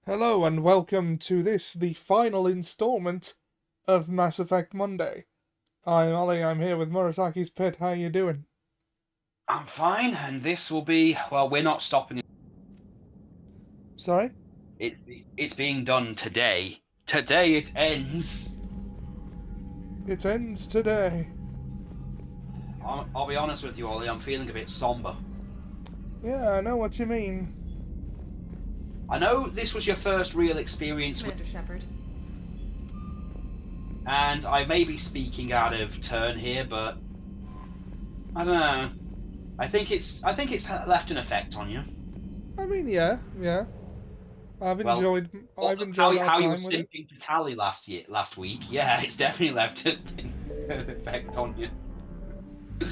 Hello and welcome to the final installment of Mass Effect Monday. I'm Ollie, I'm here with Murasaki's Pit. How you doing? I'm fine, and this will be, well, we're not stopping it. Sorry? It's being done today. Today it ends. It ends today. I'll be honest with you, Ollie, I'm feeling a bit somber. Yeah, I know what you mean. I know this was your first real experience with, Commander Shepard. and I may be speaking out of turn here, but I don't know. I think it's left an effect on you. I mean, yeah. I've Well, enjoyed how our you were time with it. simping to Tally last week. Yeah, it's definitely left an effect on you.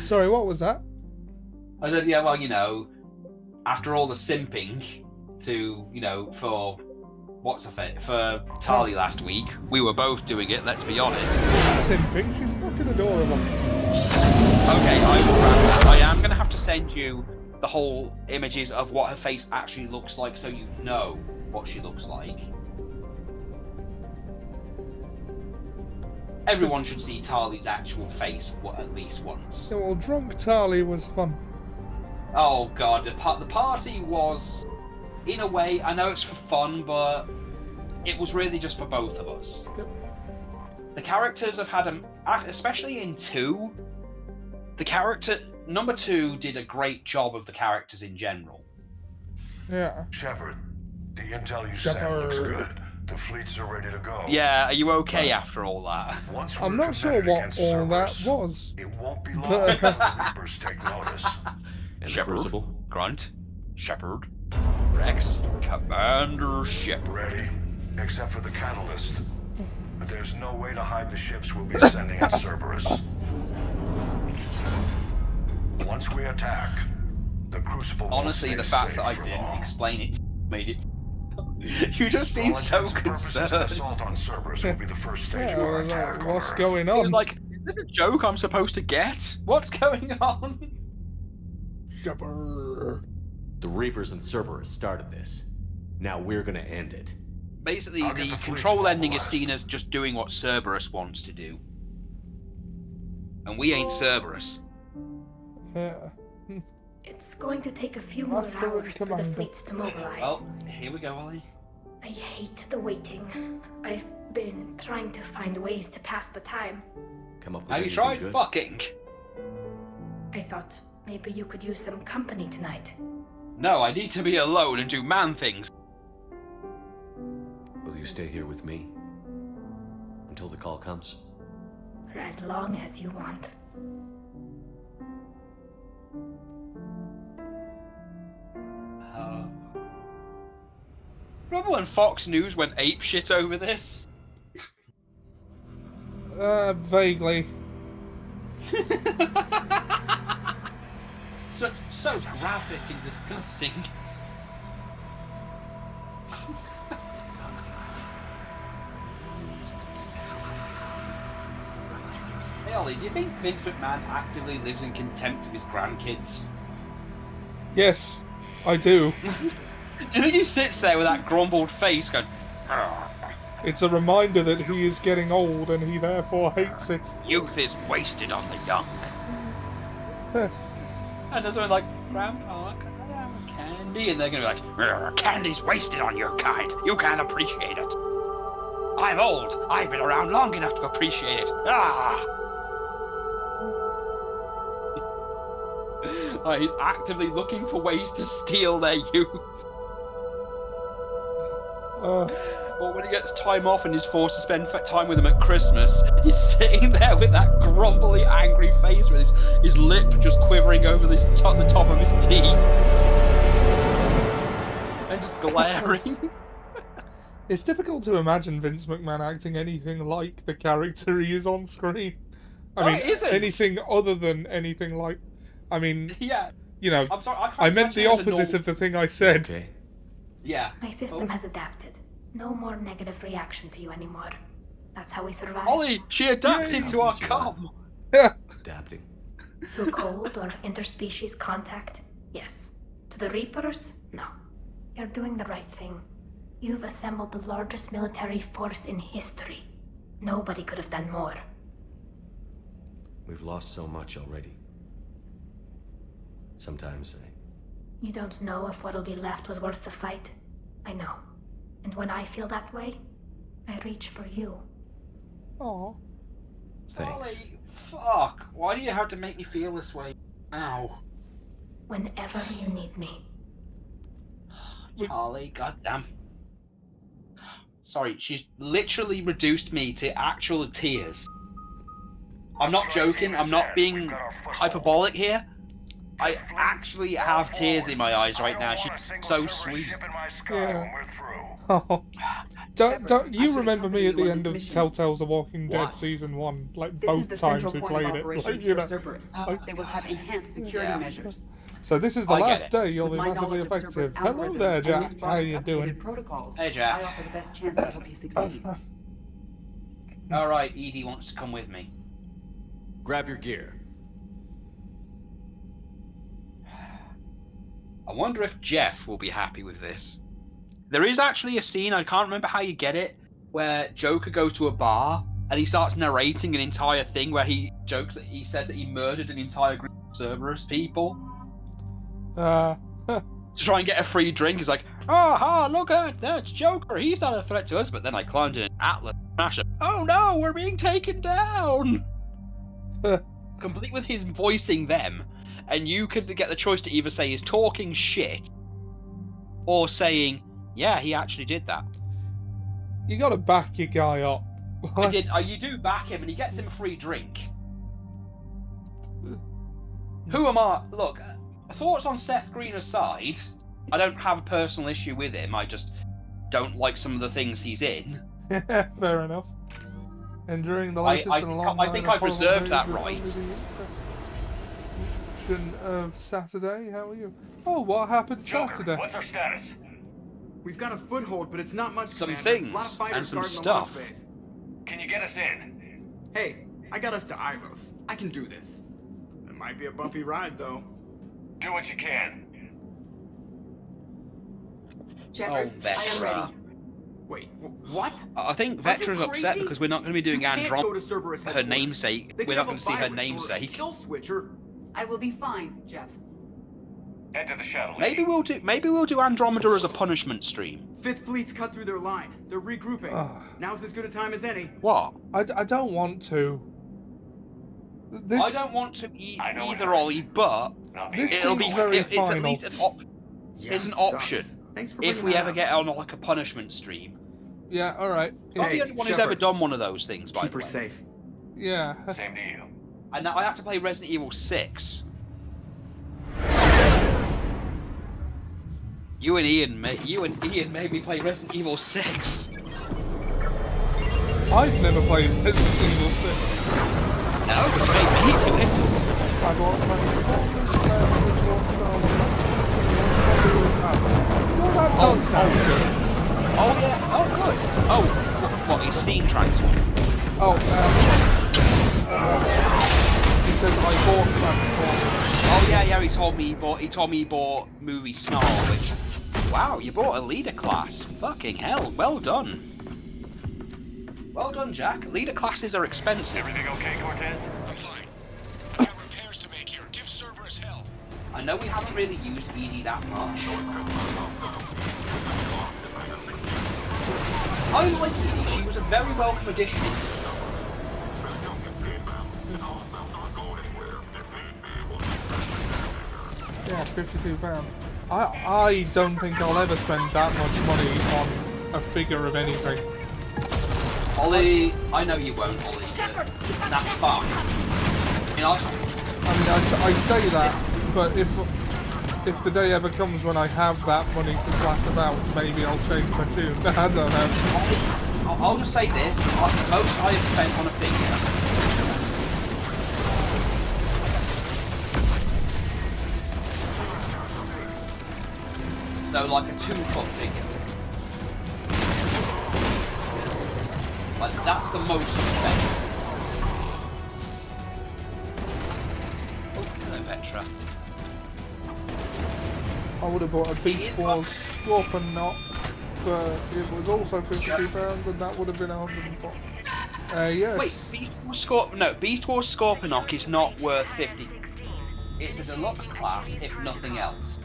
Sorry, what was that? I said, yeah, well, after all the simping for Tali last week, we were both doing it, let's be honest. Simping, she's fucking adorable. Okay, I will grant that. I am going to have to send you the whole images of what her face actually looks like so you know what she looks like. Everyone should see Tali's actual face at least once. Yeah, well, drunk Tali was fun. Oh god, the party was, in a way, I know it's for fun, but it was really just for both of us. Yep. The characters have had especially in 2, number 2 did a great job of the characters in general. Yeah. Shepard, the intel you sent looks good. The fleets are ready to go. Yeah, are you okay after all that? Once I'm we're not sure competitive what against all that Cerberus, was. it won't be long before the Reapers take notice. And Shepard, the Crucible? Grunt, Shepard, Rex, Commander Shepard. Ready, except for the catalyst. But there's no way to hide the ships we'll be sending at Cerberus. Once we attack, the Crucible will Honestly, stay the fact safe that I for didn't long. explain it made it. You just For seem all so intents and purposes, an concerned. assault on Cerberus will be the first stage Yeah, of our I was like, attack on what's Earth. going It was on? like, is this a joke I'm supposed to get? What's going on? Shepard. The Reapers and Cerberus started this. Now we're gonna end it. Basically, I'll get the the fleets control ending is mobilized. seen as just doing what Cerberus wants to do. And we ain't Cerberus. Yeah. It's going to take a few more Master and hours for the Commander. fleets to mobilize. Well, here we go, Ollie. I hate the waiting. I've been trying to find ways to pass the time. Come up with Have you anything tried good? fucking? I thought maybe you could use some company tonight. No, I need to be alone and do man things. Will you stay here with me? Until the call comes? For as long as you want. Remember when Fox News went apeshit over this? Vaguely. so graphic and disgusting. Hey Ollie, do you think Vince McMahon actively lives in contempt of his grandkids? Yes, I do. Do you think he sits there with that grumbled face going, It's a reminder that he is getting old and he therefore hates it. youth is wasted on the young? And there's someone like, Grandpa, can I have a candy? And they're going to be like, candy's wasted on your kind. You can't appreciate it. I'm old. I've been around long enough to appreciate it. Ah! Like, he's actively looking for ways to steal their youth. Or when he gets time off and is forced to spend time with them at Christmas, he's sitting there with that grumbly, angry face with his lip just quivering over the top of his teeth. And just glaring. It's difficult to imagine Vince McMahon acting anything like the character he is on screen. No, it isn't. Anything other than anything like... I mean, Yeah. you know, I'm sorry, I can't I meant the imagine as a opposite of the thing I said. Okay. Yeah. My system has adapted. No more negative reaction to you anymore. That's how we survive. Ollie, she adapted Yeah. to our comm. Adapting. To a cold or interspecies contact, yes. To the Reapers, no. You're doing the right thing. You've assembled the largest military force in history. Nobody could have done more. We've lost so much already. Sometimes You don't know if what'll be left was worth the fight. I know. And when I feel that way, I reach for you. Oh. Thanks. Charlie, fuck. Why do you have to make me feel this way? Ow. Whenever you need me. Charlie, goddamn. Sorry, she's literally reduced me to actual tears. I'm not joking, I'm not being hyperbolic here. I actually have tears in my eyes right now. She's so sweet. Yeah. Oh. Don't you remember me at the end of Telltale's The Walking Dead Season 1? Like, both times we played it. Like, you know, They will have enhanced security measures. So this is the last day you'll With be my massively knowledge of effective. Cerberus Hello algorithms there, and Jack. Miss How Bob's you updated doing? protocols, Hey, Jack. I offer the best chance to help you succeed. Alright, Edie wants to come with me. Grab your gear. I wonder if Jeff will be happy with this. There is actually a scene, I can't remember how you get it, where Joker goes to a bar and he starts narrating an entire thing where he jokes that he says that he murdered an entire group of Cerberus people to try and get a free drink. He's like, "Ah, look at that Joker, he's not a threat to us." But then I climbed in an Atlas smasher. Oh no, we're being taken down! Complete with his voicing them. And you could get the choice to either say he's talking shit or saying, yeah, he actually did that. You gotta back your guy up. You do back him and he gets him a free drink. Who am I? Look, thoughts on Seth Green aside, I don't have a personal issue with him. I just don't like some of the things he's in. Fair enough. And during the latest and long I think I've reserved that right. Of Saturday, how are you? Oh, what happened Saturday? What's our status? We've got a foothold, but it's not much, Some Commander. things A lot of fighters and some guarding the stuff. launch base. Can you get us in? Hey, I got us to Ilos. I can do this. It might be a bumpy ride, though. Do what you can. Shepard, I am Vetra. ready. Wait, what? I think Are you Vetra's upset crazy? because we're not going to be doing You can't go Andromeda. to Cerberus Her headquarters. namesake. They We're could not have going a to see her virus or a namesake. kill switch or... I will be fine, Jeff. Head to the shuttle. Maybe we'll do Andromeda as a punishment stream. Fifth Fleet's cut through their line. They're regrouping. Now's as good a time as any. What? I don't want to. This, I don't want to I know it either, hurts. Ollie, but This it'll be seems very it's at final. least Yeah, it's an it sucks. option Thanks for if bringing we that ever up. get on like a punishment stream. Yeah, alright. I'm Hey, the only one who's Shepard. ever done one of those things, by Keep the her way. safe. Yeah. Same to you. And now I have to play Resident Evil 6. You and Ian made me play Resident Evil 6. I've never played Resident Evil 6. No, but you made me do it. I've watched many sports and well, that does sound good. Oh yeah, oh good. Oh, what is Steam Transform? Oh, he says I bought Transformers. Oh yeah, he told me he bought Movie Snarl, which, wow, you bought a leader class. Fucking hell, well done. Well done, Jack. Leader classes are expensive. Everything okay, Cortez? I'm fine. I have repairs to make here. Give Cerberus hell. I know we haven't really used Edie that much. I like Edie, she was a very welcome addition. Yeah, £52. I don't think I'll ever spend that much money on a figure of anything. Ollie, I know you won't, Ollie. That's fine. You know, I mean, I say that, but if the day ever comes when I have that money to splash about, maybe I'll change my tune. I don't know. I'll just say this: the most I have spent on a figure. So, like a 2-foot figure. Like, that's the most I've spent. Oh, hello, Petra. I would have bought a Beast Wars Scorpion knot. but it was also £52, and that would have been 104. Yes. Wait, Beast Wars Scorponok is not worth 50. It's a deluxe class, if nothing else.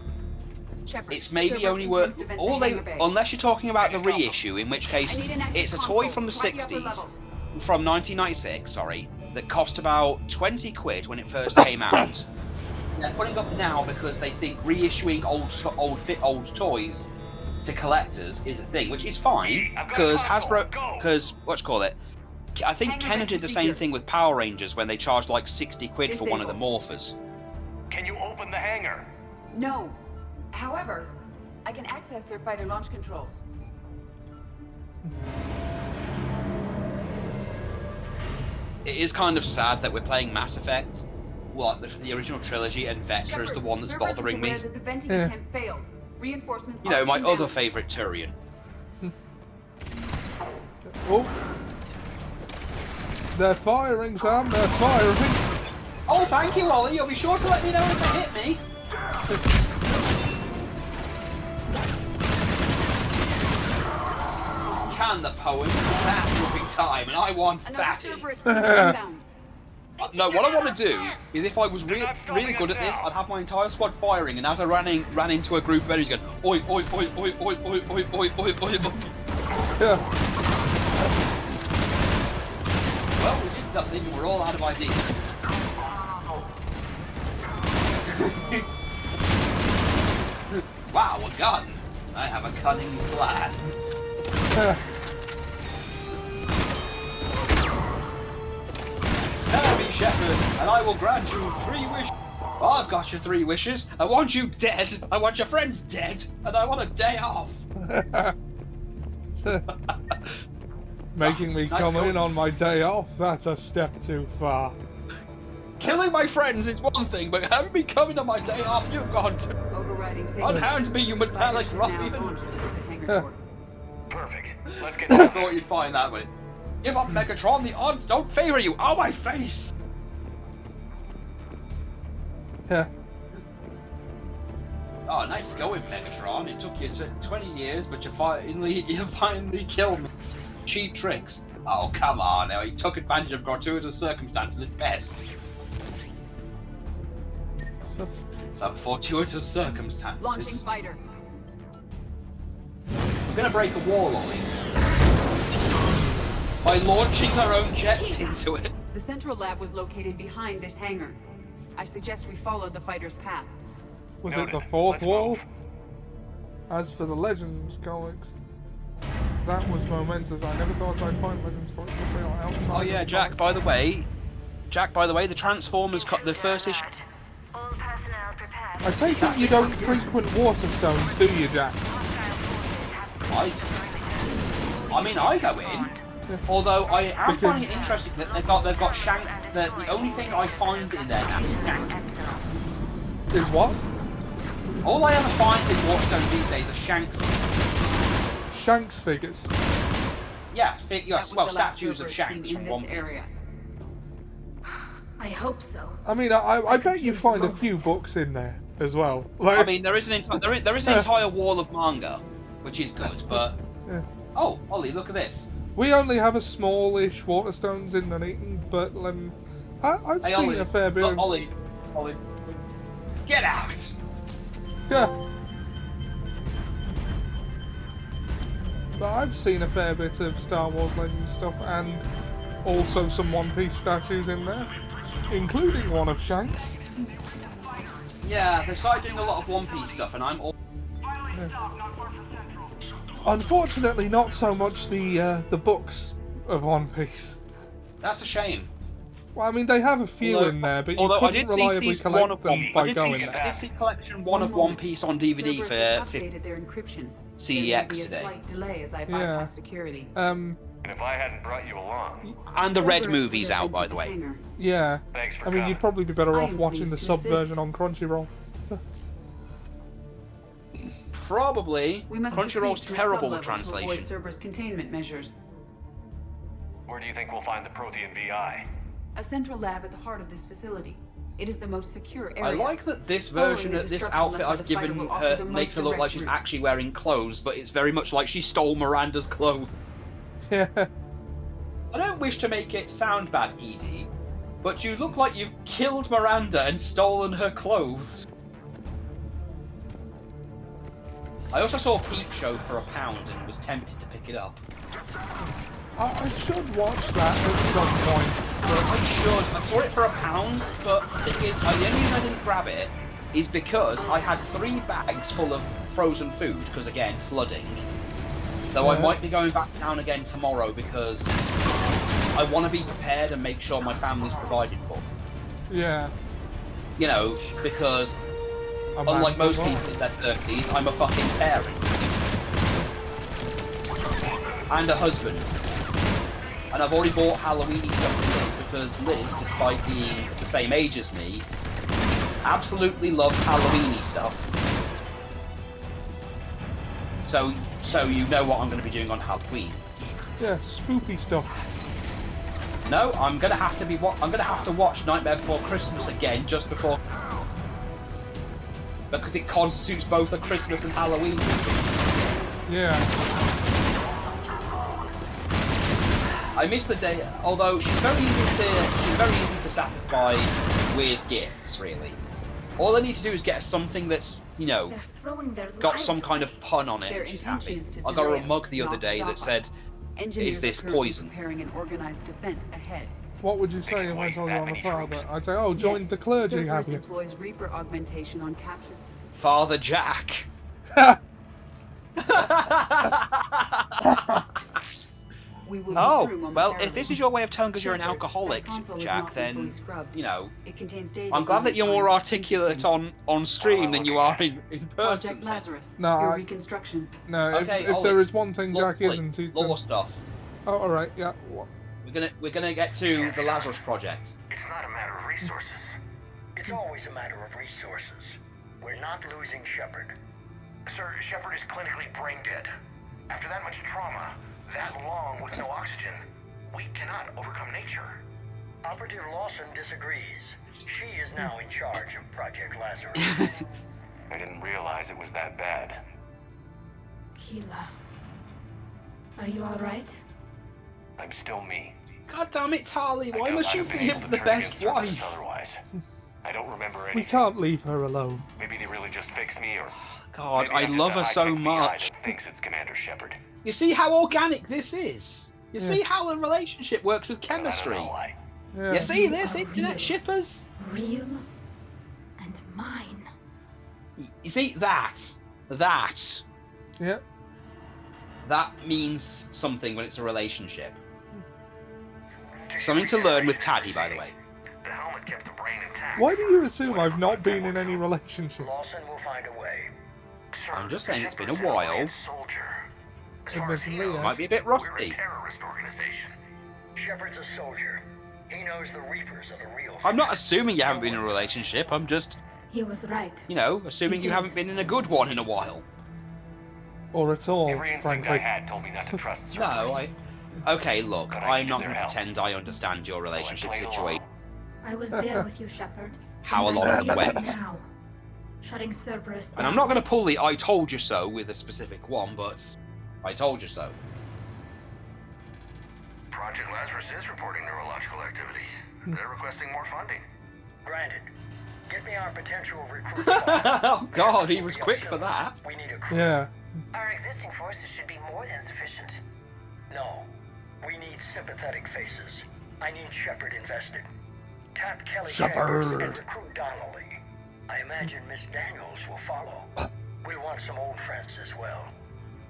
Shepard, It's maybe Cerberus only worth intends to vent all the they, hangar bay. unless you're talking about the reissue, in which case I need an active it's a console toy from the right upper 60s, level. from 1996. Sorry, that cost about 20 quid when it first came out. They're putting up now because they think reissuing old toys to collectors is a thing, which is fine because Hasbro, because I think Hangar Kenner bay did the same procedure. thing with Power Rangers when they charged like 60 quid for one of the Disabled. morphers. Can you open the hangar? No. However, I can access their fighter launch controls. It is kind of sad that we're playing Mass Effect, well, the original trilogy, and Vectra is the one that's Cerberus is bothering me. aware that the venting attempt failed. Reinforcements You know, are my inbound. other favourite Turian. Oh. They're firing, Sam. They're firing. Oh, thank you, Ollie. You'll be sure to let me know if they hit me. Can the poem that moving time, and I want Another Fatty. Cerberus is inbound. No, what I want to do is, if I was really good at this, I'd have my entire squad firing, and as I ran into a group of enemies, going oi oi oi oi oi oi oi oi oi oi. Yeah. Well, we did something, and we're all out of ideas. Wow, a gun! I have a cunning plan. Tell me, Shepard, and I will grant you 3 wishes. I've got your 3 wishes. I want you dead. I want your friends dead, and I want a day off. Making me Nice come going. in on my day off, that's a step too far. Killing my friends is one thing, but having me coming on my day off, you've gone to Overriding safety. unhound me, you metallic Fighters should now ruffian. launch toward the hangar door. Perfect. Let's get I down thought there. you'd find that way. Give up, Megatron. The odds don't favor you. Oh, my face. Yeah. Oh, nice going, Megatron. It took you 20 years, but you finally killed me. Cheap tricks. Oh, come on. Now, he took advantage of gratuitous circumstances at best. Some fortuitous circumstances. Launching fighter. We're gonna break a wall, are we? By launching our own jets into it. The central lab was located behind this hangar. I suggest we follow the fighter's path. Was it Noted. the 4th Let's wall? move. As for the Legends comics, that was momentous. I never thought I'd find Legends comics for sale outside. Oh yeah, of Jack. comics. By the way, the Transformers the first issue. All personnel prepared. I take it you don't frequent Waterstones, do you, Jack? I mean, I go in. Although I am Because- finding it interesting that they've got Shank. That the only thing I find in there now is Shank. Is what? All I ever find in Waterstone these days are Shanks. Shanks figures. Yeah, That was well, the last statues of Cerberus Shanks team from in this One Piece. area. I hope so. I mean, I bet you find a few books in there as well. Like, I mean, there is an entire wall of manga, which is good, but Yeah. oh, Ollie, look at this. we only have a smallish Waterstones in Nuneaton, but I've Hey, seen Ollie, a fair bit look, of... Ollie, get out! Yeah. But I've seen a fair bit of Star Wars Legends stuff, and also some One Piece statues in there, including one of Shanks. Yeah, they started doing a lot of One Piece stuff, and I'm all. Unfortunately, not so much the books of One Piece. That's a shame. Well, I mean, they have a few Although- in there, but you although I couldn't did see reliably season one collect of them One- by I did going see- there. I did see collection 1 of One Piece on DVD Cerberus for has updated their encryption. CEX There may be a today. slight delay as I Yeah. bypass security. And if I hadn't brought you along, And the Red Cerberus movie's would have out, by entered the way. hangar. Yeah. thanks for I mean, coming. you'd probably be better I off am watching the pleased to sub version assist. on Crunchyroll. Probably. We must Crunchyroll's proceed to a terrible sublevel to avoid translation. Cerberus containment measures. Where do you think we'll find the Prothean VI? A central lab at the heart of this facility. It is the most secure area. I like that this Following version the of this destruction outfit left by I've the fighter given will offer her the makes most her look like direct she's route. actually wearing clothes, but it's very much like she stole Miranda's clothes. Yeah. I don't wish to make it sound bad, Edie, but you look like you've killed Miranda and stolen her clothes. I also saw Peep Show for £1 and was tempted to pick it up. I should watch that at some point. I should. I saw it for £1, but the thing is, the only reason I didn't grab it is because I had 3 bags full of frozen food, because again, flooding. Though I might be going back down again tomorrow because I want to be prepared and make sure my family's provided for. Yeah. You know, because unlike most people in their 30s, I'm a fucking parent. And a husband. And I've already bought Halloween stuff for Liz because Liz, despite being the same age as me, absolutely loves Halloween stuff. So you know what I'm going to be doing on Halloween. Yeah, spoopy stuff. No, I'm going to have to watch Nightmare Before Christmas again just before, because it constitutes both a Christmas and Halloween movie. Yeah. I miss the day, although she's very easy to satisfy with gifts, really. All I need to do is get her something that's, you know, got some kind of pun on it. Their She's intention happy. is to I got her a delay mug us, the other not day stop that said, us. Engineers "Is this are currently poison?" preparing an organized defense ahead. What would you say if I told you I'm a father? I'd say, oh, join the clergy, have Cerberus you? employs Reaper augmentation on captured. Father Jack. We will Oh, be through well, momentarily. if this is your way of telling us you're an Shepard, alcoholic, that console is Jack, not been fully then, scrubbed. you know, It contains data I'm glad that you're you more find articulate interesting. on stream than you are in person. Project Lazarus. No, your I- reconstruction. No, Okay, if there is one thing Jack isn't, it's... law stuff. Oh, alright, yeah. We're gonna get to the Lazarus Project. It's not a matter of resources. It's always a matter of resources. We're not losing Shepard. Sir, Shepard is clinically brain dead. After that much trauma, that long with no oxygen, we cannot overcome nature. Operative Lawson disagrees. She is now in charge of Project Lazarus. I didn't realize it was that bad. Keela. Are you alright? I'm still me. God damn it, Tali, why I must you doubt I'd be able to the turn best against Cerberus wife? Otherwise, I don't remember We anything. can't leave her alone. Maybe they really just fixed me, or God, maybe I I'm just love a her so high-tech PI much. that thinks it's Commander Shepard. You see how organic this is? You Yeah. see how the relationship works with But I don't chemistry? know why. Yeah. You see You this, are internet real. shippers? Real and mine. You see that? Yeah. That means something when it's a relationship. Something to learn with Taddy, by the way. The helmet kept the brain intact. Why do you assume I've not been in any relationship? Lawson will find a way. Sir, I'm just saying it's been a Shepard's an while. alliance soldier. As far as he Admittedly, knows, yeah. Might be a bit we're a rusty. terrorist organization. Shepard's a soldier. He knows the Reapers are the real I'm not threat. assuming you haven't been in a relationship. I'm just, He was right. you know, assuming you did. haven't been in a good one in a while. Or at all, Every instinct I frankly. had told me not to trust No, Cerberus. Okay, look, But I I'm not needed going their to help. pretend I understand your So I relationship played along. situation. I was there with you, Shepard. How And a lot I of them feel it went. now. Shutting Cerberus down. And I'm not going to pull the I told you so with a specific one, but I told you so. Project Lazarus is reporting neurological activity. They're requesting more funding. Granted. Get me our potential recruit. Oh god, he was quick for that. We need a crew. Yeah. Our existing forces should be more than sufficient. No. We need sympathetic faces. I need Shepard invested. Tap Kelly Shepard. Chambers and recruit Donnelly. I imagine Miss Daniels will follow. We'll want some old friends as well.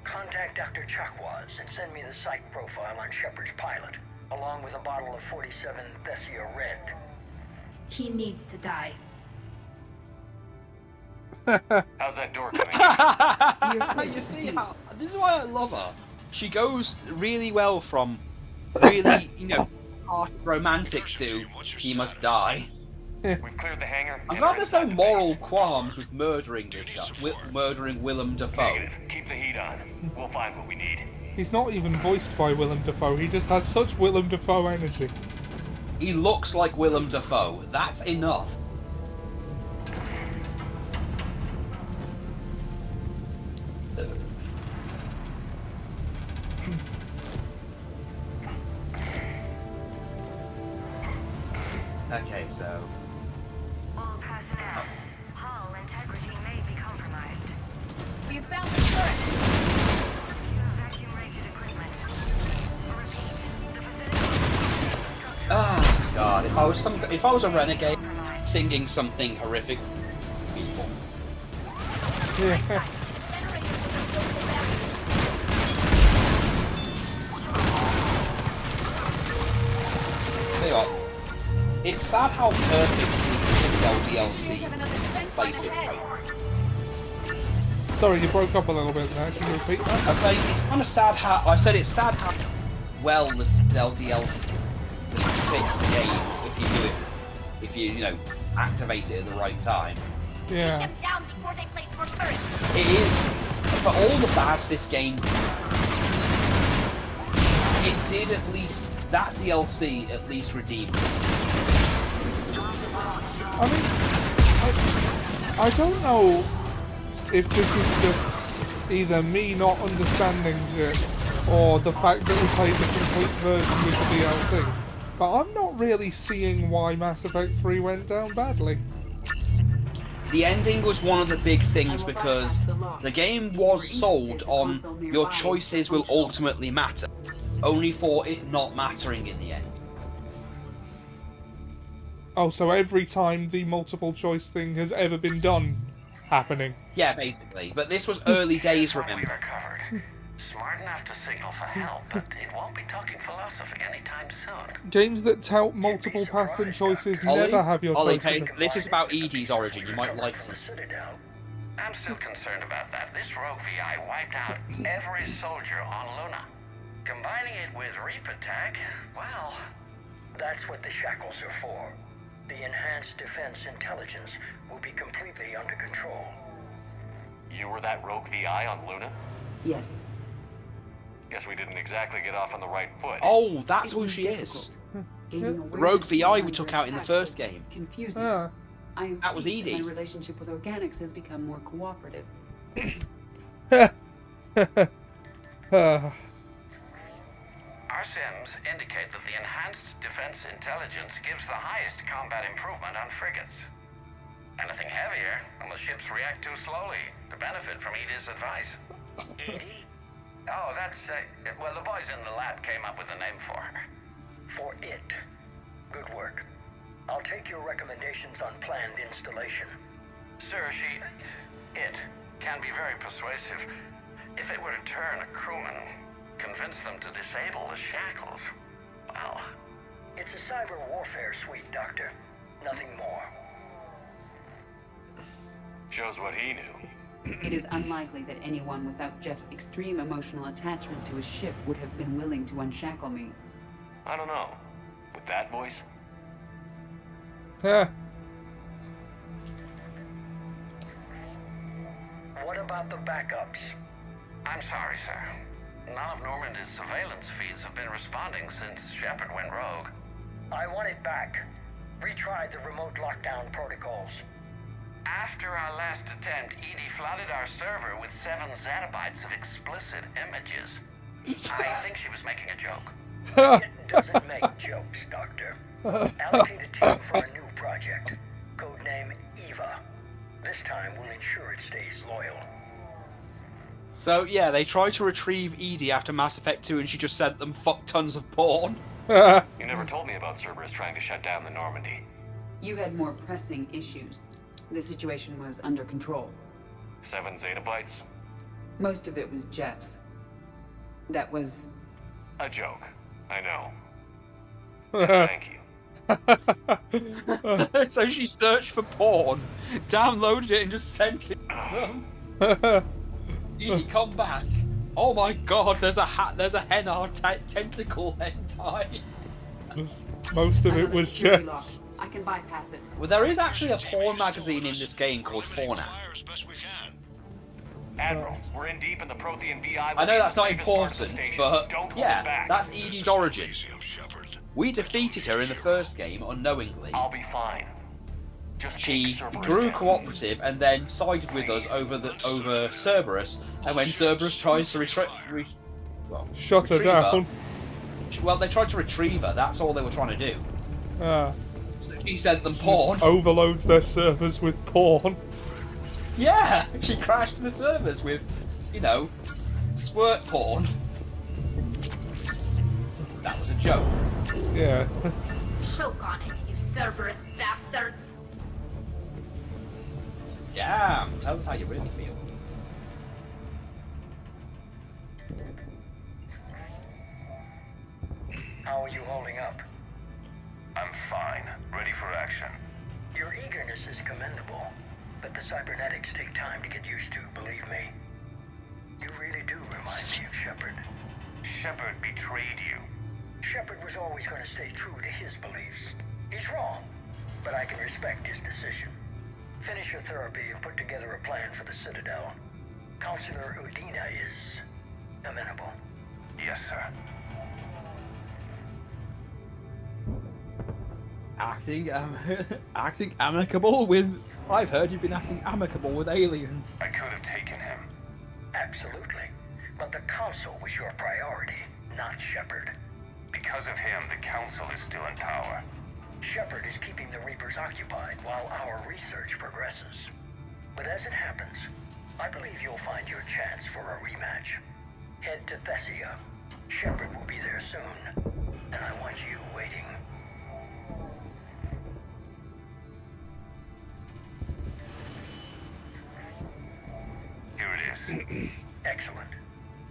Contact Dr. Chakwas and send me the psych profile on Shepard's pilot, along with a bottle of 47 Thessia Red. He needs to die. How's that door coming? You see how, this is why I love her. She goes really well from really, you know, half romantic to he must die. We've cleared the hangar. I'm and glad are there's no inside the moral base. qualms with murdering this guy, murdering Willem Dafoe. Negative. Keep the heat on. We'll find what we need. He's not even voiced by Willem Dafoe. He just has such Willem Dafoe energy. He looks like Willem Dafoe. That's enough. Okay, so... All personnel. Hull integrity may be compromised. We found the turret! Vacuum-rated equipment. Repeat. The facility... Oh god, if I was a renegade singing something horrific people. Yeah. Tell you what, it's sad how perfectly the DLC plays it. Sorry, you broke up a little bit there. Can you repeat that? Okay, it's kind of sad how I said it's sad how well the DLC fits the game if you do it, if you know activate it at the right time. Yeah. Take them down before they place more turrets. It is, for all the bad this game, it did at least, that DLC at least redeemed it. I mean, I don't know if this is just either me not understanding it or the fact that we played the complete version with the DLC, but I'm not really seeing why Mass Effect 3 went down badly. The ending was one of the big things because the game was sold on your choices will ultimately matter, only for it not mattering in the end. Oh, so every time the multiple choice thing has ever been done, happening. Yeah, basically. But this was early days, remember? We recovered. Smart enough to signal for help, but it won't be talking philosophy anytime soon. Games that tout multiple paths and choices never have your Ollie, choices. hey, this is about ED's origin. You might like From this. the Citadel. I'm still concerned about that. This rogue VI wiped out every soldier on Luna. Combining it with Reap Attack, well, that's what the shackles are for. The enhanced defense intelligence will be completely under control. You were that rogue VI on Luna? Yes. Guess we didn't exactly get off on the right foot. Oh, that's It who was she difficult. is. Gaining The awareness rogue of VI we under took out in the attack first was game. Confusing. Ah. I am That was pleased Edie. My relationship with organics has become more cooperative. Our sims indicate that the enhanced defense intelligence gives the highest combat improvement on frigates. Anything heavier, and the ships react too slowly to benefit from Edie's advice. Edie? Oh, that's, well, the boys in the lab came up with a name for her. For it. Good work. I'll take your recommendations on planned installation. Sir, it can be very persuasive. If it were to turn a crewman, convince them to disable the shackles, well... It's a cyber warfare suite, Doctor. Nothing more. Shows what he knew. It is unlikely that anyone without Jeff's extreme emotional attachment to his ship would have been willing to unshackle me. I don't know. With that voice? Yeah. What about the backups? I'm sorry, sir. None of Normandy's surveillance feeds have been responding since Shepard went rogue. I want it back. Retry the remote lockdown protocols. After our last attempt, Edie flooded our server with 7 zettabytes of explicit images. I think she was making a joke. It doesn't make jokes, Doctor. Allocate a team for a new project. Codename Eva. This time we'll ensure it stays loyal. So, yeah, they tried to retrieve Edie after Mass Effect 2 and she just sent them fuck tons of porn. You never told me about Cerberus trying to shut down the Normandy. You had more pressing issues. The situation was under control. 7 zettabytes? Most of it was Jeff's. That was... A joke. I know. Thank you. So she searched for porn, downloaded it and just sent it to them. Edie, come back. Oh my god, there's a henna tentacle hentai. Most of it was security lock. just... I can bypass it. Well, there is actually a porn magazine in this game called Fauna. Admiral, we're in deep in the Prothean VI. I know that's not important, but Don't hold it yeah, back. that's Edie's origin. We defeated her in the first game unknowingly. I'll be fine. Just She take Cerberus grew down. cooperative and then sided with us over Cerberus. And when Cerberus tries to Shut her retrieve her, down. well, they tried to retrieve her. That's all they were trying to do. Ah. She sent them porn. Overloads their servers with porn. Yeah, she crashed the servers with, you know, squirt porn. That was a joke. Yeah. Choke on it, you Cerberus bastards! Damn, tell us how you really feel. How are you holding up? I'm fine. Ready for action. Your eagerness is commendable, but the cybernetics take time to get used to, believe me. You really do remind me of Shepard. Shepard betrayed you. Shepard was always going to stay true to his beliefs. He's wrong, but I can respect his decision. Finish your therapy and put together a plan for the Citadel. Counselor Udina is amenable. Yes, sir. Acting amicable with... I've heard you've been acting amicable with aliens. I could have taken him. Absolutely. But the Council was your priority, not Shepard. Because of him, the Council is still in power. Shepard is keeping the Reapers occupied while our research progresses. But as it happens, I believe you'll find your chance for a rematch. Head to Thessia. Shepard will be there soon, and I want you waiting. Here it is. Excellent.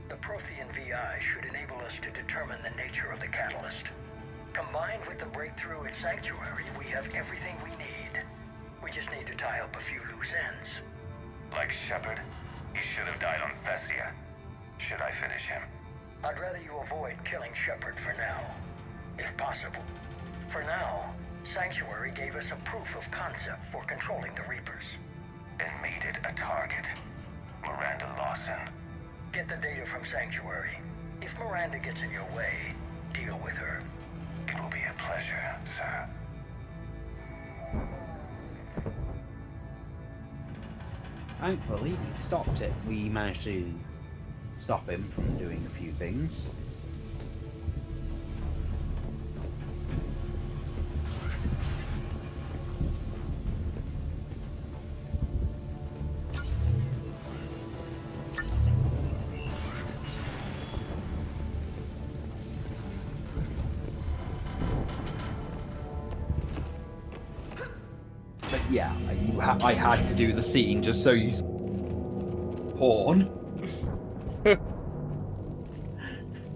The Prothean VI should enable us to determine the nature of the catalyst. Combined with the breakthrough at Sanctuary, we have everything we need. We just need to tie up a few loose ends. Like Shepard, he should have died on Thessia. Should I finish him? I'd rather you avoid killing Shepard for now, if possible. For now, Sanctuary gave us a proof of concept for controlling the Reapers. And made it a target. Miranda Lawson. Get the data from Sanctuary. If Miranda gets in your way, deal with her. It will be a pleasure, sir. Thankfully, he stopped it. We managed to stop him from doing a few things. But yeah, I had to do the scene just so you... Porn.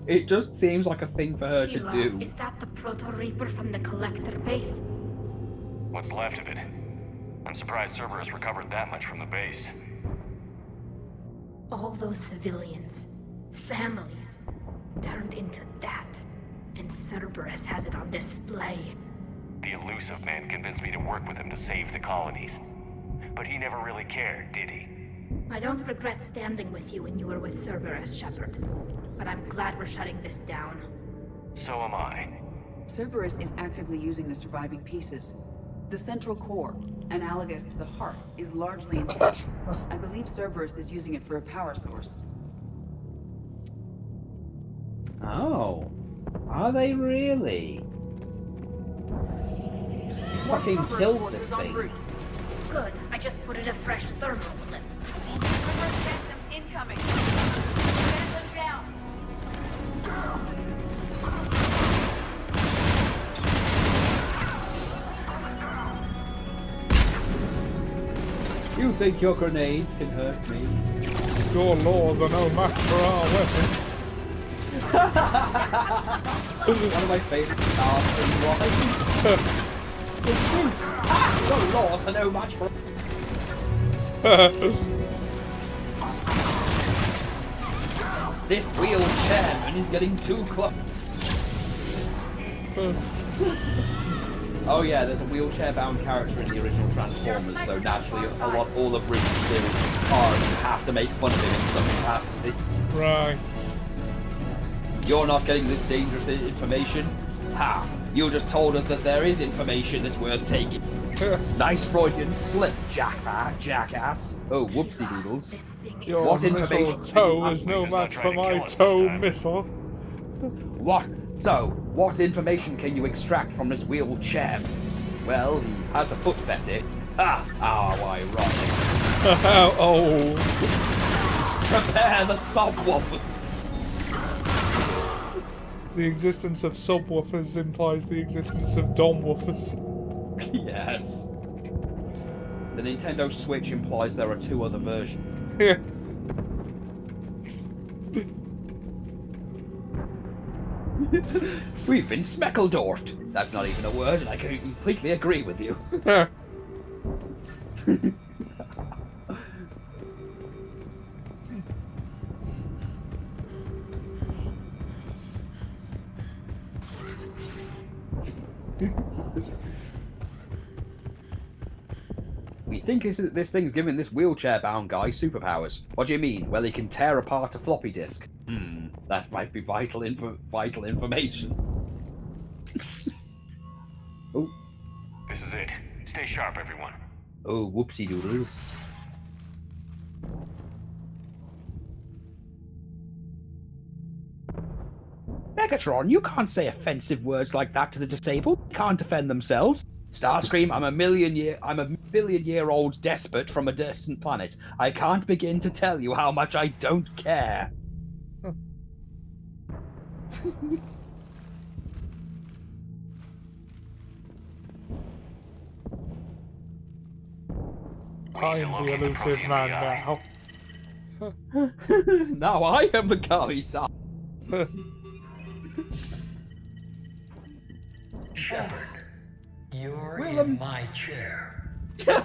It just seems like a thing for her to Sheila, do. is that the Proto-Reaper from the Collector base? What's left of it? I'm surprised Cerberus recovered that much from the base. All those civilians, families, turned into that. And Cerberus has it on display. The elusive man convinced me to work with him to save the colonies. But he never really cared, did he? I don't regret standing with you when you were with Cerberus, Shepard. But I'm glad we're shutting this down. So am I. Cerberus is actively using the surviving pieces. The central core, analogous to the heart, is largely intact. I believe Cerberus is using it for a power source. Oh. Are they really? Fucking killed this thing. Good, I just put in a fresh thermal clip. Incoming. Stand them down. You think your grenades can hurt me? Your laws are no match for our weapons. One of my favorite stars in life. It's true. Your laws are no match for... This wheelchairman is getting too close. Oh yeah, there's a wheelchair-bound character in the original Transformers, so naturally all of Rick's series are you have to make fun of him in some capacity. Right. You're not getting this dangerous information? Ha! You just told us that there is information that's worth taking. Nice Freudian slip, jackass. Oh, whoopsie doodles. Your What missile information? toe is no match for my toe missile. What? So, what information can you extract from this wheelchair? Well, he has a foot fetish. Ah, how ironic. Oh. Prepare the subwoofers. The existence of subwoofers implies the existence of domwoofers. Yes. The Nintendo Switch implies there are 2 other versions. Yeah. We've been Smeckledorfed. That's not even a word, and I can completely agree with you. We think this thing's giving this wheelchair-bound guy superpowers. What do you mean? Well, he can tear apart a floppy disk. That might be vital information. Oh. This is it. Stay sharp, everyone. Oh, whoopsie doodles. Megatron, you can't say offensive words like that to the disabled. They can't defend themselves. Starscream, I'm a billion-year-old despot from a distant planet. I can't begin to tell you how much I don't care. I'm the elusive man now. Now I am the commissar. Shepard, you're Willem. in my chair. This chair's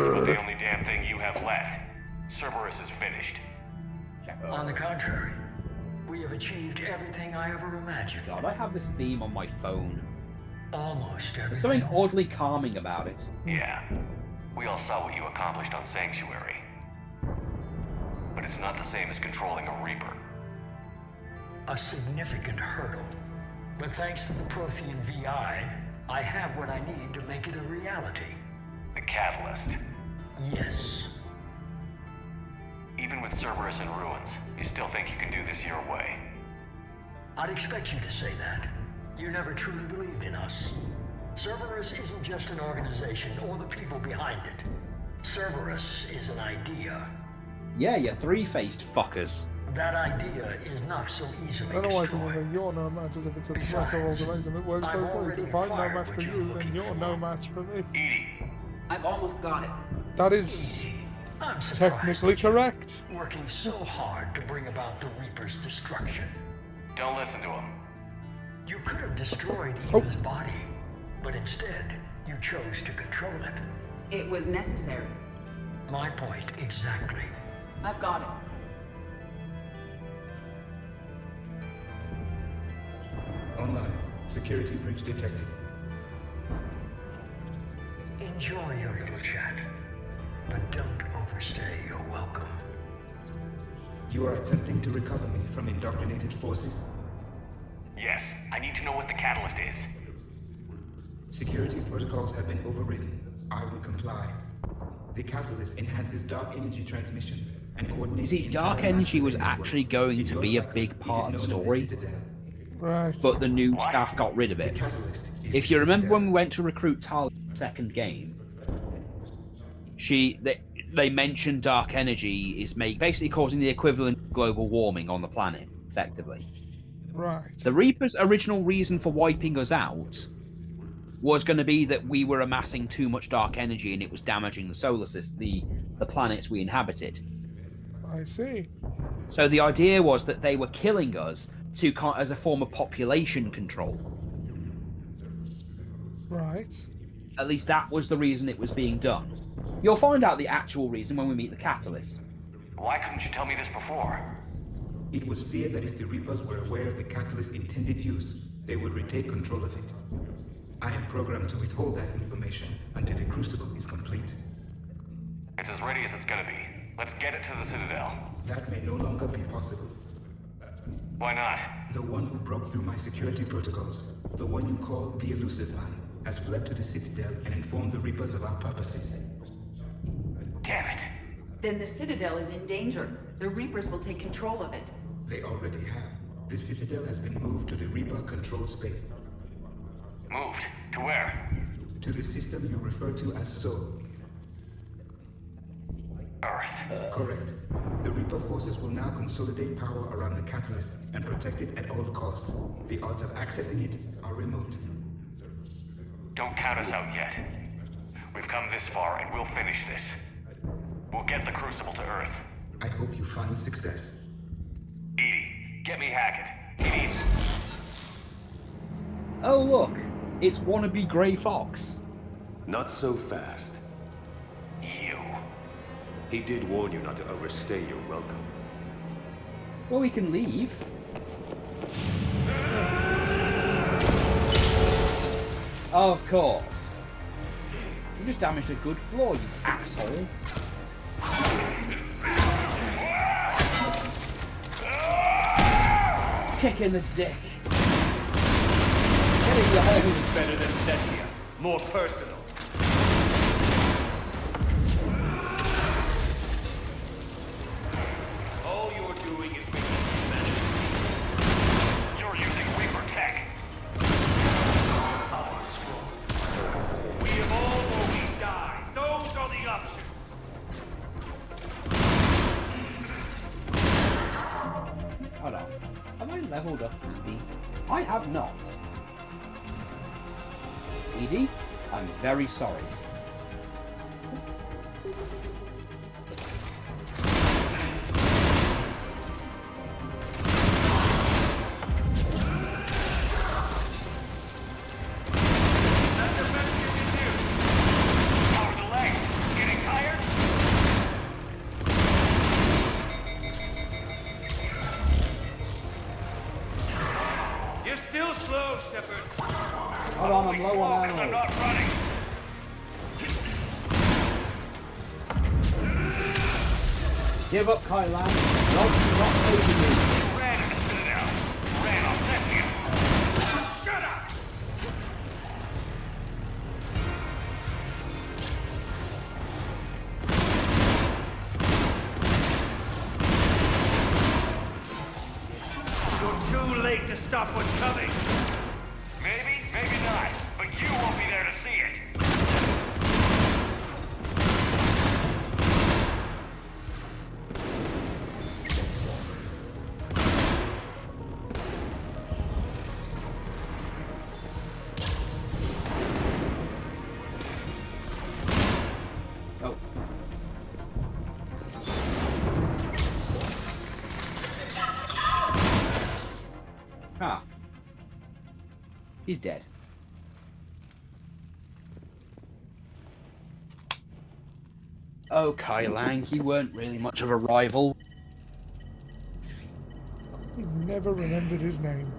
about the only damn thing you have left. Cerberus is finished. On the contrary, we have achieved everything I ever imagined. God, I have this theme on my phone. Almost There's everything. something oddly calming about it. Yeah. We all saw what you accomplished on Sanctuary. But it's not the same as controlling a Reaper. A significant hurdle. But thanks to the Prothean VI, I have what I need to make it a reality. The Catalyst. Yes. Even with Cerberus in ruins, you still think you can do this your way? I'd expect you to say that. You never truly believed in us. Cerberus isn't just an organization or the people behind it. Cerberus is an idea. Yeah, you 3-faced fuckers. That idea is not so easily I don't know why destroyed. you're no match as if it's a Besides, matter of amazing. It works I've both ways. already If I'm no acquired match what for you're you, then looking you're for. no match for me. Edie, I've almost got it. That is I'm surprised technically that you're correct. working so hard to bring about the Reaper's destruction. don't listen to him. You could have destroyed Oh. Eva's body, but instead, you chose to control it. It was necessary. My point exactly. I've got it. Online. Security breach detected. Enjoy your little chat, but don't overstay your welcome. You are attempting to recover me from indoctrinated forces? Yes, I need to know what the Catalyst is. Security protocols have been overridden. I will comply. The catalyst enhances dark energy transmissions and coordinates. See, the dark entire energy was master actually network. going In to your be a cycle, big it part is of the known as story, Citadel. Right. but the new What? staff got rid of The it. catalyst is If the you remember Citadel. when we went to recruit Talia in the second game, they mentioned dark energy is basically causing the equivalent of global warming on the planet, effectively. Right. The Reaper's original reason for wiping us out was going to be that we were amassing too much dark energy and it was damaging the solar system, the planets we inhabited. I see. So the idea was that they were killing us as a form of population control. Right. At least that was the reason it was being done. You'll find out the actual reason when we meet the Catalyst. Why couldn't you tell me this before? It was feared that if the Reapers were aware of the catalyst's intended use, they would retake control of it. I am programmed to withhold that information until the Crucible is complete. It's as ready as it's gonna be. Let's get it to the Citadel. That may no longer be possible. Why not? The one who broke through my security protocols, the one you call the Elusive Man, has fled to the Citadel and informed the Reapers of our purposes. Damn it. Then the Citadel is in danger. The Reapers will take control of it. They already have. The Citadel has been moved to the Reaper-controlled space. Moved. To where? To the system you refer to as Soul. Earth. Correct. The Reaper forces will now consolidate power around the catalyst and protect it at all costs. The odds of accessing it are remote. Don't count us out yet. We've come this far and we'll finish this. We'll get the Crucible to Earth. I hope you find success. EDI, get me Hackett. He needs... Oh look, it's wannabe Grey Fox. Not so fast. You. He did warn you not to overstay your welcome. Well, we can leave. Of course. You just damaged a good floor, you asshole. Kick in the dick. Get in your hole. Better than Cessia. More personal. All you're doing is making humanity. You're using Reaper tech. We evolve or we die. Those are the options. Hold on. Have I leveled up ED? I have not. ED, I'm very sorry. You're still slow, Shepard. Hold on, I'm low on I'm ammo. not running. Give up, Kylan. Not saving you. Ran in the Citadel. Ran on Cessia. Shut up! You're too late to stop what's coming. Maybe, maybe not. But you won't be there to see it. Oh. Ah. He's dead. Oh, Kai Lang, you weren't really much of a rival. He never remembered his name.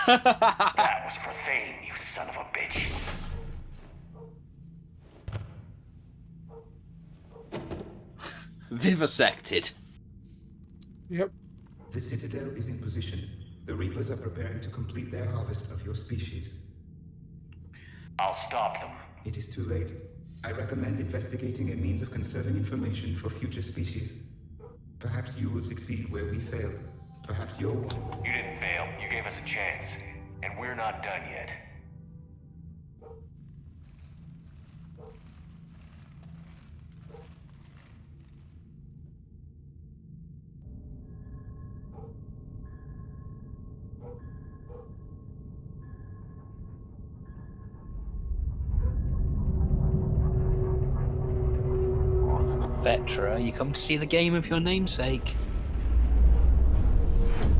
That was profane, you son of a bitch. Vivisected. Yep. The Citadel is in position. The Reapers are preparing to complete their harvest of your species. I'll stop them. It is too late. I recommend investigating a means of conserving information for future species. Perhaps you will succeed where we failed. Perhaps you're one. You didn't fail. You gave us a chance. And we're not done yet. Vetra, you come to see the game of your namesake.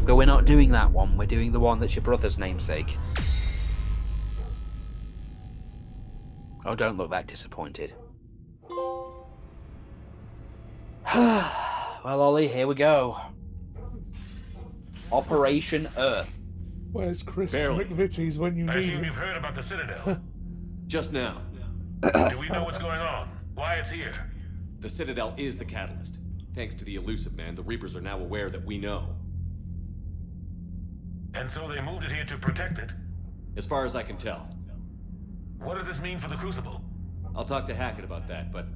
But we're not doing that one, we're doing the one that's your brother's namesake. Oh, don't look that disappointed. Well, Ollie, here we go. Operation Earth. Where's Chris Barely. McVitie's when you I need assume him? you've heard about the Citadel. Just now. Do we know what's going on? Why it's here? The Citadel is the catalyst. Thanks to the elusive man, the Reapers are now aware that we know. And so they moved it here to protect it? As far as I can tell. What does this mean for the Crucible? I'll talk to Hackett about that, but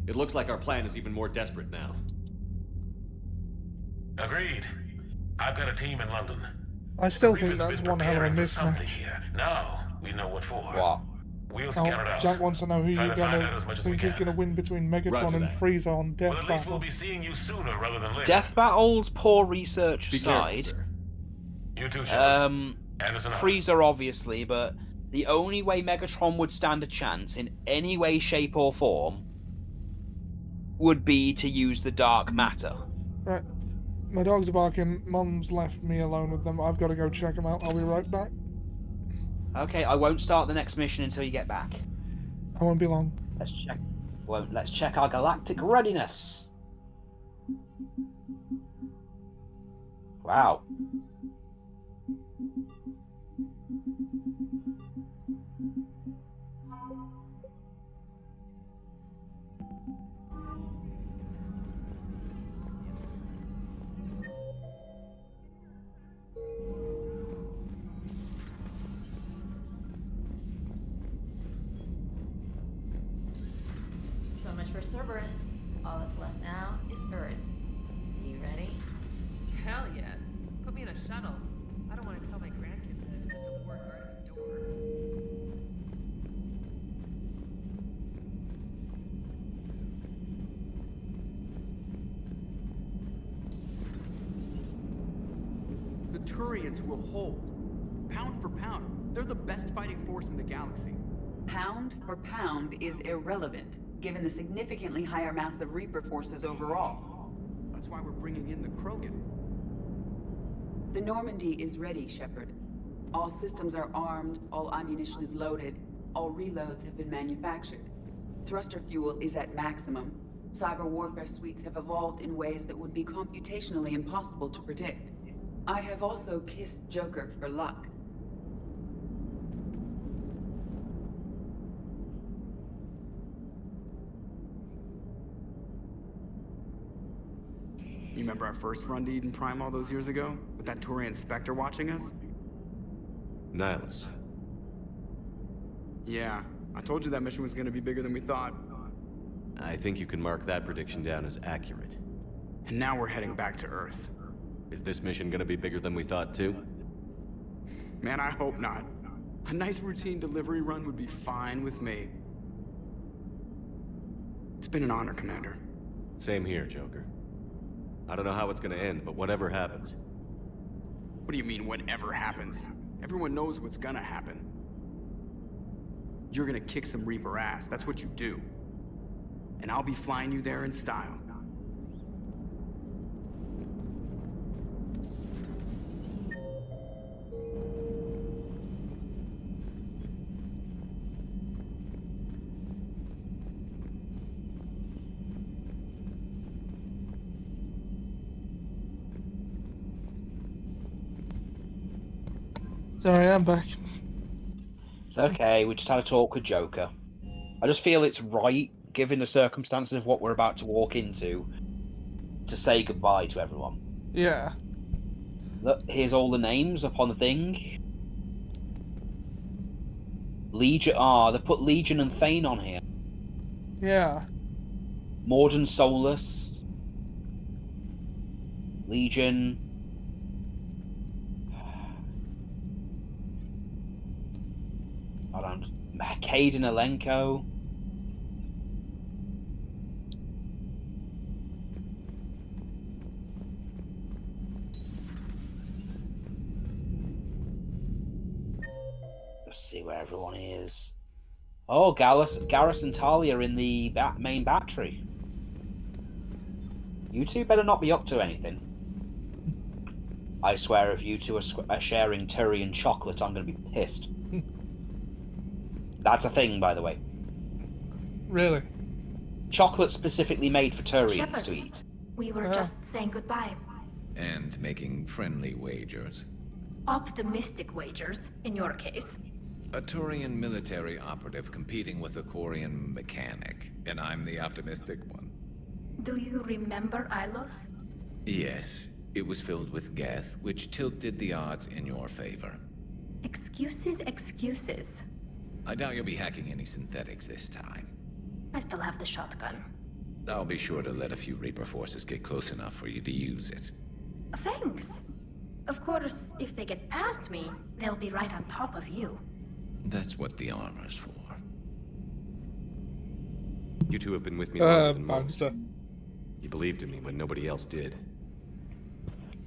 it looks like our plan is even more desperate now. Agreed. I've got a team in London. I still The think Reapers have that's been one hell of a preparing for something mismatch. here. Now we know what for. What? We'll scout it out. Jack wants to know who Try you're to find out gonna as much as we think is can. gonna win between Megatron Roger and that. Frieza on Death Well, at least Battle. we'll be seeing you sooner rather than later. Death Battle's poor research Be aside. careful, sir. You too, Shepard. Anderson out. Frieza obviously, but the only way Megatron would stand a chance in any way, shape, or form would be to use the dark matter. Right. My dogs are barking. Mum's left me alone with them. I've got to go check them out. I'll be right back. Okay, I won't start the next mission until you get back. I won't be long. Let's check our galactic readiness. Wow. So much for Cerberus. All that's left now is Earth. You ready? Hell yes. Put me in a shuttle. I don't want to tell my grandkids there's the war guard at the door. The Turians will hold. Pound for pound, they're the best fighting force in the galaxy. Pound for pound is irrelevant, given the significantly higher mass of Reaper forces overall. That's why we're bringing in the Krogan. The Normandy is ready, Shepard. All systems are armed, all ammunition is loaded, all reloads have been manufactured. Thruster fuel is at maximum. Cyber warfare suites have evolved in ways that would be computationally impossible to predict. I have also kissed Joker for luck. You remember our first run to Eden Prime all those years ago? With that Turian Spectre watching us? Nihilus. Yeah, I told you that mission was gonna be bigger than we thought. I think you can mark that prediction down as accurate. And now we're heading back to Earth. Is this mission gonna be bigger than we thought too? Man, I hope not. A nice routine delivery run would be fine with me. It's been an honor, Commander. Same here, Joker. I don't know how it's gonna end, but whatever happens. What do you mean, whatever happens? Everyone knows what's gonna happen. You're gonna kick some Reaper ass, that's what you do. And I'll be flying you there in style. Sorry, I'm back. It's okay, we just had a talk with Joker. I just feel it's right, given the circumstances of what we're about to walk into, to say goodbye to everyone. Yeah. Look, here's all the names up on the thing. Legion, they put Legion and Thane on here. Yeah. Morden Solus. Legion. Around Caden Elenko. Let's see where everyone is. Oh, Garrus and Talia in the main battery. You two better not be up to anything. I swear if you two are sharing Turian chocolate, I'm going to be pissed. That's a thing, by the way. Really? chocolate specifically made for Turians Shepard, to eat. we were just saying goodbye. And making friendly wagers. Optimistic wagers, in your case. A Turian military operative competing with a Quarian mechanic, and I'm the optimistic one. Do you remember Ilos? Yes, it was filled with geth, which tilted the odds in your favor. Excuses, excuses. I doubt you'll be hacking any synthetics this time. I still have the shotgun. I'll be sure to let a few Reaper forces get close enough for you to use it. Thanks. Of course, if they get past me, they'll be right on top of you. That's what the armor's for. You two have been with me longer than most. Bouncer. You believed in me when nobody else did.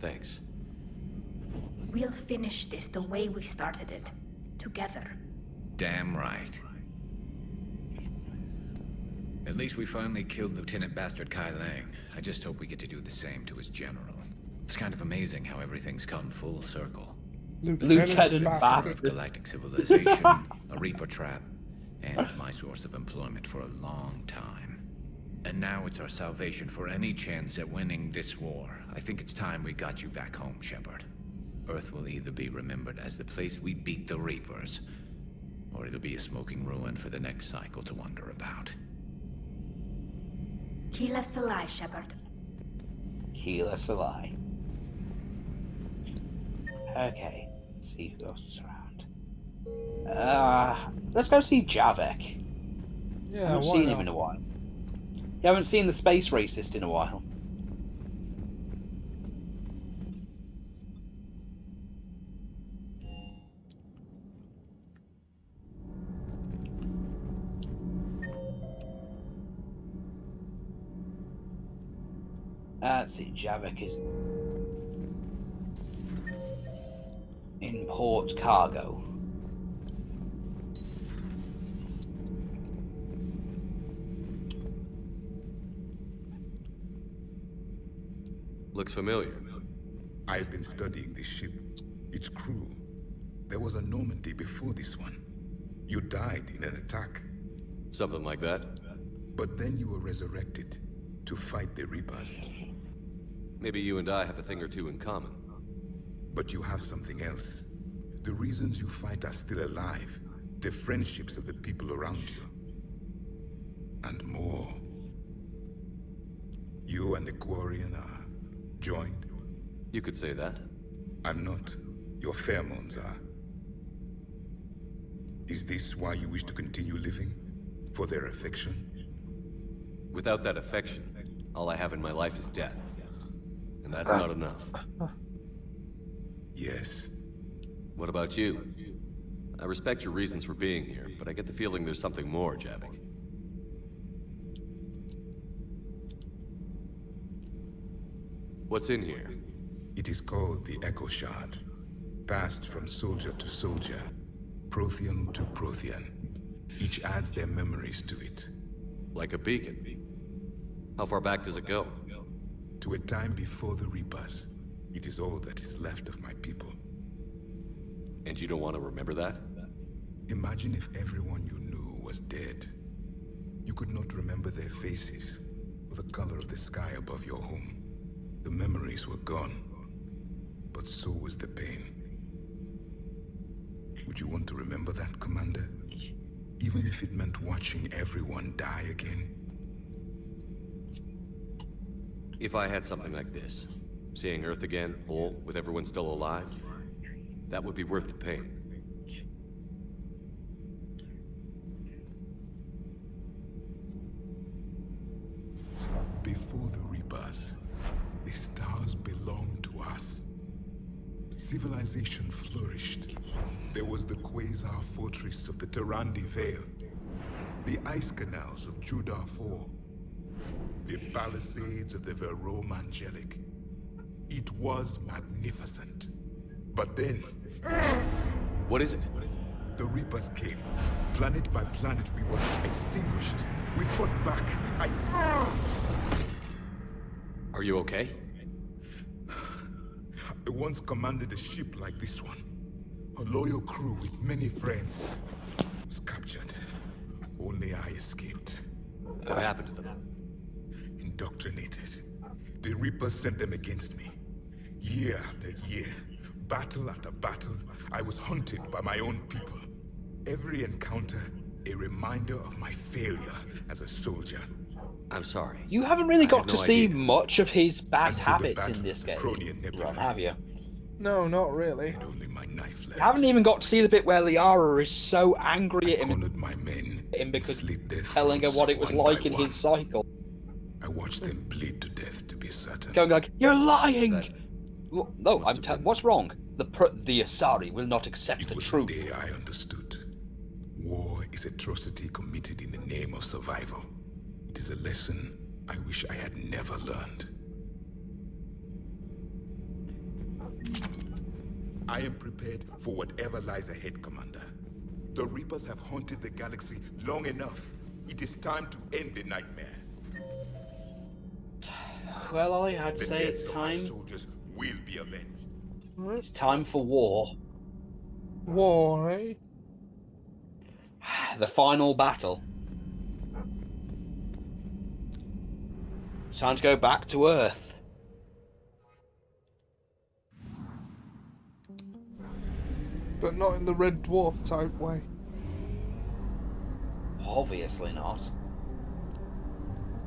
Thanks. We'll finish this the way we started it. Together. Damn right. At least we finally killed Lieutenant Bastard Kai Lang. I just hope we get to do the same to his general. It's kind of amazing how everything's come full circle. Lieutenant Bastard. Galactic civilization, a Reaper trap, and my source of employment for a long time. And now it's our salvation for any chance at winning this war. I think it's time we got you back home, Shepard. Earth will either be remembered as the place we beat the Reapers, or it'll be a smoking ruin for the next cycle to wonder about. Keep us alive, Shepard. Keep us alive. Okay, let's see who else is around. Let's go see Javek. Yeah, I haven't why seen not? him in a while. You haven't seen the space racist in a while. Let's see, Javik is in port cargo. Looks familiar. I've been studying this ship. Its crew. There was a Normandy before this one. You died in an attack. Something like that. But then you were resurrected to fight the Reapers. Maybe you and I have a thing or two in common. But you have something else. The reasons you fight are still alive. The friendships of the people around you. And more. You and the Quarian are joined? You could say that. I'm not. Your pheromones are. Is this why you wish to continue living? For their affection? Without that affection, all I have in my life is death. And that's not enough. Yes. What about you? I respect your reasons for being here, but I get the feeling there's something more, Javik. What's in here? It is called the Echo Shard. Passed from soldier to soldier. Prothean to Prothean. Each adds their memories to it. Like a beacon. How far back does it go? To a time before the Reapers. It is all that is left of my people. And you don't want to remember that? Imagine if everyone you knew was dead. You could not remember their faces, or the color of the sky above your home. The memories were gone, but so was the pain. Would you want to remember that, Commander? Even if it meant watching everyone die again? If I had something like this, seeing Earth again, whole, with everyone still alive, that would be worth the pain. Before the Reapers, the stars belonged to us. Civilization flourished. There was the Quasar Fortress of the Tarandi Vale, the ice canals of Judar IV, the palisades of the Verome Angelic. It was magnificent. But then... What is it? The Reapers came. Planet by planet, we were extinguished. We fought back. Are you okay? I once commanded a ship like this one. A loyal crew with many friends. Was captured. Only I escaped. What happened to them? Indoctrinated. The Reapers sent them against me. Year after year, battle after battle, I was hunted by my own people. Every encounter, a reminder of my failure as a soldier. I'm sorry. You haven't really got to see idea. much of his bad Until the habits battle in this of the game, Cronian Nebula. have you? No, not really. And only my knife left. You haven't even got to see the bit where Liara is so angry at him, my men because slit their telling her throats what it was one like by in one. his cycle. I watched them bleed to death to be certain. Going like, "You're lying!" Well, no, what's wrong? The Asari will not accept the truth. The day I understood. War is atrocity committed in the name of survival. It is a lesson I wish I had never learned. I am prepared for whatever lies ahead, Commander. The Reapers have haunted the galaxy long enough. It is time to end the nightmare. Well, Ollie, I'd The say deaths it's of my time. soldiers will be avenged. It's time for war. War, eh? The final battle. It's time to go back to Earth. But not in the Red Dwarf type way. Obviously not.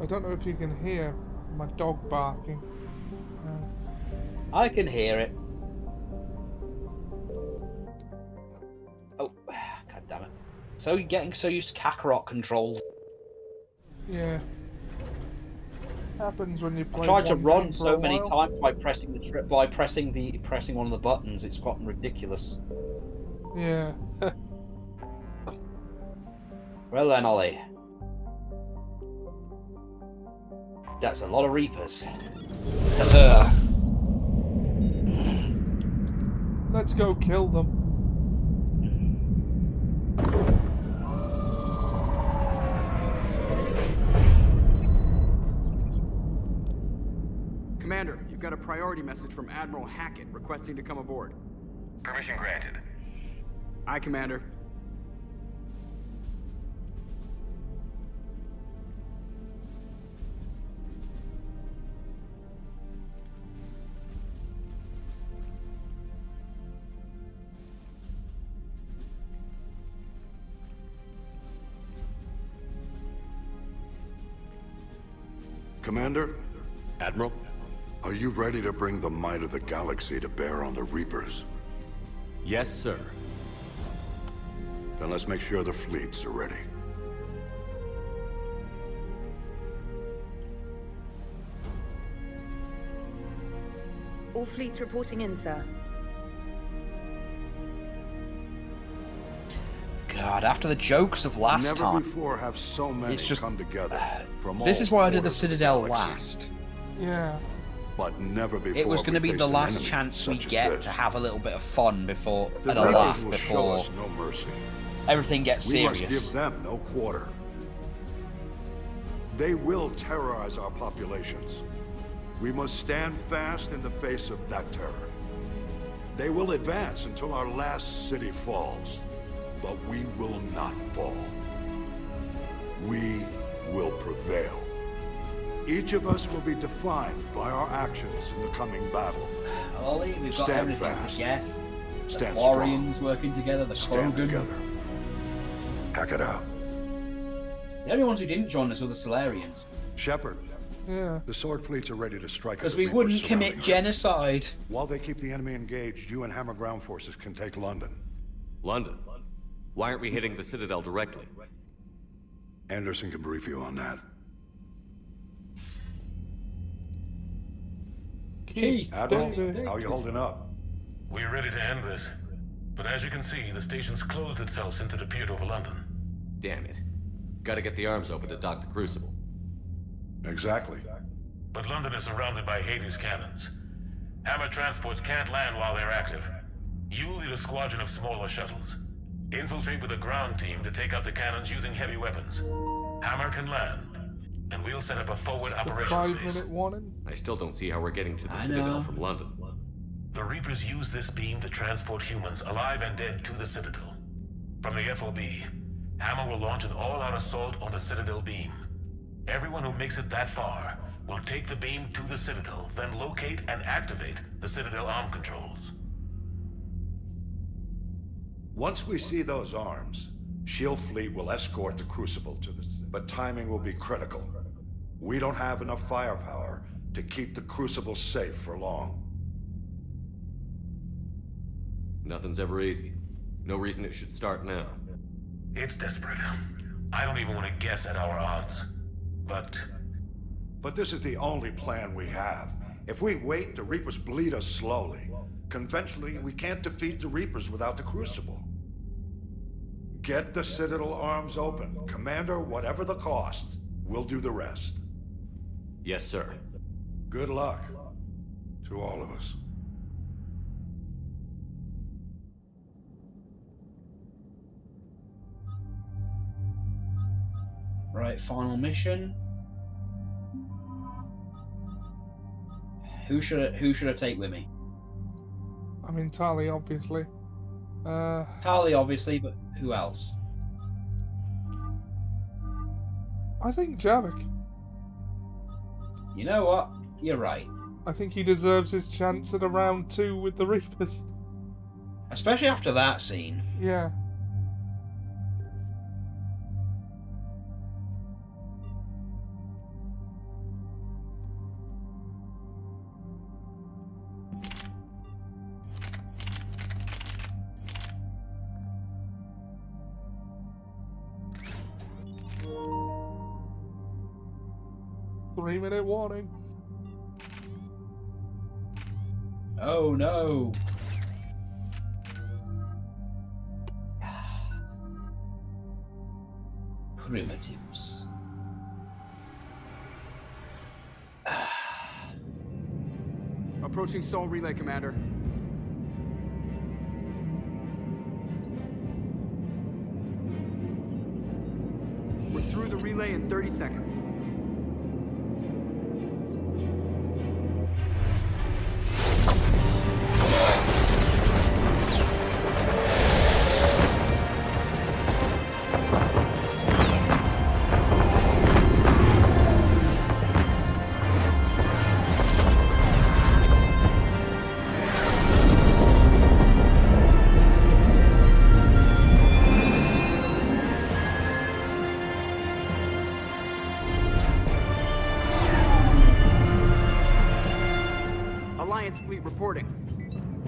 I don't know if you can hear my dog barking. I can hear it. Oh, god damn it. So you're getting so used to Kakarot controls. Yeah. Happens when you play. I tried to one run game for so a many while. times by pressing pressing one of the buttons. It's gotten ridiculous. Yeah. Well then, Ollie. That's a lot of Reapers. Let's go kill them. Commander, you've got a priority message from Admiral Hackett requesting to come aboard. Permission granted. Aye, Commander. Commander? Admiral? Are you ready to bring the might of the galaxy to bear on the Reapers? Yes, sir. Then let's make sure the fleets are ready. All fleets reporting in, sir. God, after the jokes of last Never time, before have so many it's just come together from this all is why I did the corners of Citadel galaxy. last. Yeah. But never before It was going to we be the faced an last enemy chance we such as get this. to have a little bit of fun before The and a Reapers laugh will show before us no mercy. everything gets We must serious. give them no quarter. They will terrorize our populations. We must stand fast in the face of that terror. They will advance until our last city falls, but we will not fall. We will prevail. Each of us will be defined by our actions in the coming battle. Ollie, we've got Stand everything. fast. The Geth, the Stand Quarians strong. working together, the Stand Krogan. together. Hack it out. The only ones who didn't join us were the Solarians. Shepard, Yeah. the sword fleets are ready to strike. at Because the we Reapers wouldn't surrounding commit Earth. genocide. While they keep the enemy engaged, you and Hammer ground forces can take London. London? Why aren't we hitting the Citadel directly? Anderson can brief you on that. Keith, Admiral, David. how are you holding up? We're ready to end this. But as you can see, the station's closed itself since it appeared over London. Damn it. Gotta get the arms open to dock the Crucible. Exactly. But London is surrounded by Hades cannons. Hammer transports can't land while they're active. You lead a squadron of smaller shuttles. Infiltrate with a ground team to take out the cannons using heavy weapons. Hammer can land, and we'll set up a forward operations base. 5-minute warning. I still don't see how we're getting to the I Citadel know. from London. The Reapers use this beam to transport humans, alive and dead, to the Citadel. From the FOB, Hammer will launch an all-out assault on the Citadel beam. Everyone who makes it that far will take the beam to the Citadel, then locate and activate the Citadel arm controls. Once we see those arms, Shield Fleet will escort the Crucible to the... But timing will be critical. We don't have enough firepower to keep the Crucible safe for long. Nothing's ever easy. No reason it should start now. It's desperate. I don't even want to guess at our odds. But this is the only plan we have. If we wait, the Reapers bleed us slowly. Conventionally, we can't defeat the Reapers without the Crucible. Get the Citadel arms open. Commander, whatever the cost, we'll do the rest. Yes, sir. Good luck to all of us. Right, final mission. Who should I take with me? I mean, Tali, obviously. Tali, obviously, but who else? I think Javik. You know what? You're right. I think he deserves his chance at a round 2 with the Reapers. Especially after that scene. Yeah. Three-minute warning. Oh no. Primitives. Approaching Soul Relay, Commander. We're through the relay in 30 seconds. Fleet reporting.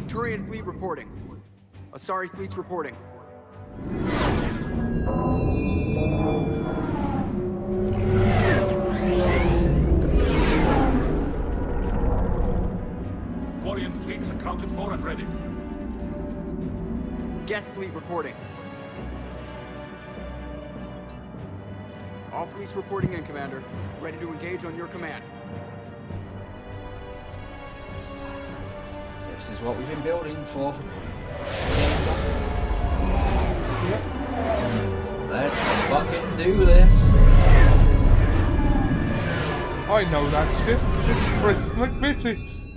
Turian Fleet reporting. Asari Fleet's reporting. Quarian Fleet's accounted for and ready. Geth Fleet reporting. All fleets reporting in, Commander. Ready to engage on your command. This is what we've been building for. Let's fucking do this. I know that shit. It's Chris McVitie's.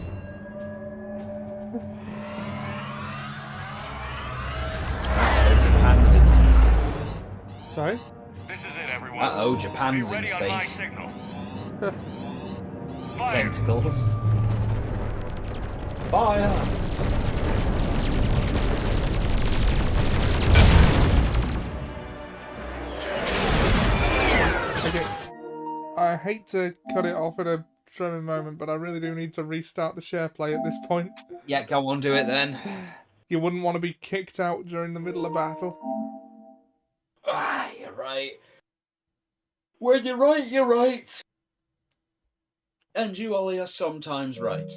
Sorry? This is it, everyone. Uh-oh, Japan's in space. Tentacles. Fire! Okay. I hate to cut it off at a trimming moment, but I really do need to restart the share play at this point. Yeah, go on, do it then. You wouldn't want to be kicked out during the middle of battle. Ah, you're right. When you're right, you're right. And you, Ollie, are sometimes right.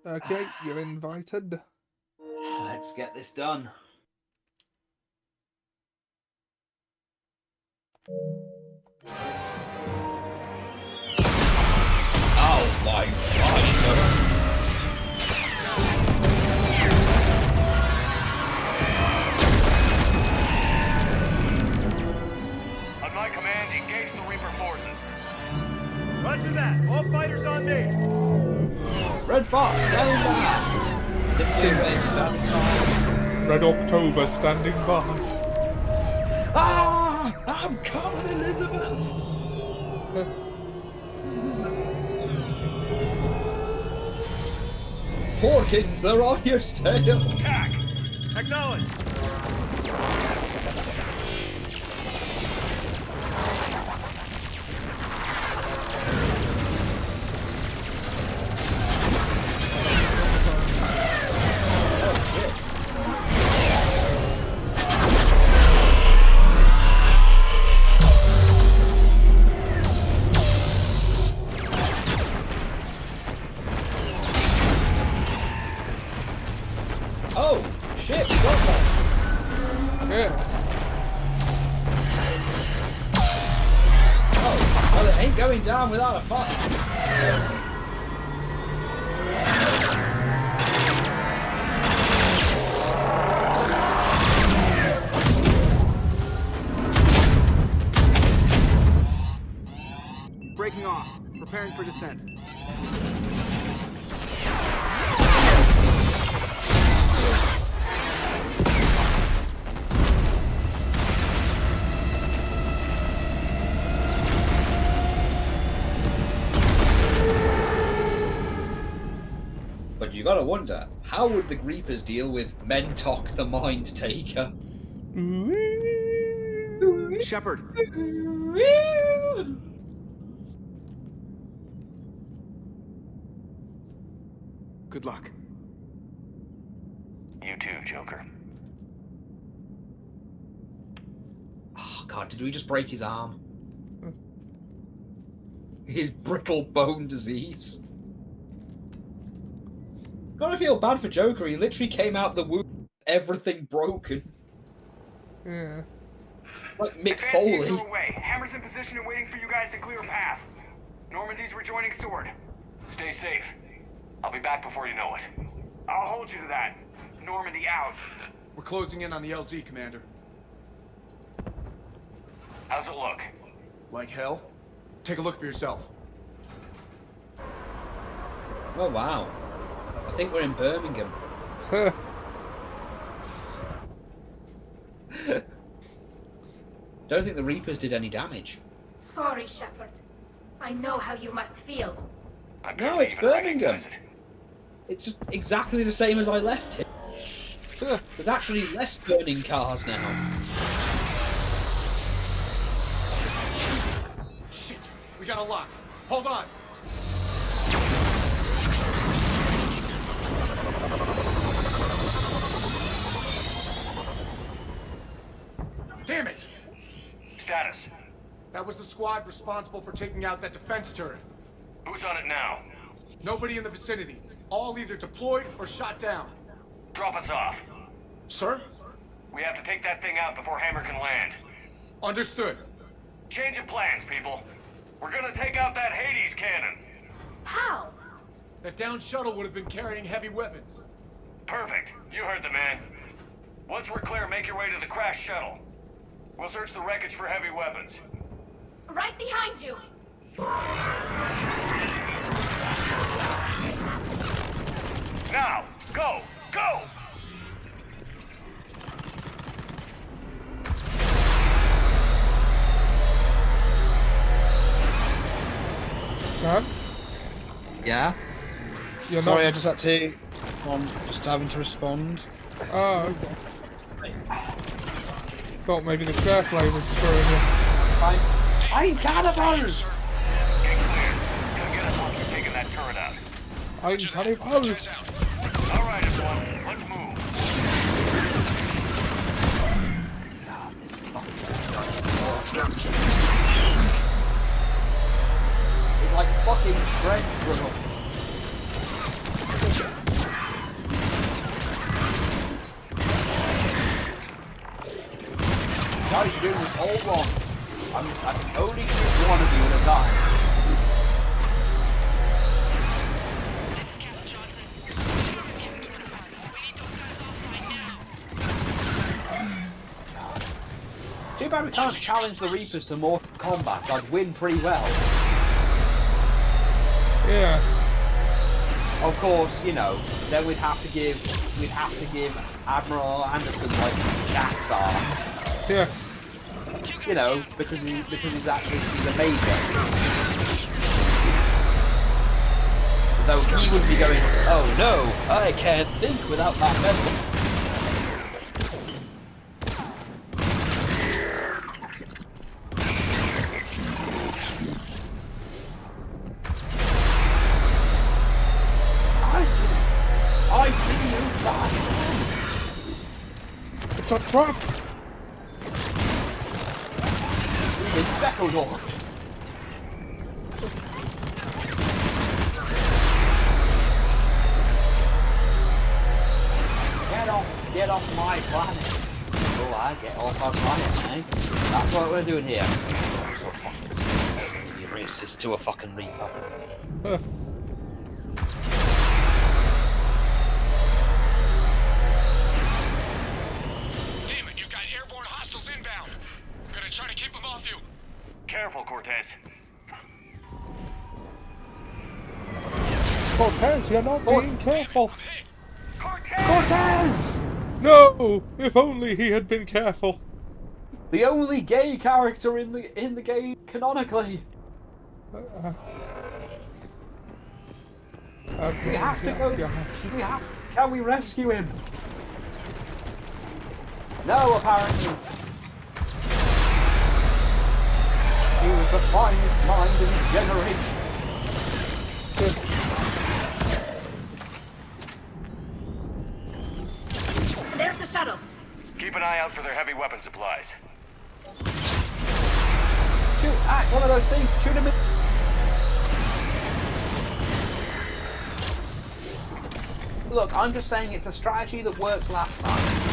Okay, you're invited. Let's get this done. Oh my God! On my command, engage the Reaper forces. Roger that. All fighters on me. Red Fox, stand down. 6 stand. Red October standing by. Ah! I'm coming, Elizabeth! Hawkins, they're on your tail! Attack! Acknowledge! Oh, shit, we got that. Yeah. Oh, well, it ain't going down without a fight. Breaking off. Preparing for descent. But you gotta wonder, how would the Greepers deal with Mentok the Mind Taker? Shepard. Good luck. You too, Joker. Oh god, did we just break his arm? His brittle bone disease. Gotta feel bad for Joker, he literally came out the womb with everything broken. Yeah. Like Mick Advance Foley. units are away. Hammer's in position and waiting for you guys to clear a path. Normandy's rejoining Sword. Stay safe. I'll be back before you know it. I'll hold you to that. Normandy out. We're closing in on the LZ, Commander. How's it look? Like hell? Take a look for yourself. Oh wow. I think we're in Birmingham. Don't think the Reapers did any damage. Sorry, Shepard. I know how you must feel. No, it's Birmingham. It's just exactly the same as I left it. There's actually less burning cars now. Shit! We got a lock. Hold on! Damn it! Status. That was the squad responsible for taking out that defense turret. Who's on it now? Nobody in the vicinity. All either deployed or shot down. Drop us off. Sir? We have to take that thing out before Hammer can land. Understood. Change of plans, people. We're gonna take out that Hades cannon. How? That downed shuttle would have been carrying heavy weapons. Perfect. You heard the man. Once we're clear, make your way to the crashed shuttle. We'll search the wreckage for heavy weapons. Right behind you. Now! Go! Go! Sam? Yeah? You're Sorry, not... I just had to... I'm just having to respond. Oh, okay. Thought maybe the Fairplay was screwing you. I ain't cannibals! Get clear. Come get us once we've taken that turret out. I'm cannibals! Alright, everyone. Let's move. It's like fucking French bro. How are you doing this all wrong? I can only shoot one of you at a time. This is Captain Johnson. Captain Jordan, we need those guys offline now. Too bad we can't challenge the Reapers to more combat. I'd win pretty well. Yeah. Of course, you know, then we'd have to give we'd have to give Admiral Anderson like Jack's arm. Yeah. You know, because he's a major. Though he would be going, oh no, I can't think without that medal. I see you, bastard! It's a trap! It's speckled all. Get off my planet. Oh, I get off our planet, eh? That's what we're doing here. So fucking you racist to a fucking reaper. Damn it, you've got airborne hostiles inbound. Gonna try to keep them off you. Careful, Cortez. Cortez, you're not being careful. Cortez! No! If only he had been careful. The only gay character in the game canonically. We have to go. Can we rescue him? No, apparently. He was the finest mind in his generation. There's the shuttle. Keep an eye out for their heavy weapon supplies. Shoot! One of those things. Shoot him in. Look, I'm just saying it's a strategy that worked last time.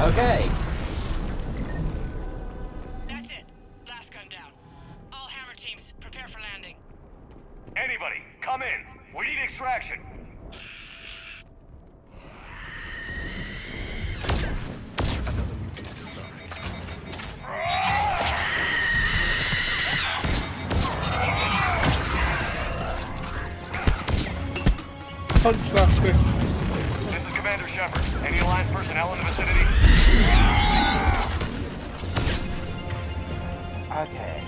Okay. That's it. Last gun down. All hammer teams, prepare for landing. Anybody, come in. We need extraction. Punch that thing. This is Commander Shepard. Any Alliance personnel in the vicinity? Okay.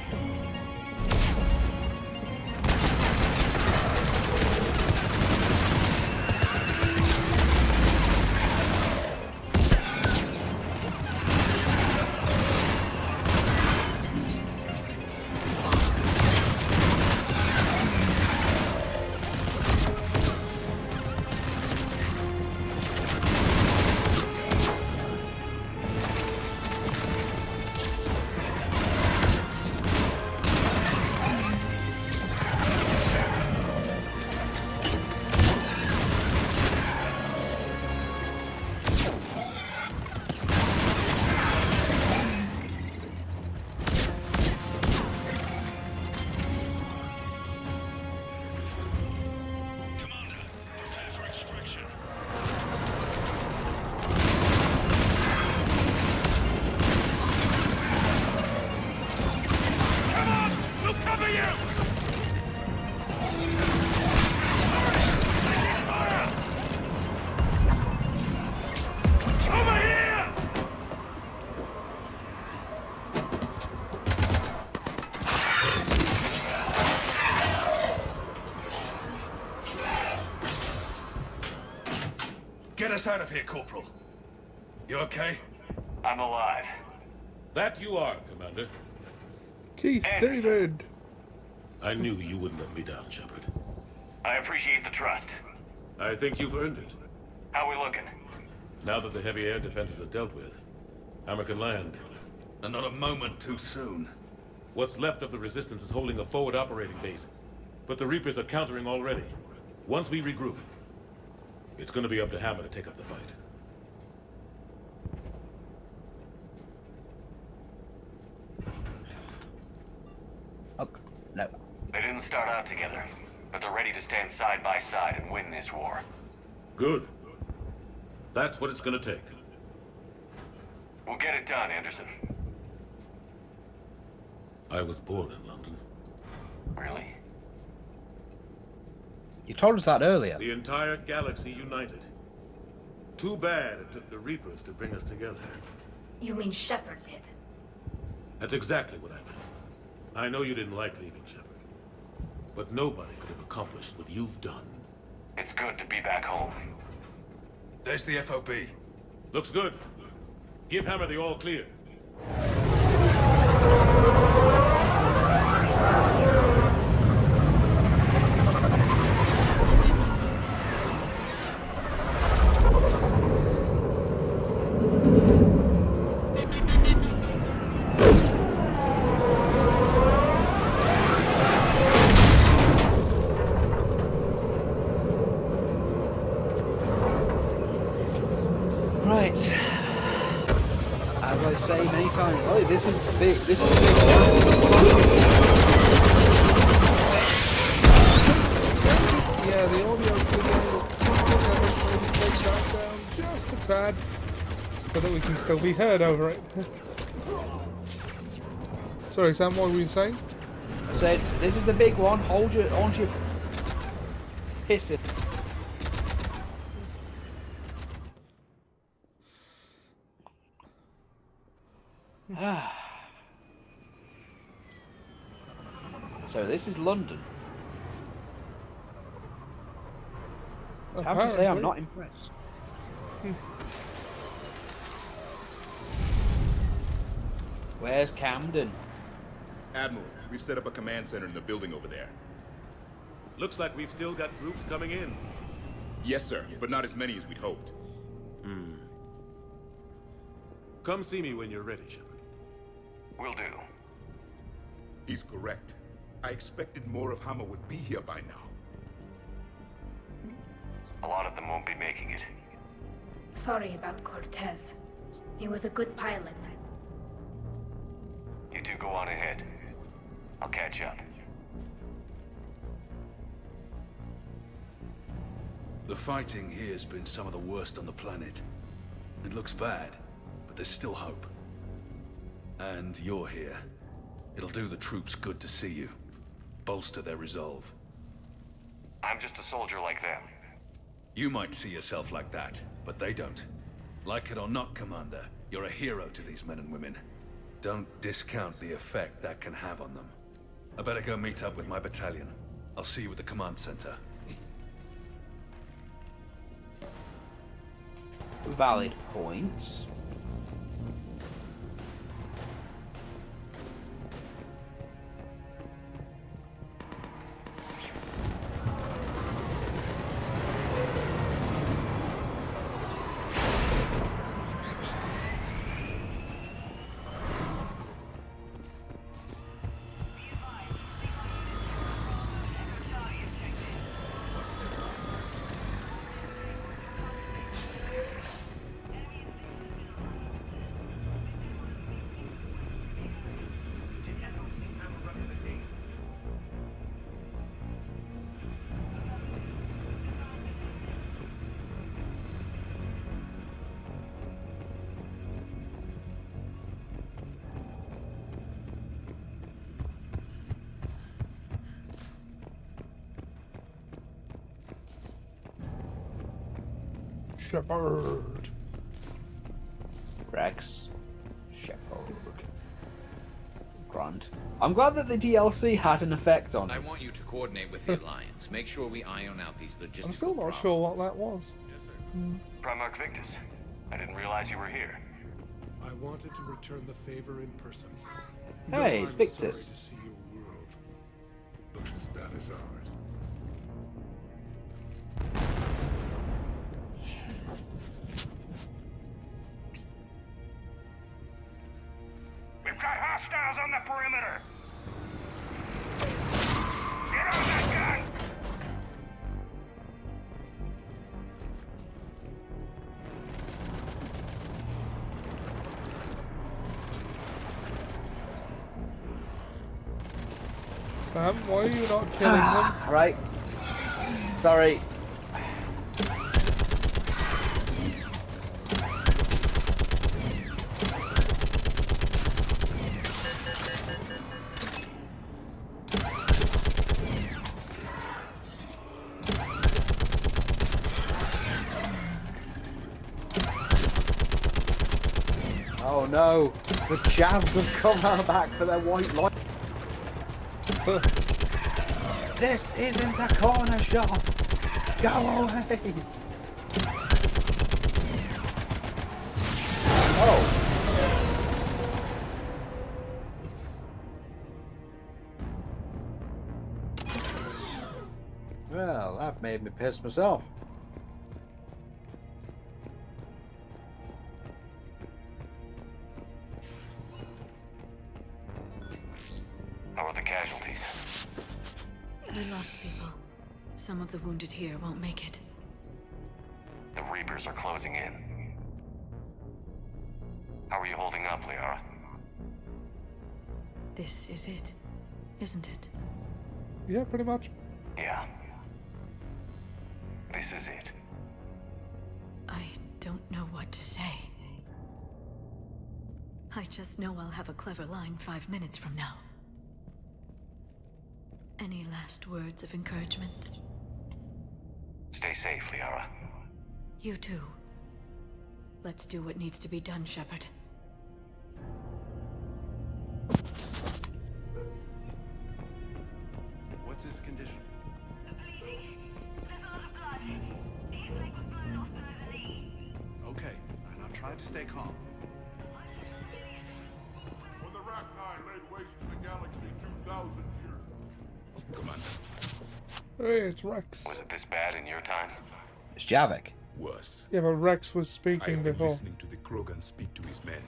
Get us out of here, Corporal. You okay? I'm alive. That you are, Commander. Keith David. I knew you wouldn't let me down, Shepard. I appreciate the trust. I think you've earned it. How we looking? Now that the heavy air defenses are dealt with, Hammer can land. And not a moment too soon. What's left of the Resistance is holding a forward operating base, but the Reapers are countering already. Once we regroup, it's gonna be up to Hammer to take up the fight. Okay. No. They didn't start out together, but they're ready to stand side by side and win this war. Good. That's what it's gonna take. We'll get it done, Anderson. I was born in London. Really? You told us that earlier. The entire galaxy united. Too bad it took the Reapers to bring us together. You mean Shepard did? That's exactly what I meant. I know you didn't like leaving Shepard, but nobody could have accomplished what you've done. It's good to be back home. There's the FOB. Looks good. Give Hammer the all clear. Right. As I say many times, oh, this is big. This is big. Yeah, the audio take that down just a tad, so that we can still be heard over it. Sorry, Sam, what were you saying? I said, this is the big one. Hold your pissing. So this is London. I have to say I'm not impressed. Where's Camden? Admiral, we've set up a command center in the building over there. Looks like we've still got groups coming in. Yes, sir, but not as many as we'd hoped. Come see me when you're ready, Shepard. Will do. He's correct. I expected more of Hammer would be here by now. A lot of them won't be making it. Sorry about Cortez. He was a good pilot. You two go on ahead. I'll catch up. The fighting here's been some of the worst on the planet. It looks bad, but there's still hope. And you're here. It'll do the troops good to see you. Bolster their resolve. I'm just a soldier like them. You might see yourself like that, but they don't. Like it or not, Commander, you're a hero to these men and women. Don't discount the effect that can have on them. I better go meet up with my battalion. I'll see you at the command center. Valid points. Shepard. Rex. Shepard. Grant. I'm glad that the DLC had an effect on I it. want you to coordinate with the Alliance. Make sure we iron out these logistical I'm still not problems. sure what that was. Primarch Victus, I didn't realize you were here. I wanted to return the favor in person. Hey, Though it's I'm Victus. sorry to see your world looks as bad as ours. We've got hostiles on the perimeter! Get on that gun! Sam, why are you not killing them? Right. Sorry. Oh no, the Javs have come out back for their white light. This isn't a corner shop. Go away. Oh. Well, that made me piss myself. How are the casualties? We lost people. Some of the wounded here won't make it. The Reapers are closing in. How are you holding up, Liara? This is it, isn't it? Yeah, pretty much. Yeah. This is it. I don't know what to say. I just know I'll have a clever line 5 minutes from now. Any last words of encouragement? Stay safe, Liara. You too. Let's do what needs to be done, Shepard. What's his condition? Okay, and I'll try to stay calm. When the Rachni laid waste to the galaxy 2,000 years. Commander. Hey, it's Rex. Was it this bad in your time? It's Javik. Worse. Yeah, but Rex was I speaking have been before. listening to the Krogan speak to his men.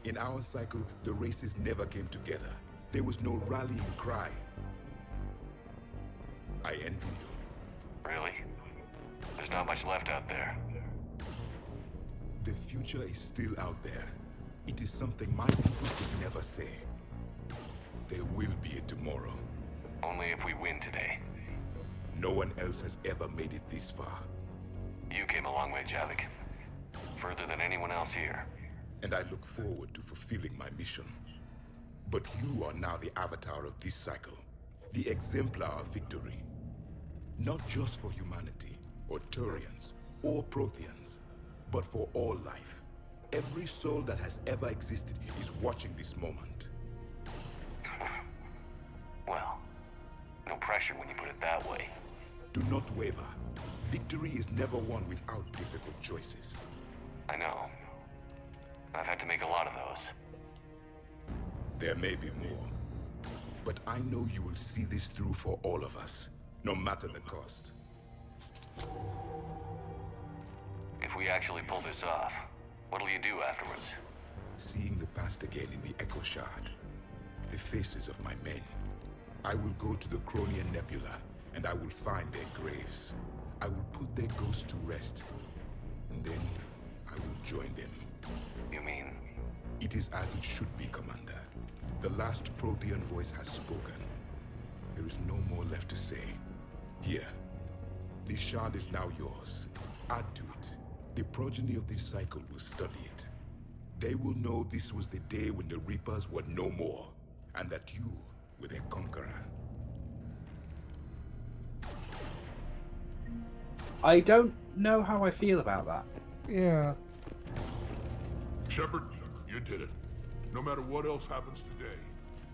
In our cycle, the races never came together. There was no rallying cry. I envy you. Really? There's not much left out there. The future is still out there. It is something my people could never say. There will be a tomorrow. Only if we win today. No one else has ever made it this far. You came a long way, Javik. Further than anyone else here. And I look forward to fulfilling my mission. But you are now the avatar of this cycle. The exemplar of victory. Not just for humanity, or Turians, or Protheans, but for all life. Every soul that has ever existed is watching this moment. Well, no pressure when you put it that way. Do not waver. Victory is never won without difficult choices. I know. I've had to make a lot of those. There may be more. But I know you will see this through for all of us, no matter the cost. If we actually pull this off, what'll you do afterwards? Seeing the past again in the Echo Shard, the faces of my men. I will go to the Cronian Nebula, and I will find their graves. I will put their ghosts to rest, and then I will join them. You mean? It is as it should be, Commander. The last Prothean voice has spoken. There is no more left to say. Here, this shard is now yours. Add to it. The progeny of this cycle will study it. They will know this was the day when the Reapers were no more, and that you were their conqueror. I don't know how I feel about that. Yeah. Shepard, you did it. No matter what else happens today,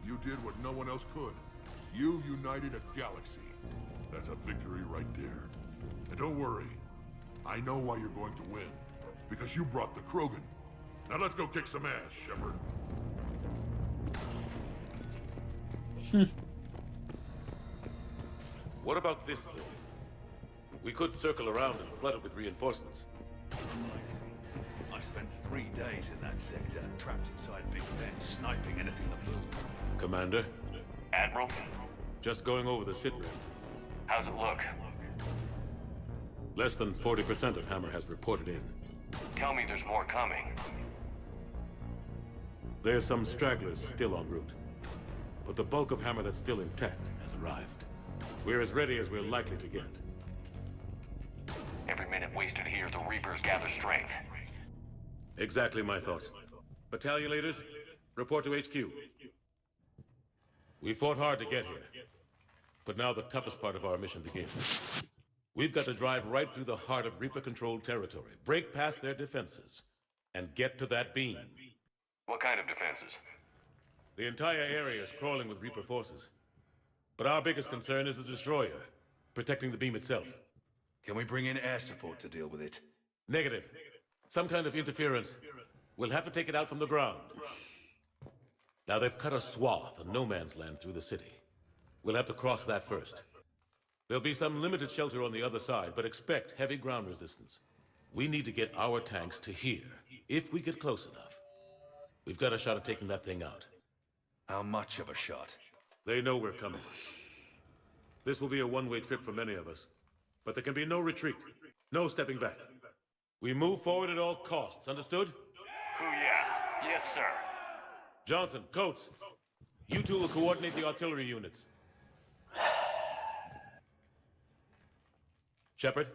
you did what no one else could. You united a galaxy. That's a victory right there. And don't worry, I know why you're going to win. Because you brought the Krogan. Now let's go kick some ass, Shepard. What about this zone? We could circle around and flood it with reinforcements. I spent 3 days in that sector, trapped inside Big Ben, sniping anything that moved. Commander? Admiral? Just going over the sitrep. How's it look? Less than 40% of Hammer has reported in. Tell me there's more coming. There's some stragglers still en route. But the bulk of Hammer that's still intact has arrived. We're as ready as we're likely to get. Every minute wasted here, the Reapers gather strength. Exactly my thoughts. Battalion leaders, report to HQ. We fought hard to get here. But now the toughest part of our mission begins. We've got to drive right through the heart of Reaper-controlled territory, break past their defenses, and get to that beam. What kind of defenses? The entire area is crawling with Reaper forces. But our biggest concern is the destroyer, protecting the beam itself. Can we bring in air support to deal with it? Negative. Some kind of interference. We'll have to take it out from the ground. Now they've cut a swath of no man's land through the city. We'll have to cross that first. There'll be some limited shelter on the other side, but expect heavy ground resistance. We need to get our tanks to here, if we get close enough. We've got a shot at taking that thing out. How much of a shot? They know we're coming. This will be a one-way trip for many of us. But there can be no retreat, no stepping back. We move forward at all costs, understood? Yeah. Yes, sir. Johnson, Coates, you two will coordinate the artillery units. Shepard,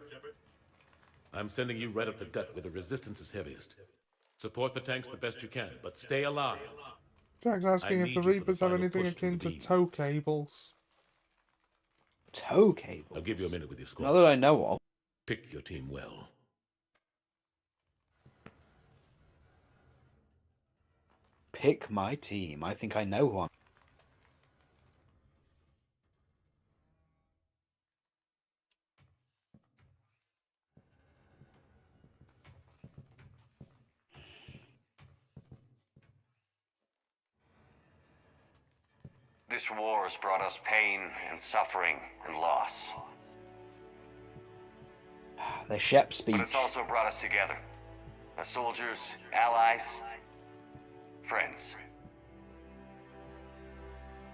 I'm sending you right up the gut where the resistance is heaviest. Support the tanks the best you can, but stay alive. Jack's asking if the Reapers have anything akin to tow cables. Tow cables? I'll give you a minute with your squad. Not that I know of. Pick your team well. Pick my team. I think I know one. This war has brought us pain and suffering and loss. The Shep speech. But it's also brought us together. As soldiers, allies, friends.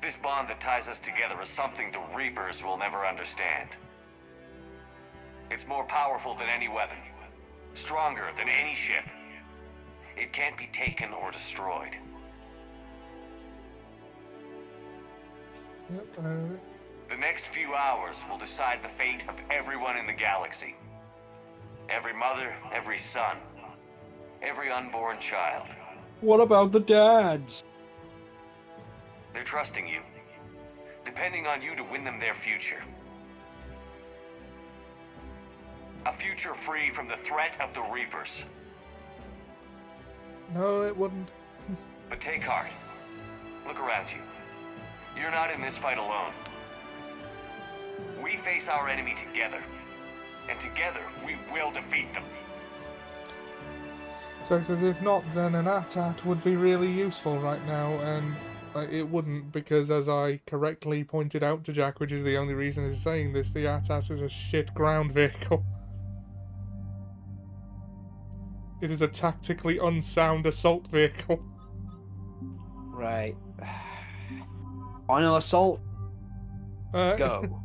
This bond that ties us together is something the Reapers will never understand. It's more powerful than any weapon. Stronger than any ship. It can't be taken or destroyed. Yep, The next few hours will decide the fate of everyone in the galaxy. Every mother, every son, every unborn child. What about the dads? They're trusting you, depending on you to win them their future. A future free from the threat of the Reapers. No, it wouldn't. But take heart. Look around you. You're not in this fight alone. We face our enemy together. And together, we will defeat them. Jack says if not, then an AT-AT would be really useful right now, and it wouldn't, because as I correctly pointed out to Jack, which is the only reason he's saying this, the AT-AT is a shit ground vehicle. It is a tactically unsound assault vehicle. Right. Final assault. Go.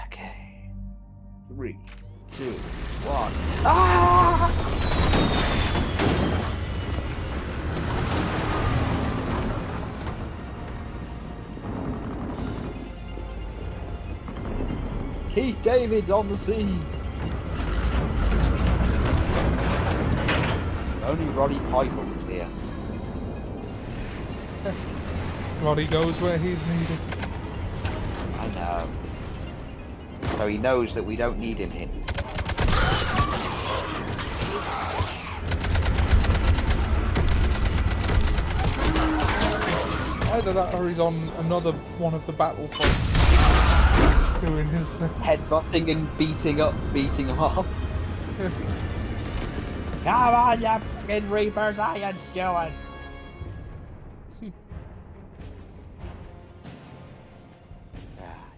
Okay. 3, 2, 1. Ah! Keith David's on the scene. Only Roddy Piper was here. Roddy goes where he's needed. I know. So he knows that we don't need him here. Either that or he's on another one of the battlefronts. doing his thing. Headbutting and beating him up. Come on, you fucking Reapers, how you doing?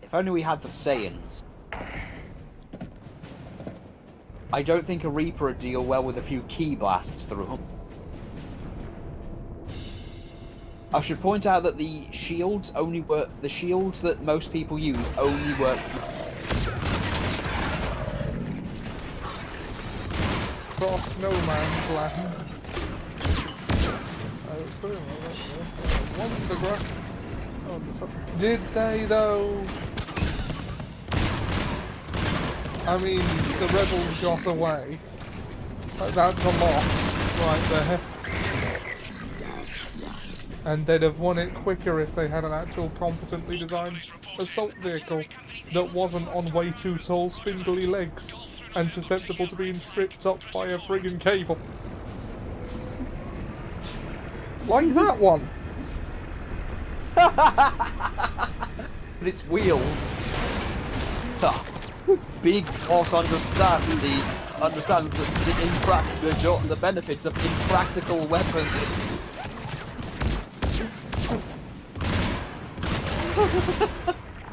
If only we had the Saiyans. I don't think a Reaper would deal well with a few key blasts through him. I should point out that the shields only work. The shields that most people use only work. Cross no man's land. Did they though? I mean, the rebels got away. That's a loss right there. And they'd have won it quicker if they had an actual competently designed assault vehicle that wasn't on way too tall, spindly legs and susceptible to being tripped up by a friggin' cable. Like that one! With its wheels. Big boss understands the benefits of impractical weapons.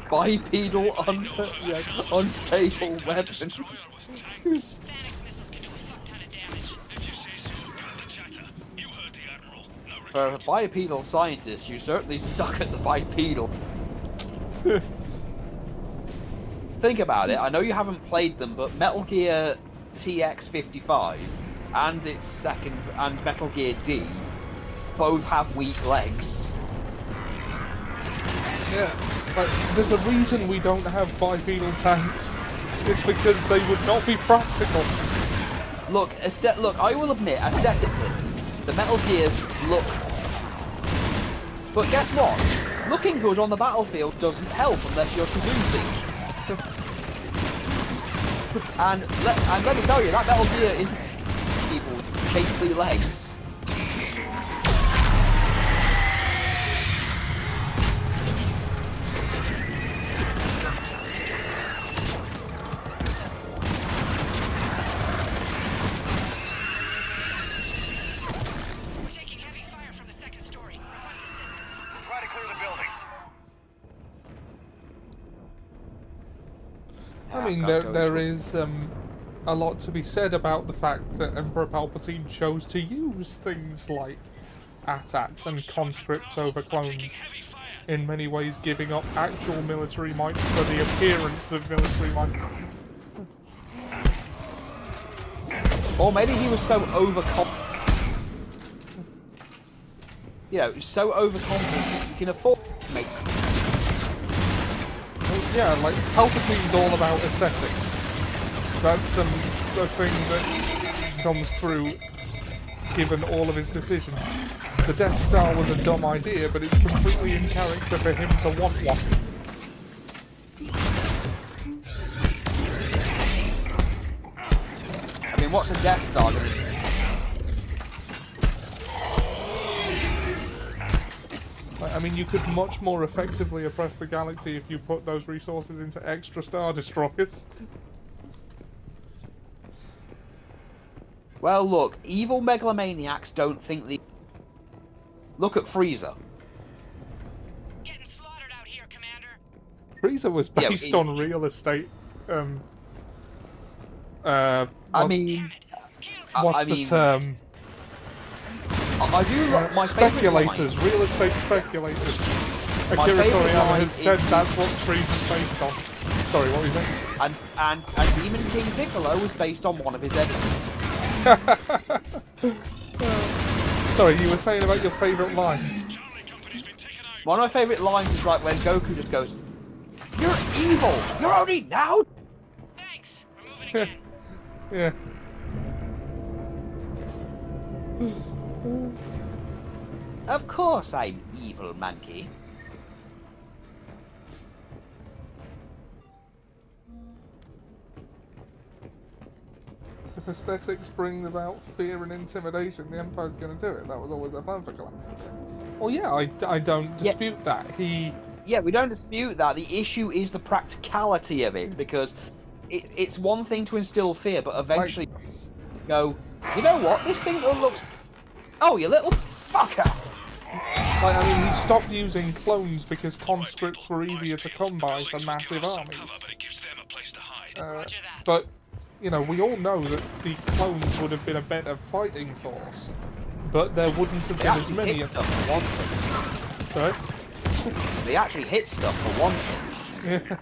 Bipedal, unstable weapon. For a bipedal scientist, you certainly suck at the bipedal. Think about it, I know you haven't played them, but Metal Gear TX55 and its second, and Metal Gear D both have weak legs. Yeah, but there's a reason we don't have bipedal tanks. It's because they would not be practical. Look, I will admit, aesthetically, the Metal Gears look... But guess what? Looking good on the battlefield doesn't help unless you're producing. and let me tell you, that Metal Gear isn't people with shapely legs. I mean, there is a lot to be said about the fact that Emperor Palpatine chose to use things like AT-ATs and conscripts over clones, in many ways giving up actual military might for the appearance of military might. Or maybe he was so overconfident. You know, so overconfident he can afford to make. Well, yeah, like Palpatine's all about aesthetics. That's the thing that comes through, given all of his decisions. The Death Star was a dumb idea, but it's completely in character for him to want one. I mean, what's a Death Star going to do? I mean, you could much more effectively oppress the galaxy if you put those resources into extra Star Destroyers. Well, look, evil megalomaniacs don't think the... Look at Frieza. Getting slaughtered out here, Commander. Frieza was based on real estate. I mean... What's the term? I do look, my speculators, real estate speculators. Akira Toriyama has said that's what Frieza's based on. Sorry, what were you saying? And Demon King Piccolo was based on one of his editors. Sorry, you were saying about your favourite line. One of my favourite lines is like when Goku just goes, "You're evil! You're only now!" Thanks. We're moving again. Yeah. Of course I'm evil, monkey. If aesthetics bring about fear and intimidation, the Empire's going to do it. That was always their plan for Galactic. Well, yeah, I don't dispute that. Yeah, we don't dispute that. The issue is the practicality of it, because it's one thing to instill fear, but eventually go, you know what? This thing looks. Oh, you little fucker! Like, I mean, he stopped using clones because conscripts were easier to come by for massive armies. But, you know, we all know that the clones would have been a better fighting force, but there wouldn't have been as many of them. Sorry? They actually hit stuff for one thing. Yeah.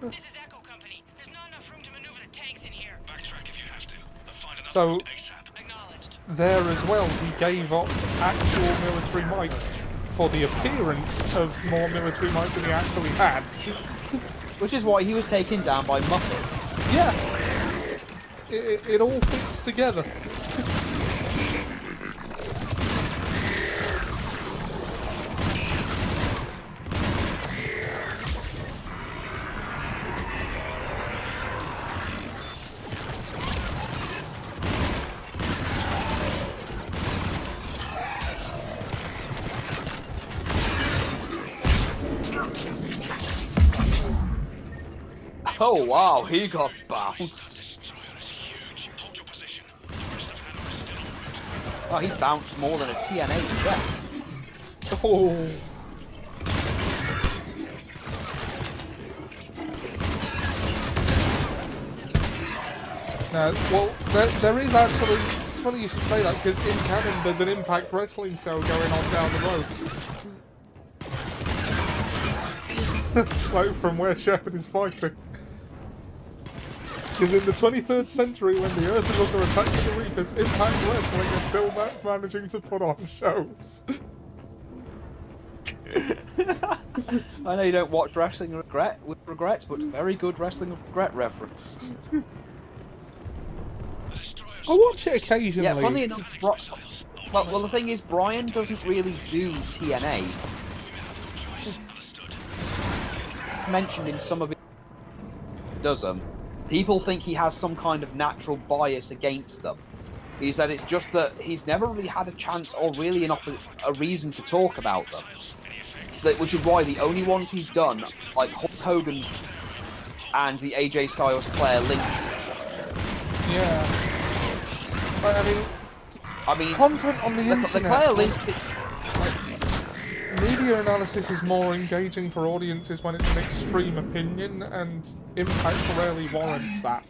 This is Echo Company. There's not enough room to maneuver the tanks in here. Backtrack if you have to. Find another So, route ASAP. Acknowledged. there as well, he gave up actual military might for the appearance of more military might than he actually had. Which is why he was taken down by Muppets. Yeah. It all fits together. Oh wow, he got bounced. Oh, he bounced more than a TNA jet. Oh. Well, there is actually, it's funny you should say that, because in canon there's an Impact Wrestling show going on down the road. Like from where Shepard is fighting. Because in the 23rd century, when the Earth are attacking the Reapers, Impact Wrestling is still managing to put on shows. I know you don't watch wrestling with regrets, but very good wrestling with regret reference. I watch it occasionally. Yeah, funny enough, well, the thing is, Brian doesn't really do TNA. Mentioned in some of it, does them. People think he has some kind of natural bias against them. He said it's just that he's never really had a chance or really a reason to talk about them. Which is why the only ones he's done, like Hulk Hogan and the AJ Styles Claire Lynch. Yeah. I mean, content on the internet. The Claire Lynch. Media analysis is more engaging for audiences when it's an extreme opinion, and Impact rarely warrants that.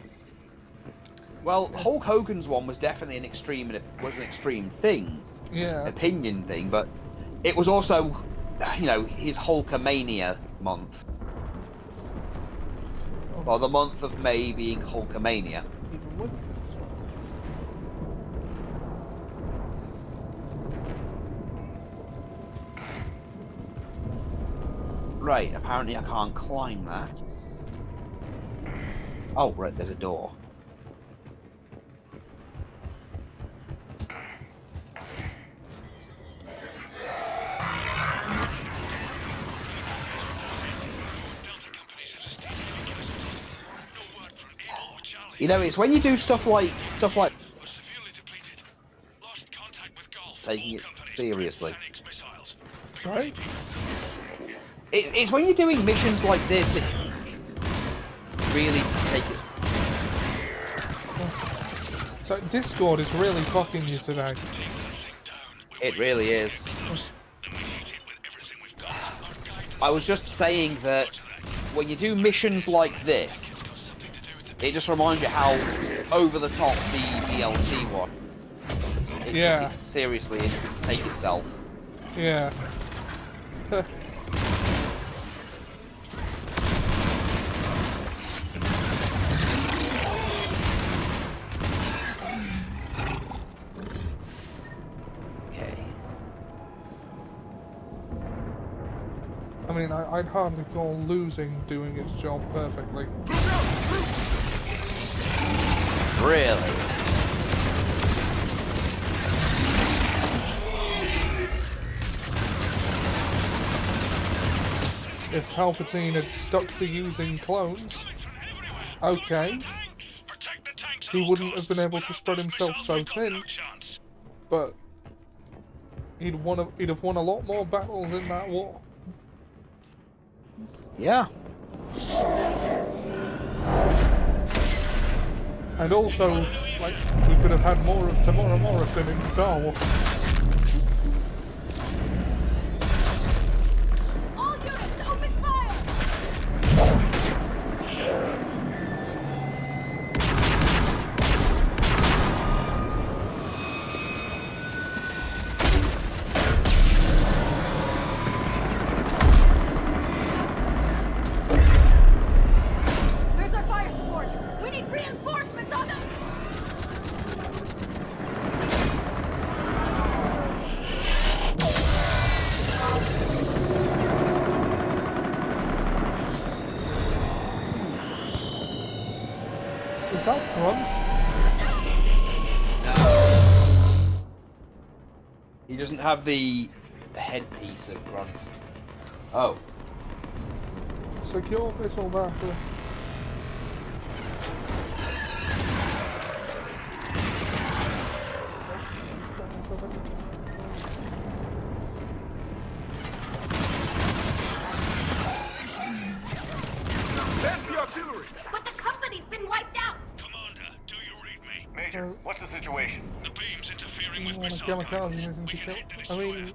Well, Hulk Hogan's one was definitely an extreme thing, opinion thing, but it was also, you know, his Hulkamania month. Well, the month of May being Hulkamania. Right, apparently I can't climb that. Oh, right, there's a door. You know, it's when you do stuff like taking it seriously. Sorry? It's when you're doing missions like this that really take it. So Discord is really fucking you today. It really is. I was just saying that when you do missions like this, it just reminds you how over the top the DLC was. It seriously, it didn't take itself. Yeah. I mean, I'd hardly call losing doing its job perfectly. Really? If Palpatine had stuck to using clones, okay, he wouldn't have been able to spread himself so thin, but he'd have won a lot more battles in that war. Yeah. And also, like, we could have had more of Tamora Morrison in Star Wars. All units, open fire! Where's our fire support? We need reinforcements on them! Is that Grunt? He doesn't have the headpiece of Grunt. Oh. Secure missile battery. That's the artillery! But the company's been wiped out! Commander, do you read me? Major, what's the situation? The beam's interfering with I missile mean,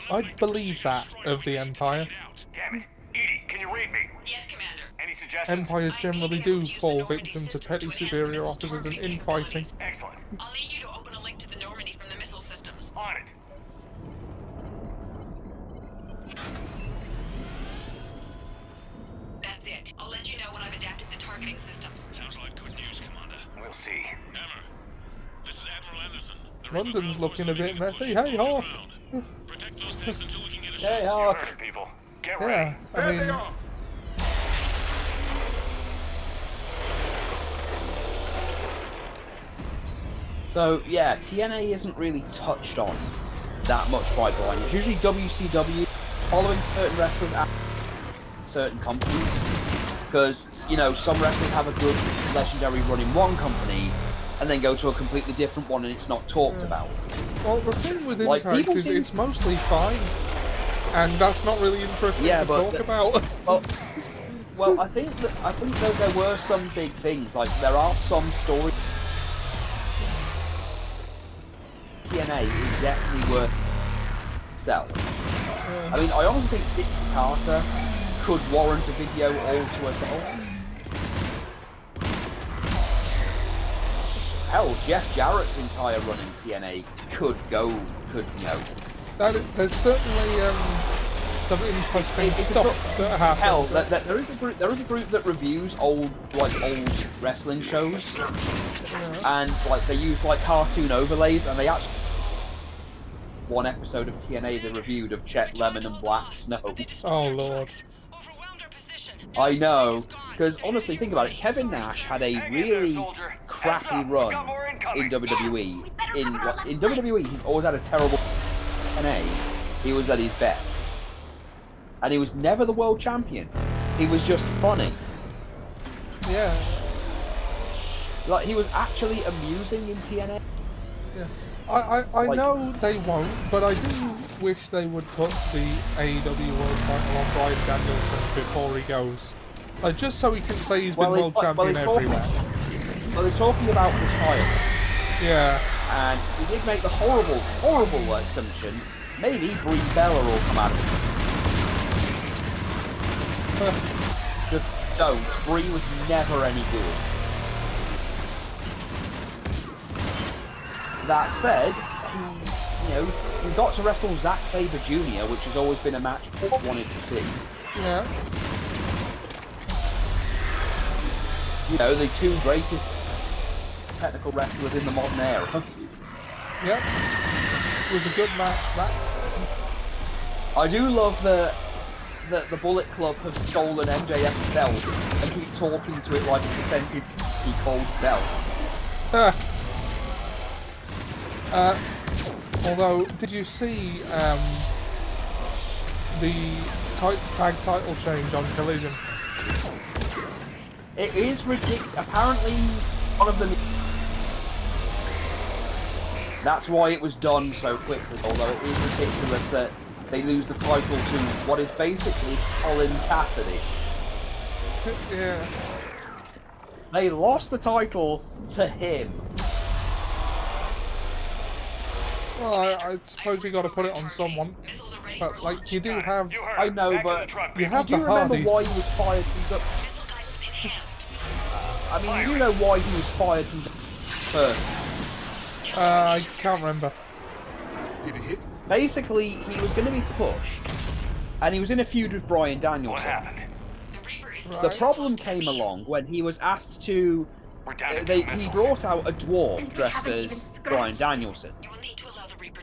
I believe that of the Empire. Damn it. Edie, can you read me? Yes, Commander. Any suggestions? Empires generally do fall victim to petty superior officers in infighting. Excellent. I'll need you to open a link to the Normandy from the missile systems. On it. That's it. I'll let you know when I've adapted the targeting systems. Sounds like good news, Commander. We'll see. Hammer, this is Admiral Anderson. London's looking a bit messy. Hey, Hawk! Protect those tanks until we can get a Hey, You Hawk. heard it, people. Get Yeah, ready. I mean, So, yeah, TNA isn't really touched on that much by Brian. It's usually WCW following certain wrestlers at certain companies. Because, you know, some wrestlers have a good legendary run in one company and then go to a completely different one and it's not talked about. well, the thing with Like, Impact people is seem- it's mostly fine. And that's not really interesting Yeah, to but talk the- about. Well, I think that there were some big things. Like, there are some stories. TNA is definitely worth selling. I mean, I honestly think Dick Carter could warrant a video all to herself. Hell, Jeff Jarrett's entire run in TNA could, you know. There's certainly some interesting stuff that happens. Hell, there is a group that reviews old wrestling shows, and like they use like cartoon overlays, and they actually one episode of TNA they reviewed of Chet Lemon and Black Snow. Oh lord. I know, because honestly, think about it. Kevin Nash had a really crappy run in WWE. In WWE, he's always had a terrible TNA. He was at his best. And he was never the world champion. He was just funny. Yeah. Like, he was actually amusing in TNA. Yeah. I Like- know they won't, but I do wish they would put the AEW World title on Bryan Danielson before he goes. Like, just so he can say he's been world champion everywhere. Well, they're talking about retiring. Yeah. And he did make the horrible assumption, maybe Brie Bella will come out of it. Just don't. Brie was never any good. That said, he got to wrestle Zack Sabre Jr., which has always been a match I wanted to see. Yeah. You know, the two greatest technical wrestlers in the modern era. Yep. It was a good match, that. I do love that the Bullet Club have stolen MJF's belt and keep talking to it like it's essentially called belt. Although, did you see the tag title change on Collision? It is ridiculous. Apparently, one of them. That's why it was done so quickly. Although it is ridiculous that they lose the title to what is basically Colin Cassidy. Yeah. They lost the title to him. Well, I suppose you got to put it on someone. But like, you do have. I know, but you have do you the remember Hardys. why he was fired from I mean, you know why he was fired from first. I can't remember. Did it hit? Basically, he was going to be pushed, and he was in a feud with Bryan Danielson. What happened? The problem came along when he was asked to. He brought out a dwarf dressed as Bryan Danielson,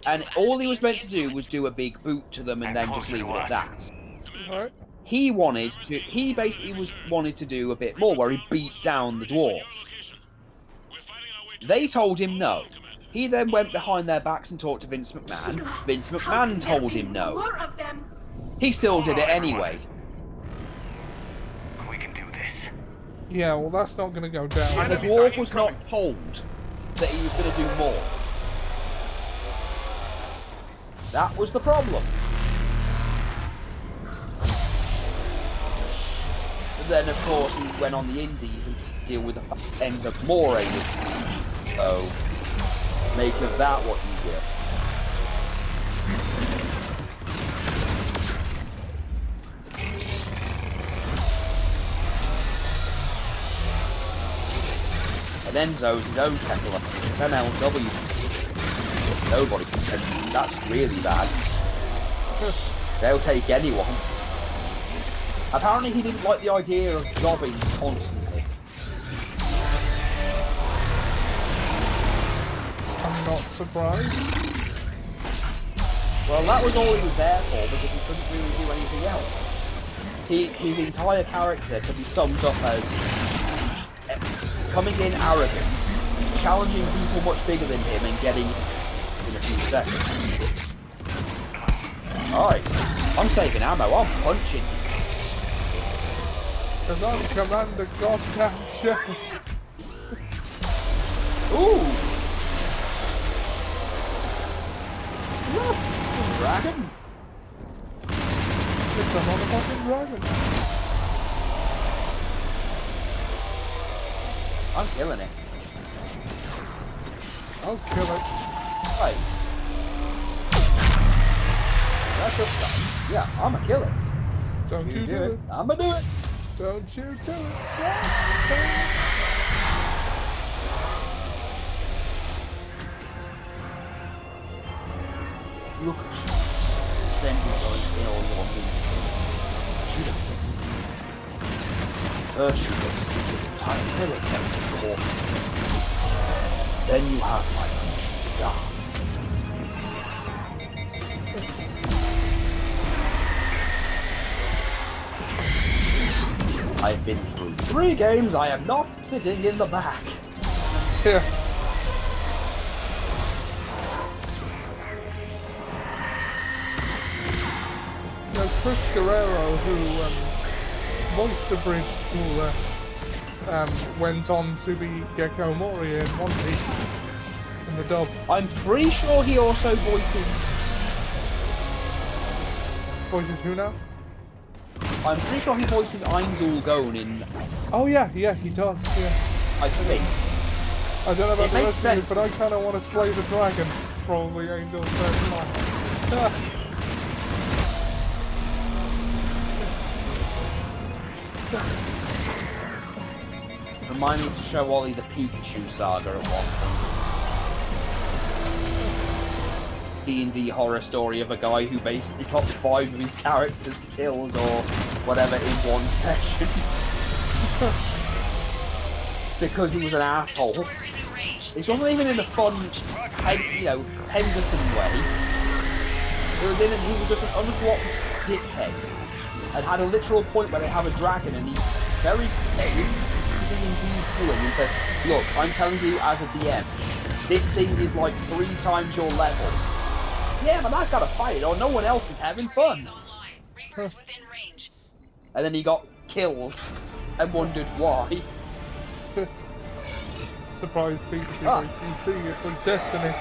and all he was meant to do was do a big boot to them and then just leave it at that. Right. He wanted to. He basically wanted to do a bit more, where he beat down the dwarf. They told him no. He then went behind their backs and talked to Vince McMahon. Vince McMahon told him no. He still did it anyway. We can do this. Yeah, well, that's not going to go down. And the dwarf was not told that he was going to do more. That was the problem. And then, of course, he went on the indies and deal with the ends up more aliens. So, make of that what you will. And Enzo's his own kettle of MLW. Nobody can take him. That's really bad. They'll take anyone. Apparently he didn't like the idea of jobbing constantly. I'm not surprised. Well, that was all he was there for, because he couldn't really do anything else. His entire character can be summed up as coming in arrogant, challenging people much bigger than him and getting in a few seconds. Alright, I'm saving ammo, I'm punching. Because I'm Commander Goddamn Shepherd. Ooh! Dragon? It's a motherfucking dragon. I'm killing it. I'll kill it. Right. That's your stuff. Yeah, I'ma kill it. Don't you do it. I'ma do it. Don't you do it. Look at you. Sending those ill on me. Shoot him. First you go see the entire military to war. Then you have my permission to die. I've been through 3 games, I am not sitting in the back. Yeah. Now, Chris Guerrero, who voiced the bridge cooler, went on to be Gecko Mori in One Piece in the dub. I'm pretty sure he also voices who now? I'm pretty sure he voices Ainzul Gon in... Oh yeah, he does, yeah. I think. I don't know about It the makes rest sense. of you, but I kind of want to slay the dragon. Probably Angel's first line. Remind me to show Ollie the Pikachu saga at one point. D&D horror story of a guy who basically got 5 of his characters killed or whatever in one session. Because he was an asshole. This wasn't even in a fun, Henderson way. He was just an unblocked dickhead. And had a literal point where they have a dragon and he's very cool and he says, look, I'm telling you as a DM, this thing is like 3 times your level. Yeah, but I've got to fight it or no one else is having fun. And then he got killed and wondered why. Surprised Pikachu you see it was destiny.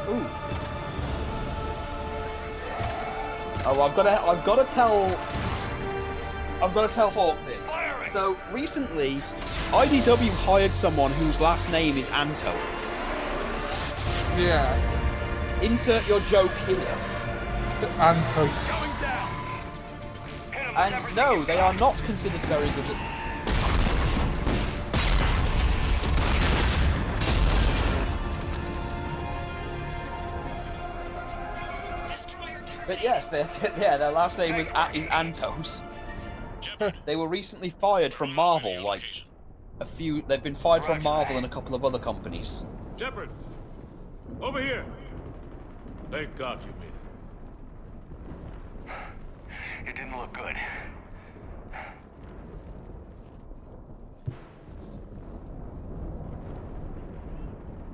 Ooh. Oh, I've got to tell I've got to tell Hawk this. So recently, IDW hired someone whose last name is Anto. Yeah. Insert your joke here. Anto. And no, they are not considered very good at... But yes, their last name is Antos. They were recently fired from Marvel, like they've been fired from Marvel and a couple of other companies. Shepard! Over here! Thank God you made it. It didn't look good.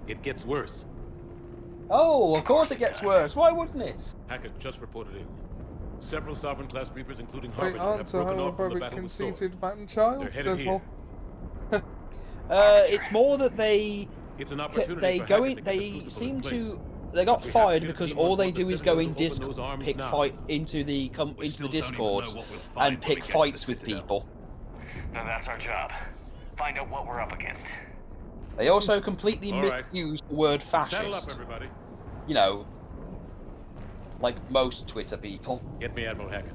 It gets worse. Oh, of course it gets worse. Why wouldn't it? Hackett just reported in. Several Sovereign-class Reapers, including Great Harbinger, have answer, broken off from the however battle with Sword. conceited man child, They're headed says here. Hawk. It's more that It's an opportunity they for go Hackett in. to get the They Crucible seem in place. to. They got We have fired to get a because team all on they board the do is Citadel go to in open disc, those arms pick now. fight into the Discord and pick fights with people. Then that's our job. Find out what we're up against. They also completely All right. misuse the word Saddle up, fascist. everybody. You know, like most Twitter people. Get me Admiral Hackett.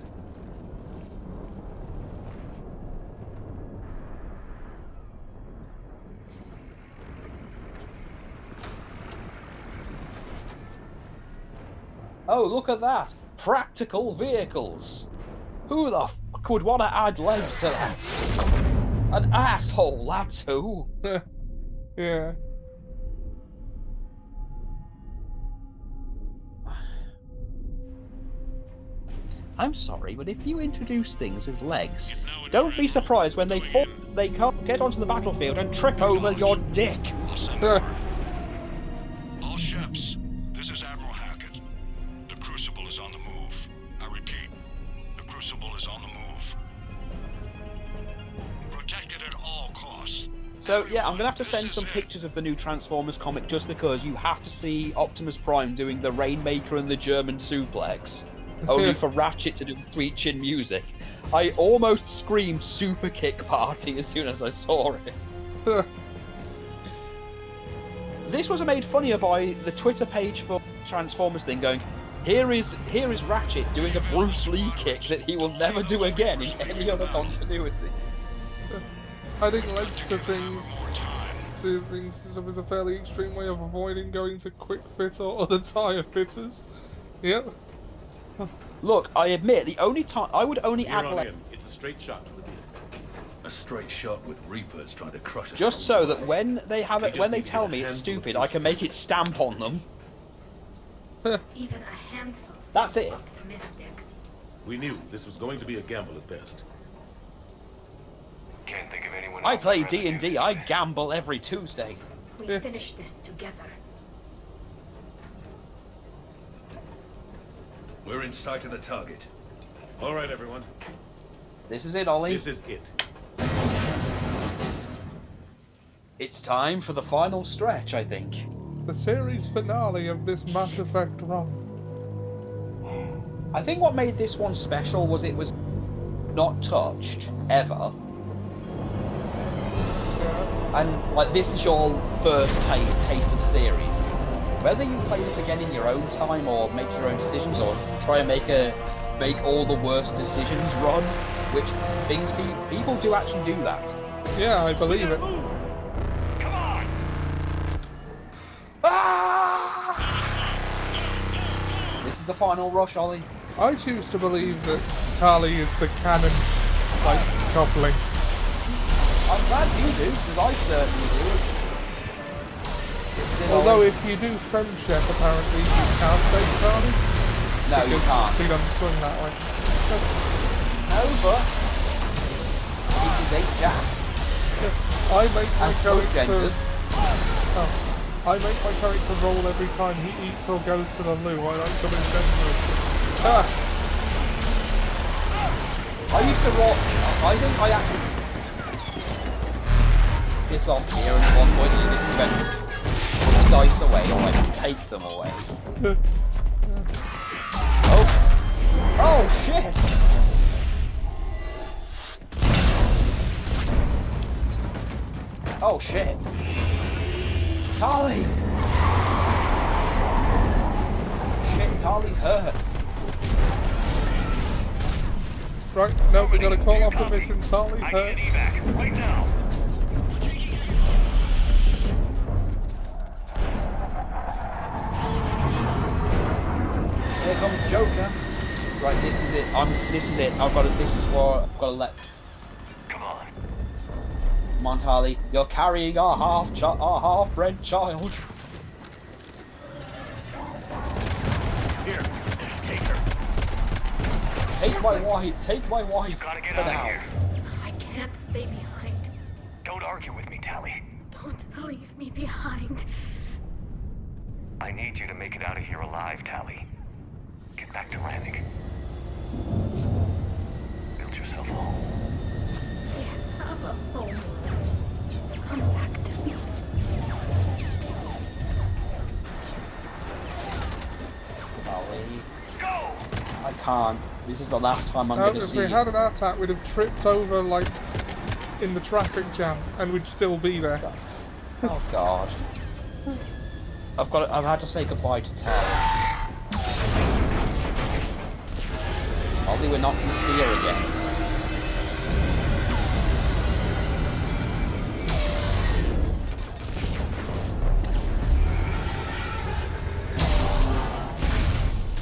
Oh, look at that! Practical vehicles! Who the fuck would want to add legs to that? An asshole, that's who! Yeah. I'm sorry, but if you introduce things with legs, don't be surprised when they fall, they can't get onto the battlefield and trip over your dick! All ships, this is Admiral Hackett. The Crucible is on the move. I repeat, the Crucible is on the move. Protect it at all costs. So yeah, I'm gonna have to send some pictures of the new Transformers comic just because you have to see Optimus Prime doing the Rainmaker and the German suplex. Only for Ratchet to do Sweet Chin music. I almost screamed Super Kick Party as soon as I saw it. This was made funnier by the Twitter page for Transformers thing going, here is Ratchet doing a Bruce Lee kick that he will never do again in any other continuity. Adding legs to things is a fairly extreme way of avoiding going to Quick Fit or other tyre fitters. Yep. Look, I admit, the only time I would only add legs. It's a straight shot to the beat. A straight shot with Reapers trying to crush us. Just so that when they have it, when they tell me it's stupid, I can make it stamp on them. Even a handful. That's it. Optimistic. We knew this was going to be a gamble at best. Can't think of anyone I else play I'd rather do D&D. this I with. gamble every Tuesday. We finish this together. We're in sight of the target. All right, everyone. This is it, Ollie. This is it. It's time for the final stretch, I think. The series finale of this Mass Effect run. I think what made this one special was it was not touched, ever. And, like, this is your first taste of the series. Whether you play this again in your own time, or make your own decisions, or try and make all the worst decisions run, which people do actually do that. Yeah, I believe it. Come on! This is the final rush, Ollie. I choose to believe that Tali is the canon, like, coupling. I'm glad you do, because I certainly do. Although if you do friendship, apparently you can't date Tali. No, you can't. She doesn't swing that way. No, but it is a Jack. I make my character. genders. I make my character roll every time he eats or goes to the loo. I like them in general. I used to roll. I think I actually piss off here, and at one point you just went put the dice away, or like take them away. Oh shit! Oh shit. Tali! Shit, Tali's hurt. Right, no, we gotta call off the mission. Tali's hurt. Right now. Here comes Joker. Right, this is it. This is it. This is what I've got to let. Come on. Come on, Tali. You're carrying our half-bred child. Here, take her. Take my wife. Take my wife. You gotta get for out now. of here. I can't stay behind. Don't argue with me, Tali. Don't leave me behind. I need you to make it out of here alive, Tali. Get back to Rannick. Build yourself a home. I have a home. Come back to me. Tali. Go! I can't. This is the last time I'm gonna If see we you. had an attack, we'd have tripped over, like, in the traffic jam, and we'd still be there. Oh god. I've had to say goodbye to Tali. Probably we're not gonna see her again.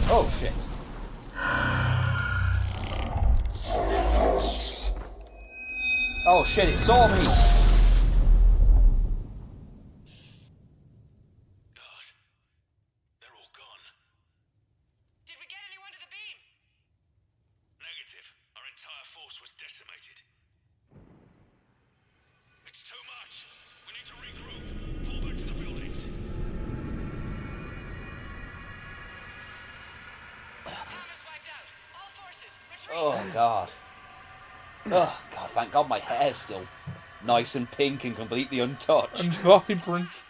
Oh shit. Oh shit, it saw me! Did we get anyone to the beam? Negative. Our entire force was decimated. It's too much. We need to regroup. Fall back to the buildings. Bomb is wiped out. All forces, retreat. Oh god. Oh god, thank god my hair's still nice and pink and completely untouched. And vibrant.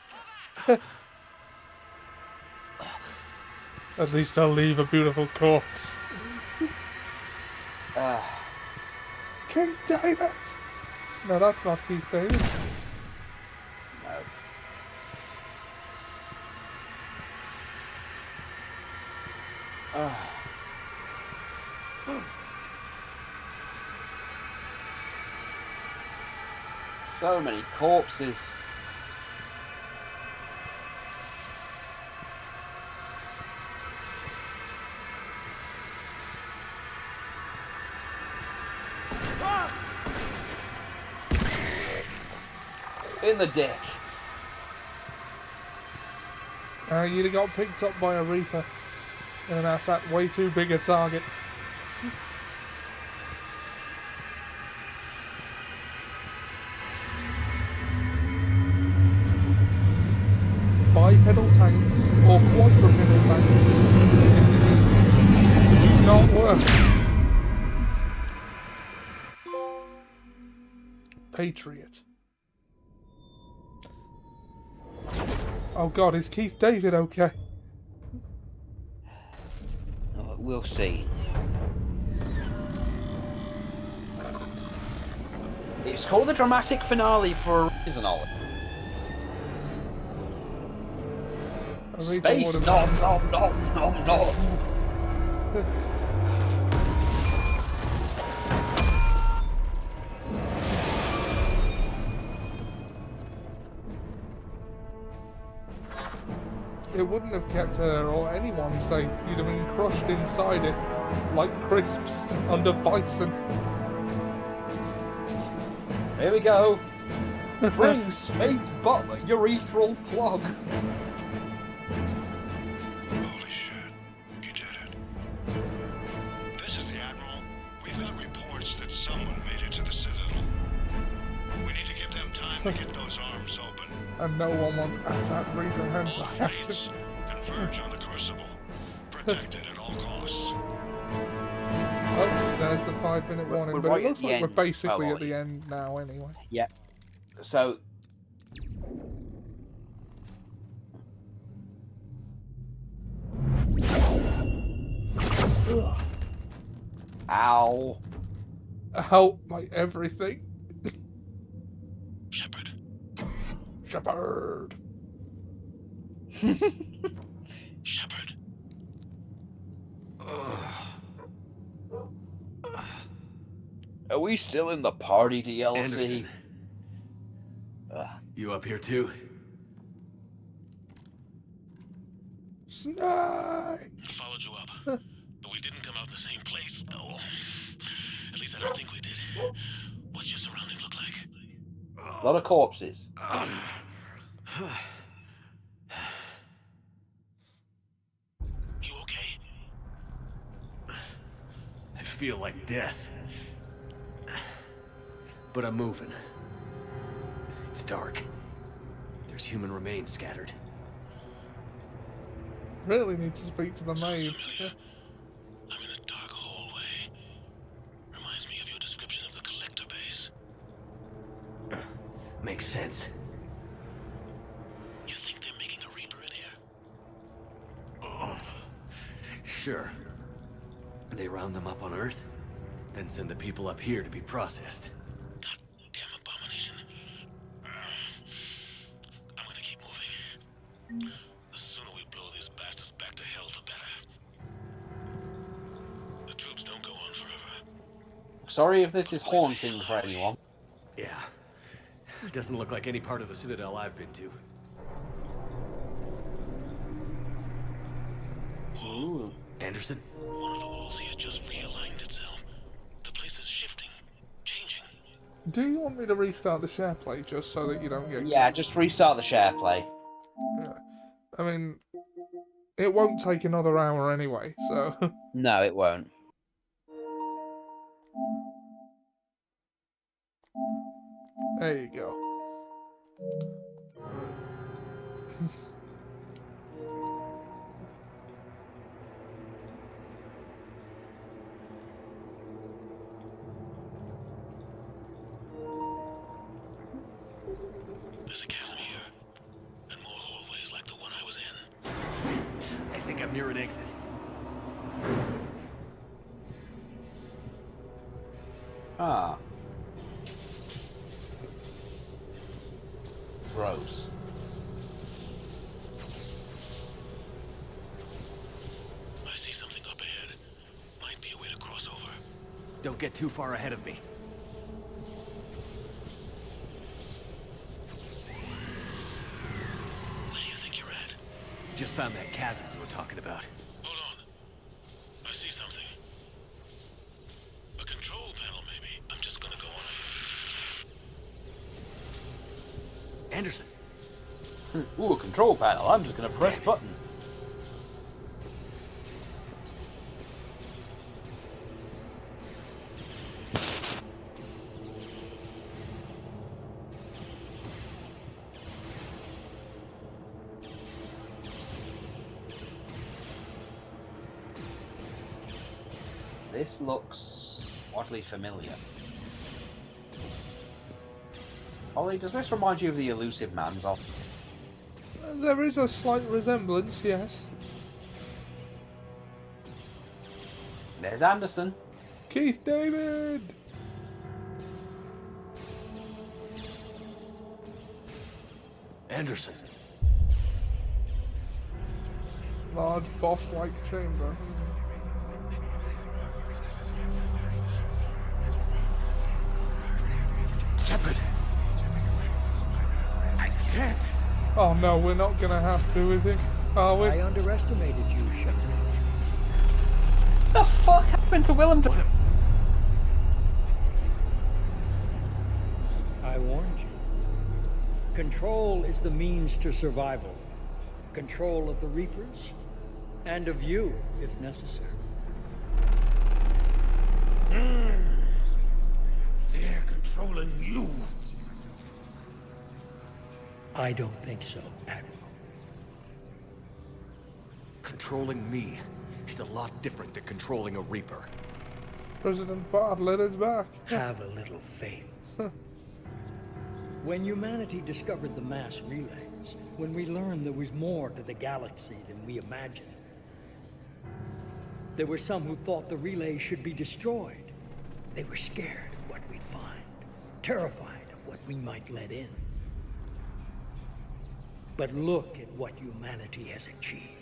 At least I'll leave a beautiful corpse. Keith David! No, that's not Keith David. No. So many corpses. In the dick. You got picked up by a Reaper in an attack way too big a target. Bipedal tanks or quadrupedal tanks do not work. Patriot. Oh god, is Keith David okay? We'll see. It's called the dramatic finale for a reason, Ollie. Space nom nom nom nom nom. It wouldn't have kept her or anyone safe. You'd have been crushed inside it like crisps under bison. Here we go. Bring space butler urethral plug. Holy shit. You did it. This is the Admiral. We've got reports that someone made it to the Citadel. We need to give them time to get those arms open. And no one wants AT-AT Reaper hands All fleets converge on the Crucible. Protected at all costs. Oh, there's the 5-minute warning, We're but right it at looks the like we're end. basically Oh, at the end now anyway. Yep. So. Ugh. Ow. Help my everything. Shepard, Shepard. Shepard. Are we still in the party DLC? Anderson. You up here too? Snake! Followed you up. But we didn't come out in the same place. Oh. At least I don't think we did. What's your surrounding look like? A lot of corpses. You okay? I feel like death. But I'm moving. It's dark. There's human remains scattered. Really need to speak to the maid. I'm in a dark hallway. Reminds me of your description of the collector base. Makes sense. You think they're making a Reaper in here? Sure. They round them up on Earth, then send the people up here to be processed. Goddamn abomination. I'm gonna keep moving. The sooner we blow these bastards back to hell, the better. The troops don't go on forever. Sorry if this is haunting for anyone. Yeah. It doesn't look like any part of the Citadel I've been to. Ooh. Anderson? One of the walls here just realigned itself. The place is shifting, changing. Do you want me to restart the share play just so that you don't get... Yeah, just restart the share play. Yeah. I mean, it won't take another hour anyway, so... No, it won't. There you go. There's a chasm here, and more hallways like the one I was in. I think I'm near an exit. Ah. Gross. I see something up ahead. Might be a way to cross over. Don't get too far ahead of me. Where do you think you're at? Just found that chasm you were talking about. Hold on. I see something. A control panel, maybe. I'm just gonna go on it. Anderson. Ooh, a control panel. I'm just gonna press button. This looks oddly familiar. Ollie, does this remind you of the Elusive Man's off? There is a slight resemblance, yes. There's Anderson. Keith David! Anderson. Large boss-like chamber. Shepard! I can't! Oh no, we're not gonna have to, is it? Are we? I underestimated you, Shepard. What the fuck happened to Willem? I warned you. Control is the means to survival. Control of the Reapers, and of you, if necessary. They're controlling you. I don't think so, Admiral. Controlling me is a lot different than controlling a Reaper. President Bartlett is back. Have a little faith. When humanity discovered the mass relays, when we learned there was more to the galaxy than we imagined, there were some who thought the relays should be destroyed. They were scared of what we'd find, terrified of what we might let in. But look at what humanity has achieved.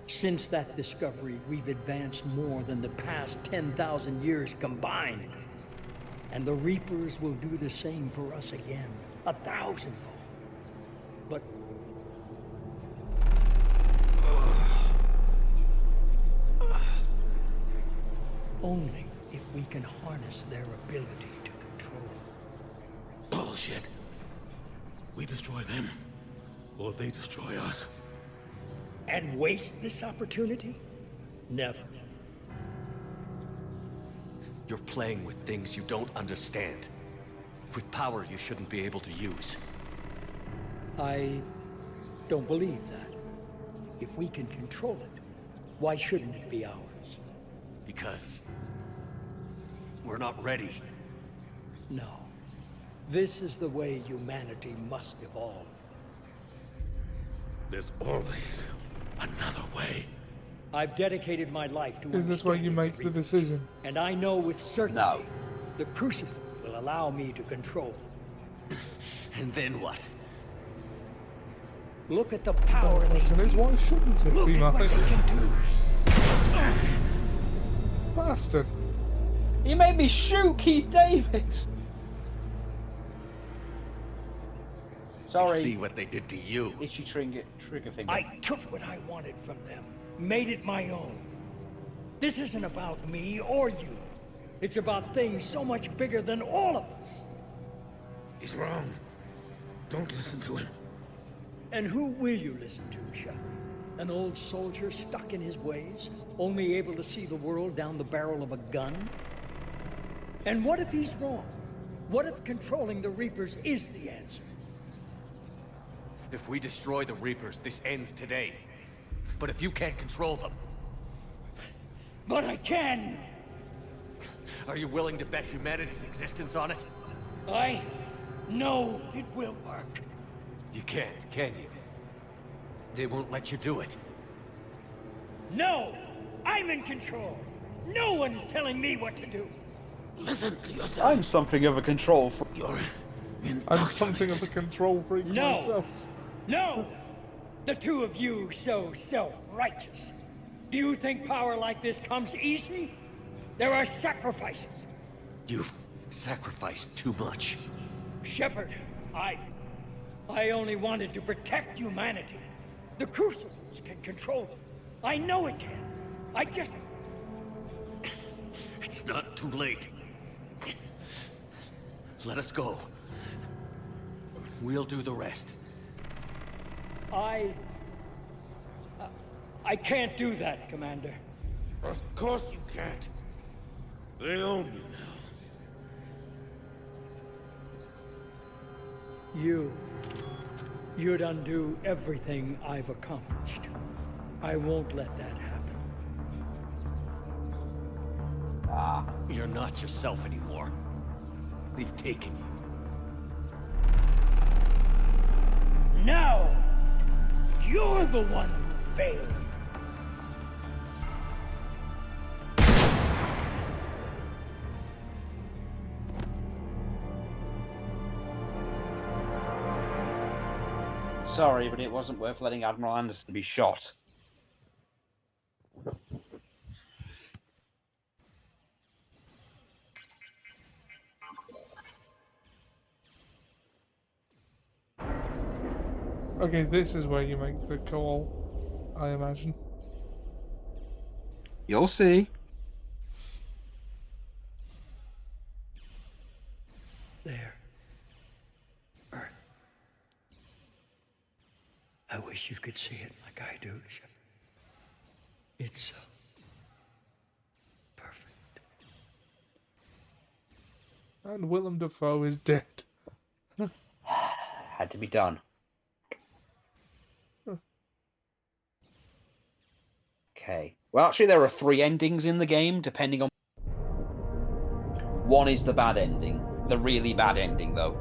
Since that discovery, we've advanced more than the past 10,000 years combined. And the Reapers will do the same for us again, 1,000-fold. But... only if we can harness their ability to control. Bullshit. We destroy them, or they destroy us. And waste this opportunity? Never. You're playing with things you don't understand. With power you shouldn't be able to use. I don't believe that. If we can control it, why shouldn't it be ours? Because... we're not ready. No. This is the way humanity must evolve. There's always another way. I've dedicated my life to Is this where you make the decision? And I know with certainty the Crucible will allow me to control them. And then what? Look at the power they is why shouldn't it Look be at mine? what they can do. Bastard. He made me shoot Keith David. Sorry. See what they did to you. Itchy trigger finger. I took what I wanted from them, made it my own. This isn't about me or you. It's about things so much bigger than all of us. He's wrong. Don't listen to him. And who will you listen to, Shepard? An old soldier stuck in his ways, only able to see the world down the barrel of a gun? And what if he's wrong? What if controlling the Reapers is the answer? If we destroy the Reapers, this ends today. But if you can't control them... But I can! Are you willing to bet humanity's existence on it? I know it will work. You can't, can you? They won't let you do it. No! I'm in control! No one is telling me what to do! Listen to yourself. I'm something of a control freak. You're I'm something of a control freak myself. No! The two of you so self-righteous. Do you think power like this comes easy? There are sacrifices. You've sacrificed too much. Shepard, I only wanted to protect humanity. The Crucibles can control them. I know it can. I just... It's not too late. Let us go. We'll do the rest. I can't do that, Commander. Of course you can't. They own you now. You'd undo everything I've accomplished. I won't let that happen. You're not yourself anymore. They've taken you. Now, you're the one who failed. Sorry, but it wasn't worth letting Admiral Anderson be shot. Okay, this is where you make the call, I imagine. You'll see. There. Earth. I wish you could see it like I do, Shepard. It's so perfect. And Willem Dafoe is dead. Had to be done. Okay. Well, actually, there are 3 endings in the game, depending on... One is the bad ending. The really bad ending, though.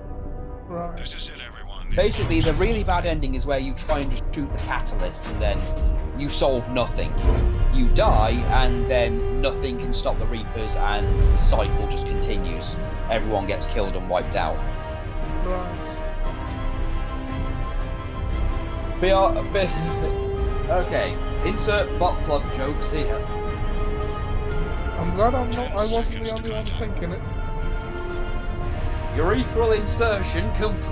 Right. This is it, everyone. Basically, the really bad ending is where you try and just shoot the catalyst, and then you solve nothing. You die, and then nothing can stop the Reapers, and the cycle just continues. Everyone gets killed and wiped out. Right. a bit. Okay, insert butt plug jokes here. I'm glad I wasn't the only one thinking it. Urethral insertion complete.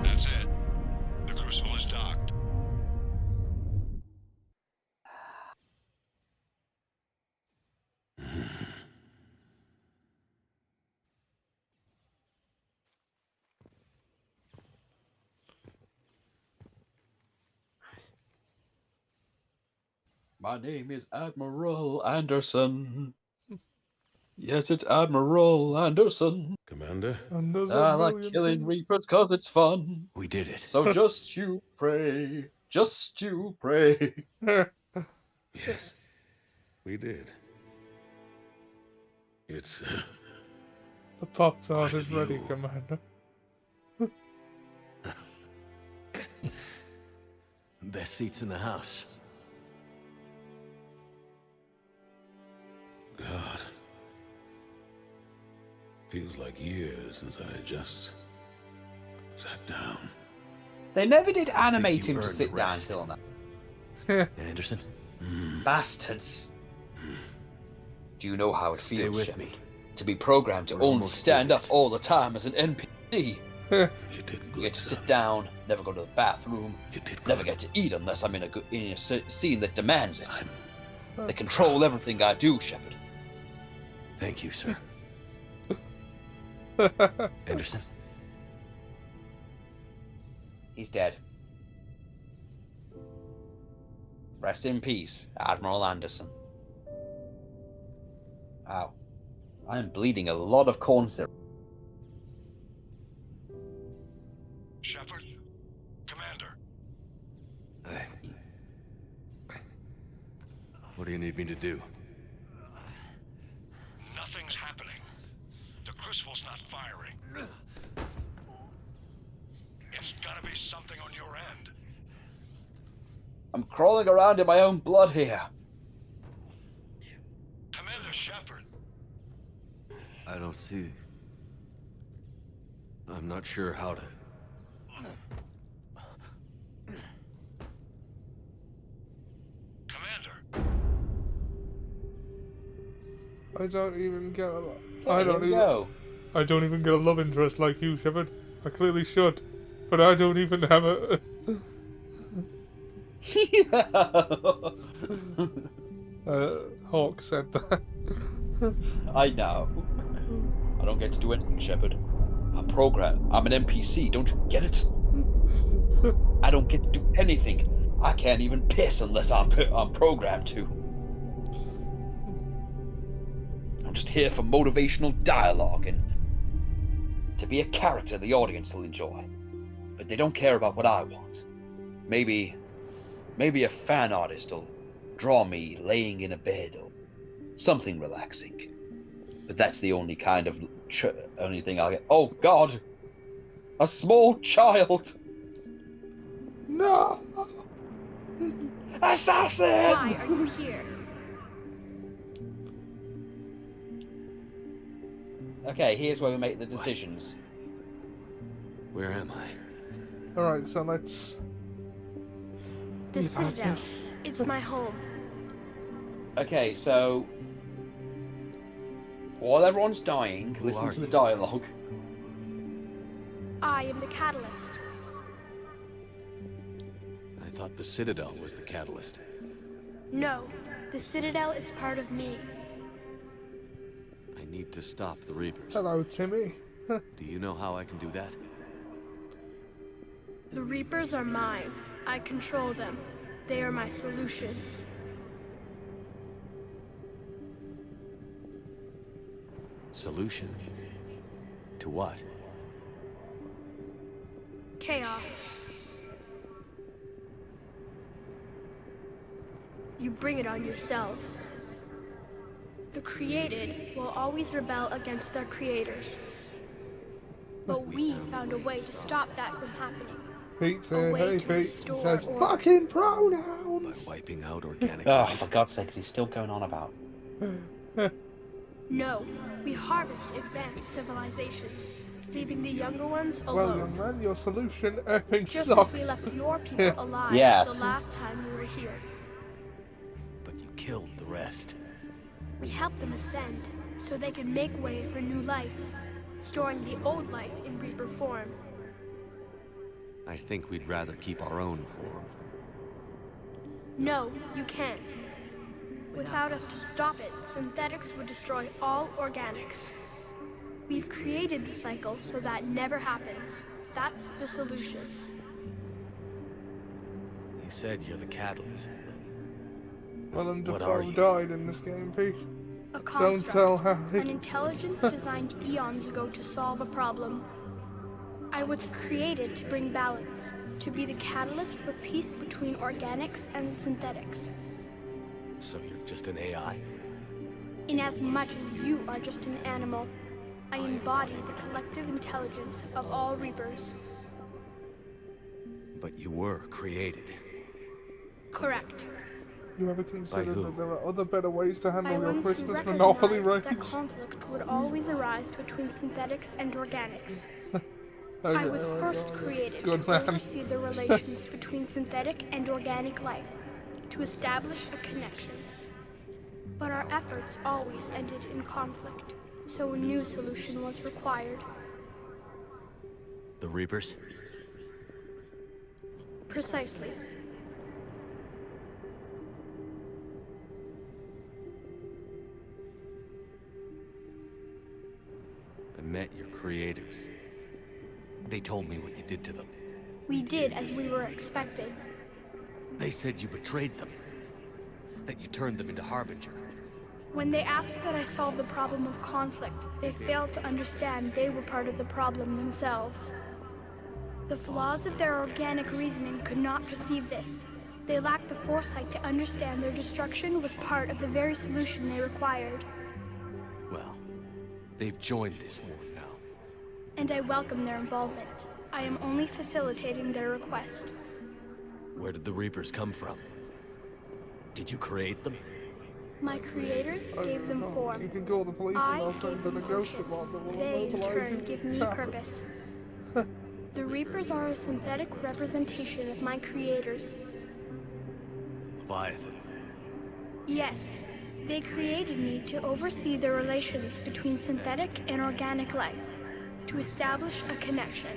That's it. The crucible is docked. My name is Admiral Anderson. Yes, it's Admiral Anderson. Commander? And there's I a like million killing things. reapers 'cause it's fun. We did it. So just you pray. Just you pray. Yes, we did. It's The Pop-Tart Quite a is ready, view. Commander. Best seats in the house. God. Feels like years since I just sat down. They never did animate you him to earned sit down rest. till now. Anderson? Bastards. Do you know how it Stay feels, with Shepard? me. To be programmed to We're only almost stand through up this. all the time as an NPC. You did You good, get to son. sit down, never go to the bathroom, You did never good. get to eat unless I'm in a scene that demands it. I'm They control everything I do, Shepard. Thank you, sir. Anderson? He's dead. Rest in peace, Admiral Anderson. Wow. I am bleeding a lot of corn syrup. Shepard? Commander? What do you need me to do? Nothing's happening. The crucible's not firing. It's gotta be something on your end. I'm crawling around in my own blood here. Commander Shepard. I don't see... I'm not sure how to... Commander. I don't even get a I don't even get a love interest like you, Shepard. I clearly should, but I don't even have a. Hawk said that. I know. I don't get to do anything, Shepard. I'm programmed. I'm an NPC. Don't you get it? I don't get to do anything. I can't even piss unless I'm programmed to. I'm just here for motivational dialogue and to be a character the audience will enjoy. But they don't care about what I want. Maybe a fan artist will draw me laying in a bed or something relaxing. But that's the only kind of only thing I'll get. Oh God! A small child! No! Assassin! Why are you here? Okay, here's where we make the decisions. Where am I? Alright, so let's... The Leave out Citadel. this. It's my home. Okay, so while everyone's dying, Who listen are to the you? dialogue. I am the catalyst. I thought the Citadel was the catalyst. No, the Citadel is part of me. I need to stop the Reapers. Hello, Timmy. Do you know how I can do that? The Reapers are mine. I control them. They are my solution. Solution? To what? Chaos. You bring it on yourselves. The created will always rebel against their creators. But we found a way to stop that from happening. Pete's A here. way Hey, to Pete. He restore says order. fucking pronouns! Wiping out organic Oh, life? for God's sake, he's still going on about. No, we harvest advanced civilizations, leaving the younger ones Well, alone. young man, your solution effing Just sucks. as we left your people alive Yes. the last time we were here. But you killed the rest. We helped them ascend, so they could make way for new life, storing the old life in Reaper form. I think we'd rather keep our own form. No, you can't. Without us to stop it, synthetics would destroy all organics. We've created the cycle so that never happens. That's the solution. You said you're the catalyst. Willem What Dafoe are you? died in this game, Pete. A Don't tell construct, Harry. an intelligence designed eons ago to solve a problem. I was created to bring balance, to be the catalyst for peace between organics and synthetics. So you're just an AI? Inasmuch as you are just an animal, I embody the collective intelligence of all Reapers. But you were created. Correct. You ever considered who? that there are other better ways to By handle your ones who Christmas Monopoly recognized range? that conflict would always arise between synthetics and organics. Okay, I was alright, first alright. created Good to man. oversee the relations between synthetic and organic life, to establish a connection. But our efforts always ended in conflict, so a new solution was required. The Reapers? Precisely. I met your creators. They told me what you did to them. We did as we were expected. They said you betrayed them. That you turned them into Harbinger. When they asked that I solve the problem of conflict, they failed to understand they were part of the problem themselves. The flaws of their organic reasoning could not perceive this. They lacked the foresight to understand their destruction was part of the very solution they required. Well, they've joined this war now. And I welcome their involvement. I am only facilitating their request. Where did the Reapers come from? Did you create them? My creators gave them You form. can call the police I and they'll send gave the them ghost motion. report that will They, in immortalize turn, you. give me It's a happened. purpose. The Reapers are a synthetic representation of my creators. Leviathan. Yes, they created me to oversee the relations between synthetic and organic life, to establish a connection.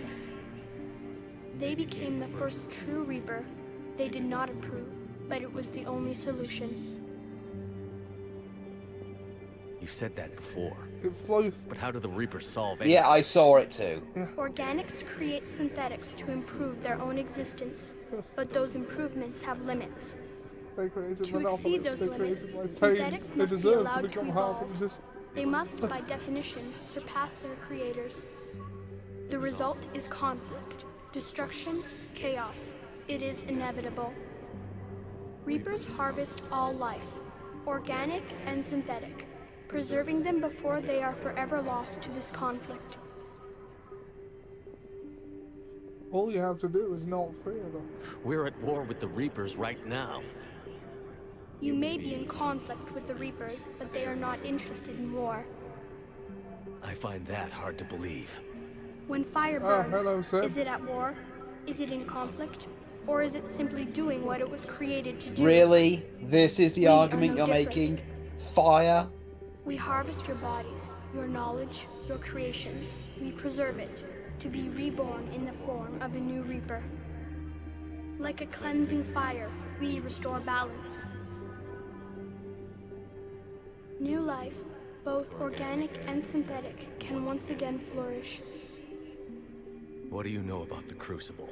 They became the first true Reaper. They did not approve, but it was the only solution. You've said that before. It flows. But how do the Reapers solve anything? Yeah, I saw it too. Organics create synthetics to improve their own existence, but those improvements have limits. They created To Monopoly. exceed those They limits, created my synthetics pain. They must be deserve to allowed to become evolve. harbingers. They must, by definition, surpass their creators. The result is conflict, destruction, chaos. It is inevitable. Reapers harvest all life, organic and synthetic, preserving them before they are forever lost to this conflict. All you have to do is not fear them. We're at war with the Reapers right now. You may be in conflict with the Reapers, but they are not interested in war. I find that hard to believe. When fire Oh, burns, hello, sir. is it at war? Is it in conflict? Or is it simply doing what it was created to do? Really? This is the We are argument no you're different. making? Fire? We harvest your bodies, your knowledge, your creations. We preserve it, to be reborn in the form of a new Reaper. Like a cleansing fire, we restore balance. New life, both organic and synthetic, can once again flourish. What do you know about the Crucible?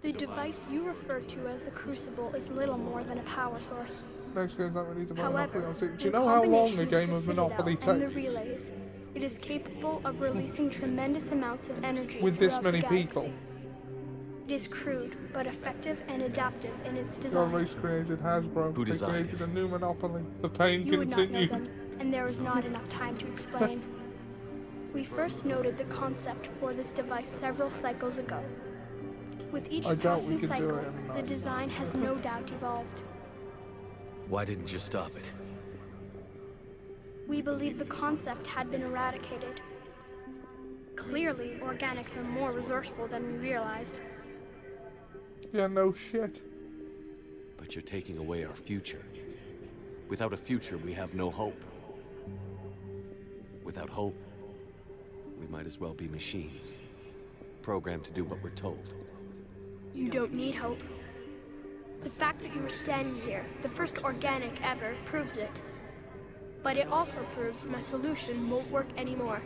The device you refer to as the Crucible is little more than a power source. Next game's not really to Monopoly. However, I'll see. Do in you know how long combination a game with of the Monopoly Citadel and the takes? relays, it is capable of releasing tremendous amounts of energy With this throughout many the galaxy. people? It is crude, but effective and adaptive in its Your design. race created Hasbro. Who They designed created a new Monopoly. The pain You would not know continued. them, and there is not enough time to explain. We first noted the concept for this device several cycles ago. With each I doubt we passing could do cycle, it in the design has no doubt evolved. Why didn't you stop it? We believed the concept had been eradicated. Clearly, organics are more resourceful than we realized. Yeah, no shit. But you're taking away our future. Without a future, we have no hope. Without hope, we might as well be machines. Programmed to do what we're told. You don't need hope. The fact that you are standing here, the first organic ever, proves it. But it also proves my solution won't work anymore.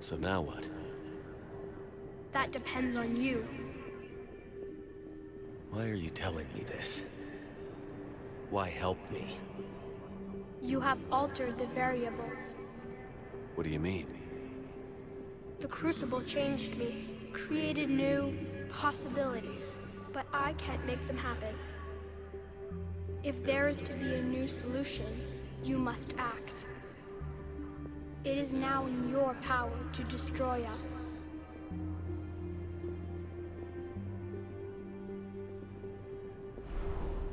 So now what? That depends on you. Why are you telling me this? Why help me? You have altered the variables. What do you mean? The Crucible changed me, created new possibilities, but I can't make them happen. If there is to be a new solution, you must act. It is now in your power to destroy us.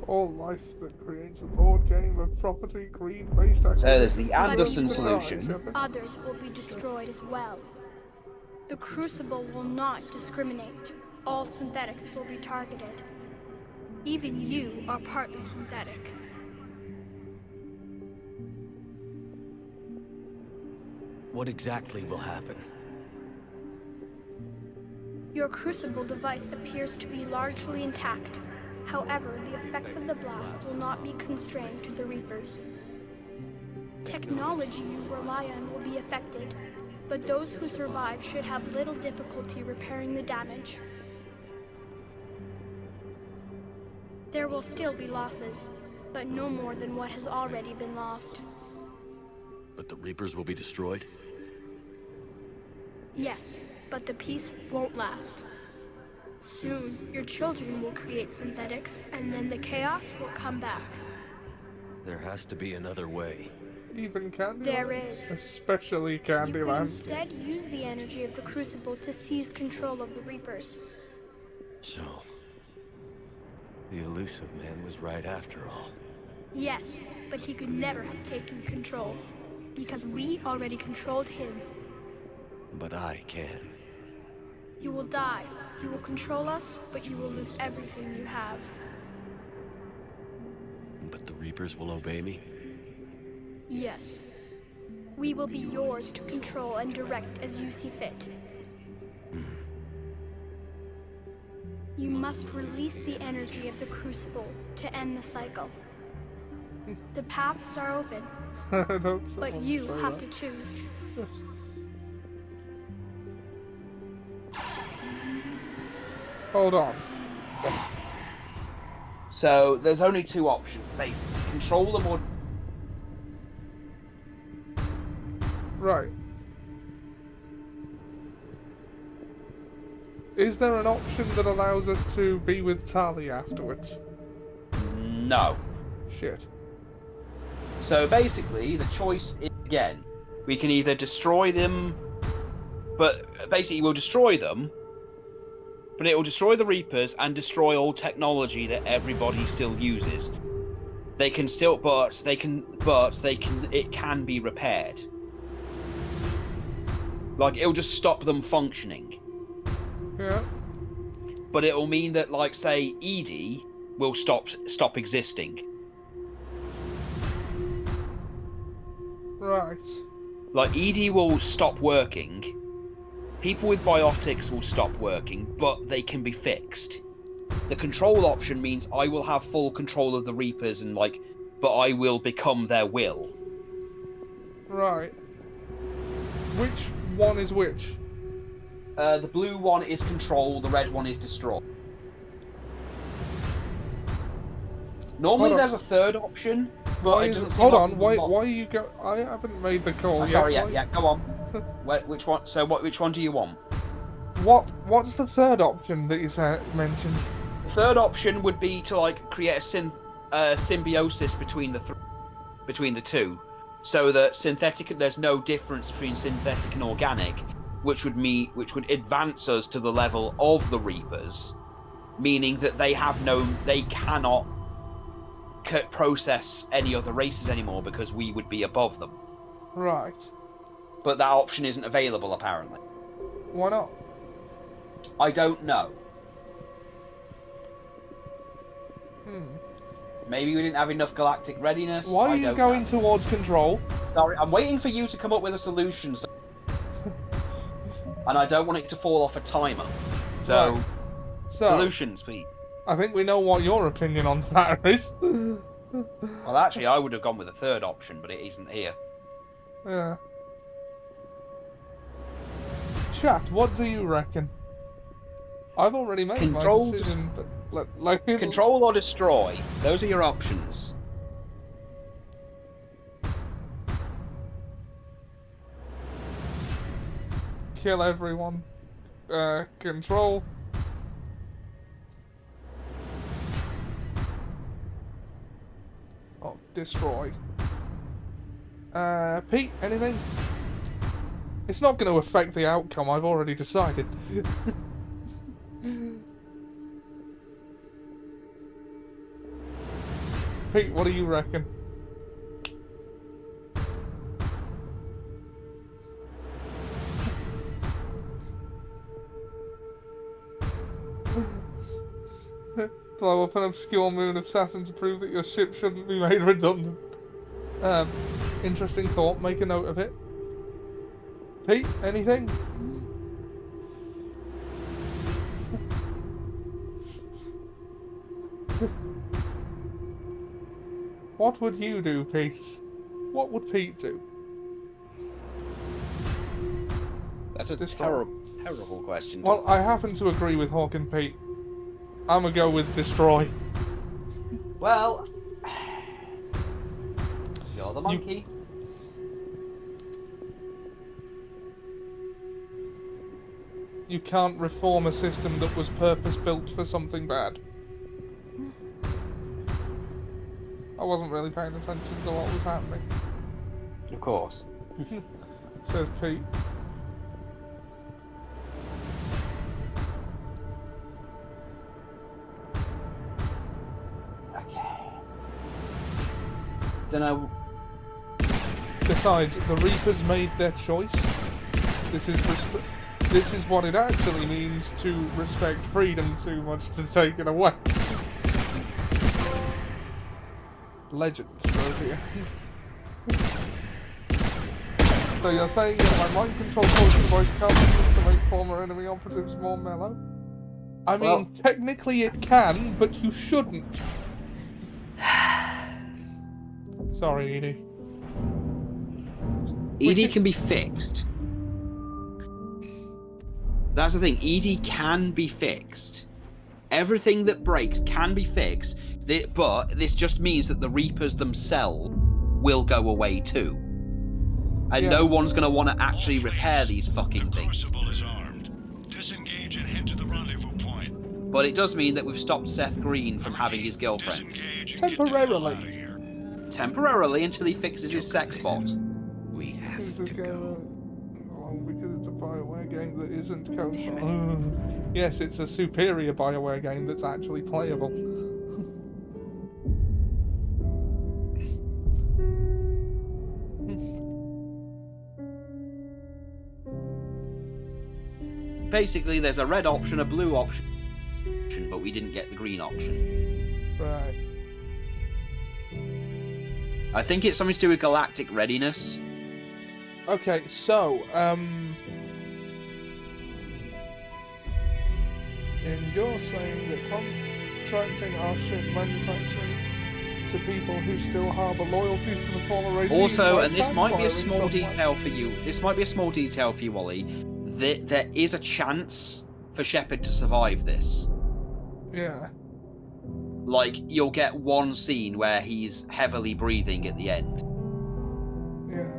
All life that creates a board game of property greed-based acquisition. So there's the But Anderson if you solution. die, others will be destroyed as well. The Crucible will not discriminate. All synthetics will be targeted. Even you are partly synthetic. What exactly will happen? Your Crucible device appears to be largely intact. However, the effects of the blast will not be constrained to the Reapers. Technology you rely on will be affected, but those who survive should have little difficulty repairing the damage. There will still be losses, but no more than what has already been lost. But the Reapers will be destroyed? Yes, but the peace won't last. Soon, your children will create synthetics, and then the chaos will come back. There has to be another way. Even Candyland? There is. Especially You can Candyland. instead use the energy of the Crucible to seize control of the Reapers. So, the elusive man was right after all. Yes, but he could never have taken control, because we already controlled him. But I can. You will die. You will control us, but you will lose everything you have. But the Reapers will obey me? Yes. We will be yours to control and direct as you see fit. You must release the energy of the Crucible to end the cycle. The paths are open, I hope but someone you say have that. to choose. Hold on. So there's only two options, basically. Control them or... Right. Is there an option that allows us to be with Tali afterwards? No. Shit. So basically, the choice is, again, we can either destroy them, but basically we'll destroy them, but it will destroy the Reapers and destroy all technology that everybody still uses. They can still, it can be repaired. Like, it'll just stop them functioning. Yeah. But it will mean that, like, say, Edie will stop existing. Right. Like, Edie will stop working. People with biotics will stop working, but they can be fixed. The control option means I will have full control of the Reapers and, like, but I will become their will. Right. Which one is which? The blue one is control, the red one is destroy. Normally there's a third option, but it doesn't seem hold like on, there's why are you go? I haven't made the call yet. Sorry, Why- yeah, go on. Which one? So which one do you want? What's the third option that you mentioned? The third option would be to, like, create a symbiosis between the two, so that there's no difference between synthetic and organic, which would advance us to the level of the Reapers, meaning that they cannot process any other races anymore because we would be above them. Right. But that option isn't available, apparently. Why not? I don't know. Maybe we didn't have enough galactic readiness. Why are you going towards control? Sorry, I'm waiting for you to come up with a solution. And I don't want it to fall off a timer. So, Right. solutions, please. I think we know what your opinion on the matter is. Well, actually, I would have gone with a third option, but it isn't here. Yeah. Chat, what do you reckon? I've already made my decision, but Control or destroy. Those are your options. Kill everyone. Control. Oh, destroy. Pete, anything? It's not going to affect the outcome, I've already decided. Pete, what do you reckon? Blow up an obscure moon of Saturn to prove that your ship shouldn't be made redundant. Interesting thought, make a note of it. Pete, anything? What would you do, Pete? What would Pete do? That's a terrible question. Well, I happen to agree with Hawk and Pete. I'm gonna go with destroy. Well, you're the monkey. You can't reform a system that was purpose-built for something bad. I wasn't really paying attention to what was happening. Of course. Says Pete. Dunno. Besides, the Reapers made their choice. This is what it actually means to respect freedom too much to take it away. Legend, here. So you're saying that my mind control potion voice can't be used to make former enemy operatives more mellow? I mean, technically it can, but you shouldn't. Sorry, Edie. Edie can be fixed. That's the thing. Edie can be fixed. Everything that breaks can be fixed, but this just means that the Reapers themselves will go away too. And no one's going to want to actually repair these fucking things. Disengage and head to the rendezvous point. But it does mean that we've stopped Seth Green from having his girlfriend. Temporarily. Temporarily, until he fixes his sex bot. We have to go. Well, because it's a BioWare game that isn't Kotor. Yes, it's a superior BioWare game that's actually playable. Basically, there's a red option, a blue option, but we didn't get the green option. Right. I think it's something to do with galactic readiness. Okay, so, and you're saying that contracting our ship manufacturing to people who still harbour loyalties to the former regime... Also, and this might be a small detail for you, Ollie, that there is a chance for Shepard to survive this. Yeah. Like, you'll get one scene where he's heavily breathing at the end. Yeah.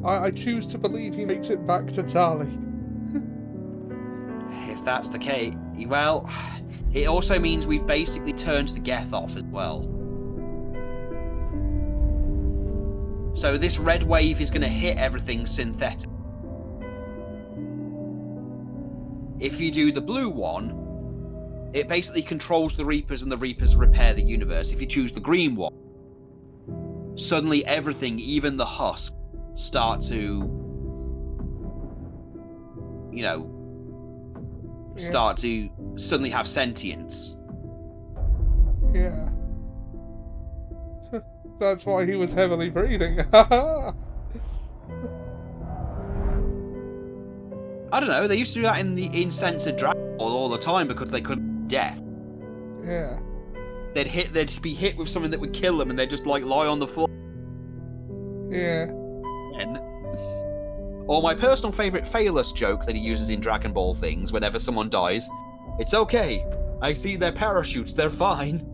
I choose to believe he makes it back to Tali. If that's the case, well, it also means we've basically turned the Geth off as well. So this red wave is going to hit everything synthetic. If you do the blue one, It basically controls the Reapers, and the Reapers repair the universe. If you choose the green one, suddenly everything, even the husk, start to, you know, start to suddenly have sentience. Yeah. That's why he was heavily breathing. I don't know, they used to do that in Censored Dragon Ball all the time because they couldn't death. Yeah. They'd be hit with something that would kill them, and they'd just like lie on the floor. Yeah. Or my personal favourite Phalus joke that he uses in Dragon Ball things whenever someone dies. It's okay. I see their parachutes, they're fine.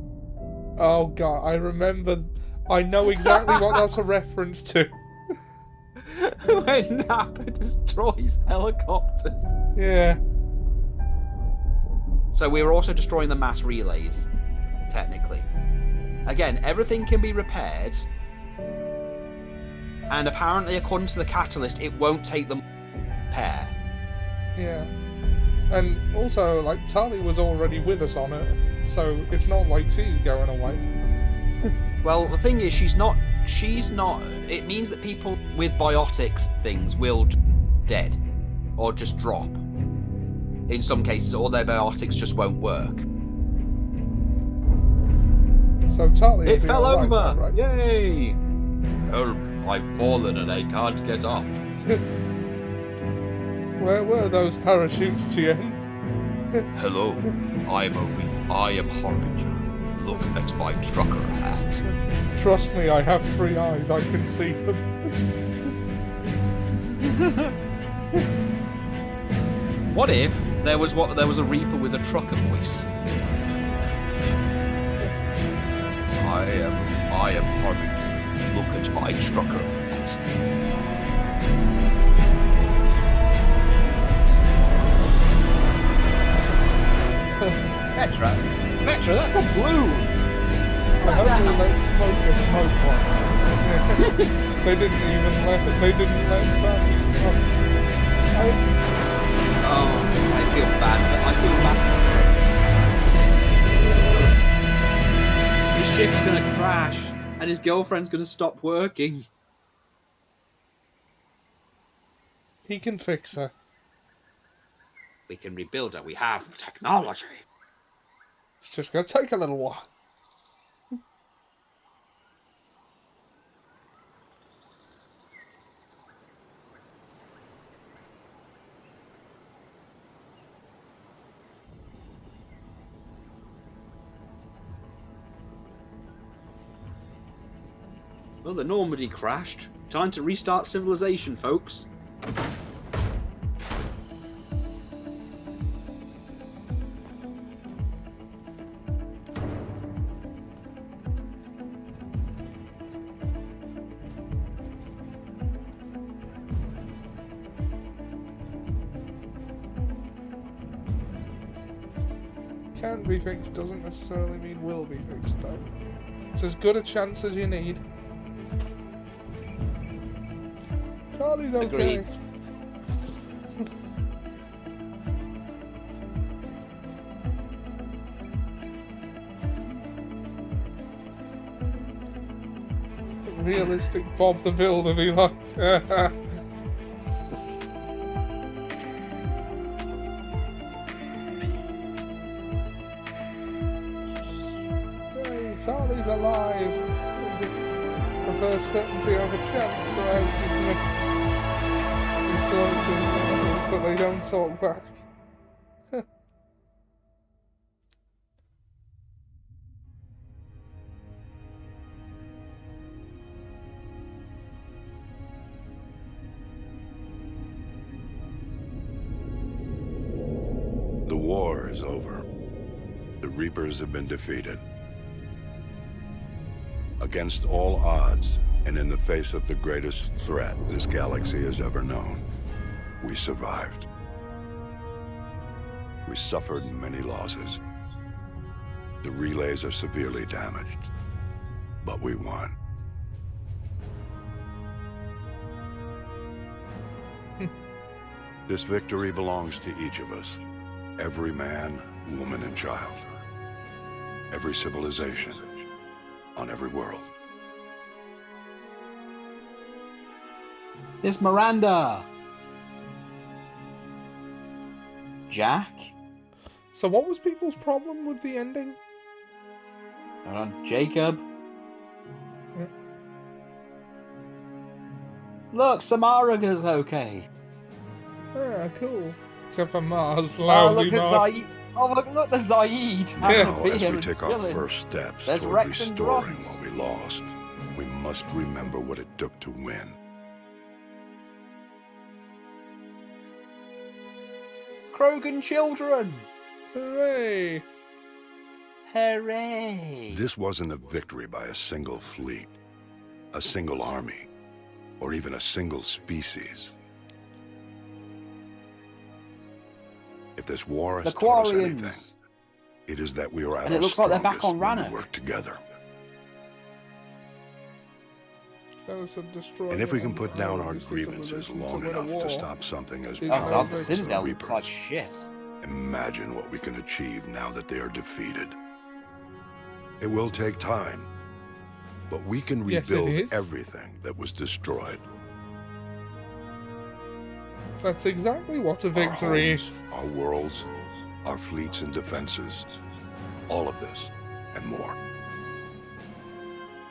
Oh god, I remember. I know exactly what that's a reference to. When Nappa destroys helicopters. Yeah. So we were also destroying the mass relays, technically. Again, everything can be repaired. And apparently, according to the catalyst, it won't take them repair. Yeah. And also, like, Tali was already with us on it, so it's not like she's going away. Well, the thing is, she's not. It means that people with biotics things will dead, or just drop. In some cases, all their biotics just won't work. So Tali, it fell right, over. Right? Yay! Help! I've fallen and I can't get up. Where were those parachutes, Tien? Hello, I am Harbinger. Look at my trucker hat. Trust me, I have 3 eyes. I can see them. What if there was a Reaper with a trucker voice? I am Harbinger. Look at my trucker hat. Petra, that's a blue. I hope they let Smoker smoke once. They didn't let Sammy smoke. I feel bad. His ship's gonna crash, and his girlfriend's gonna stop working. He can fix her. We can rebuild her. We have technology. It's just gonna take a little while. Well, the Normandy crashed. Time to restart civilization, folks. Can be fixed doesn't necessarily mean will be fixed, though. It's as good a chance as you need. Tali's okay. Agreed. Realistic Bob the Builder be like, hey, Tali's alive. Prefers certainty over chance, whereas you can talk to others, but they don't talk back. The war is over. The Reapers have been defeated. Against all odds, and in the face of the greatest threat this galaxy has ever known, we survived. We suffered many losses. The relays are severely damaged, but we won. This victory belongs to each of us. Every man, woman, and child. Every civilization, on every world. It's Miranda. Jack? So what was people's problem with the ending? Jacob? Yeah. Look, Samaraga's okay. Yeah, cool. Except for Mars, Oh, lousy look at Mars. Zaid. Oh, look, there's Zaid. Now, having a as beer we and take our chilling. first steps There's toward Rex and restoring Bronze. what we lost, we must remember what it took to win. Krogan children. Hooray! Hooray! This wasn't a victory by a single fleet, a single army, or even a single species. If this war has The taught us anything, Quarians. it is that we are at And it our looks like they're back strongest on when we Rannoch. work together. Destroy And if we can and put down our obviously grievances civilization long to win a enough to war. stop something as Oh, powerful God, the as the Citadel looks Reapers, like shit. imagine what we can achieve now that they are defeated. It will take time, but we can Yes, it rebuild is. everything that was destroyed. That's exactly what a Our victory homes, is. our worlds, our fleets and defenses, all of this, and more.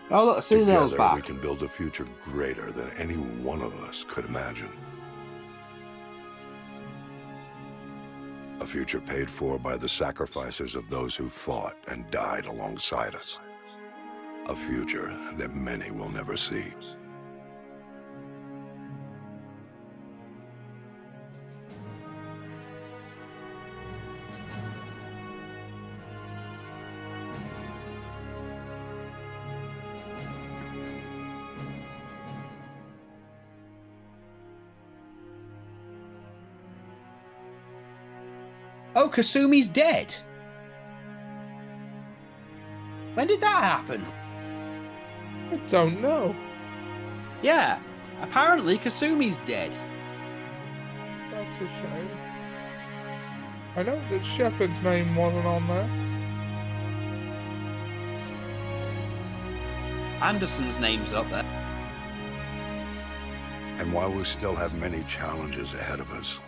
Oh, look, Citadel's Together, we back. can build a future greater than any one of us could imagine. A future paid for by the sacrifices of those who fought and died alongside us. A future that many will never see. Oh, Kasumi's dead. When did that happen? I don't know. Yeah, apparently Kasumi's dead. That's a shame. I know that Shepard's name wasn't on there. Anderson's name's up there. And while we still have many challenges ahead of us,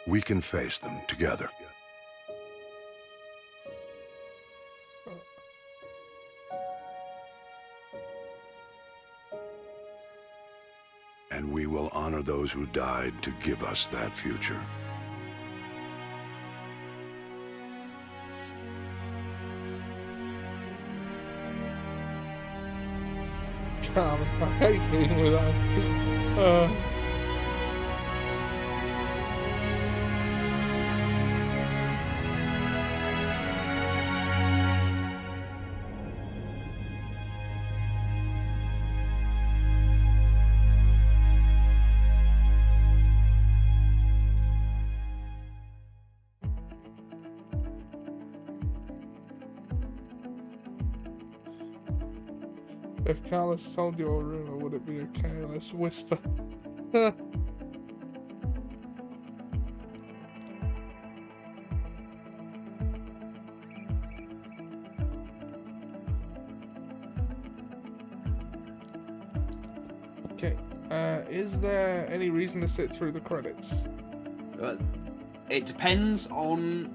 we can face them together. And we will honor those who died to give us that future. Damn, I hate being without you. If Carlos told you a rumor, would it be a careless whisper? Okay, is there any reason to sit through the credits? It depends on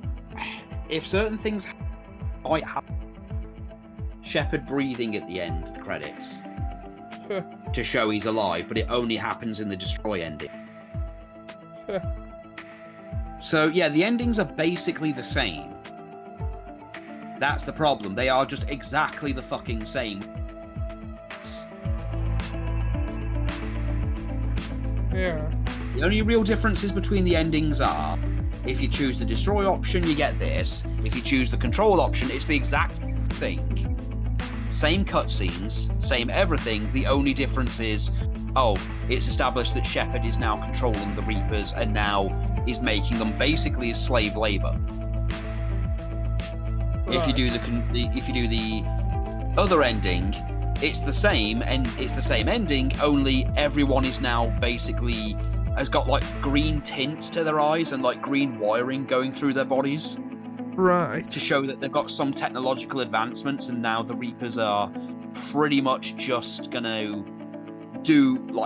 if certain things might happen. Shepard breathing at the end of the credits to show he's alive, but it only happens in the destroy ending. So yeah, the endings are basically the same. That's the problem. They are just exactly the fucking same. Yeah. The only real differences between the endings are, if you choose the destroy option, you get this. If you choose the control option, it's the exact thing. Same cutscenes, same everything. The only difference is, oh, it's established that Shepard is now controlling the Reapers and now is making them basically as slave labor. Right. If you do the other ending, it's the same, and it's the same ending. Only everyone is now basically has got like green tints to their eyes and like green wiring going through their bodies. Right. To show that they've got some technological advancements, and now the Reapers are pretty much just gonna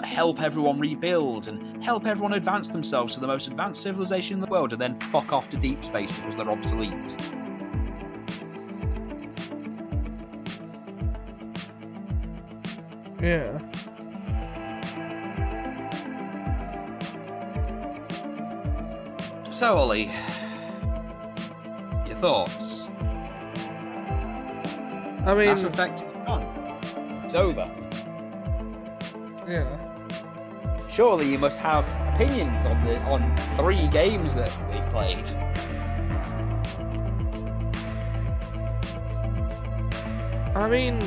help everyone rebuild and help everyone advance themselves to the most advanced civilization in the world, and then fuck off to deep space because they're obsolete. Yeah. So, Ollie, your thoughts? I mean, Mass Effect is gone. It's over. Yeah. Surely you must have opinions on 3 games that we've played. I mean,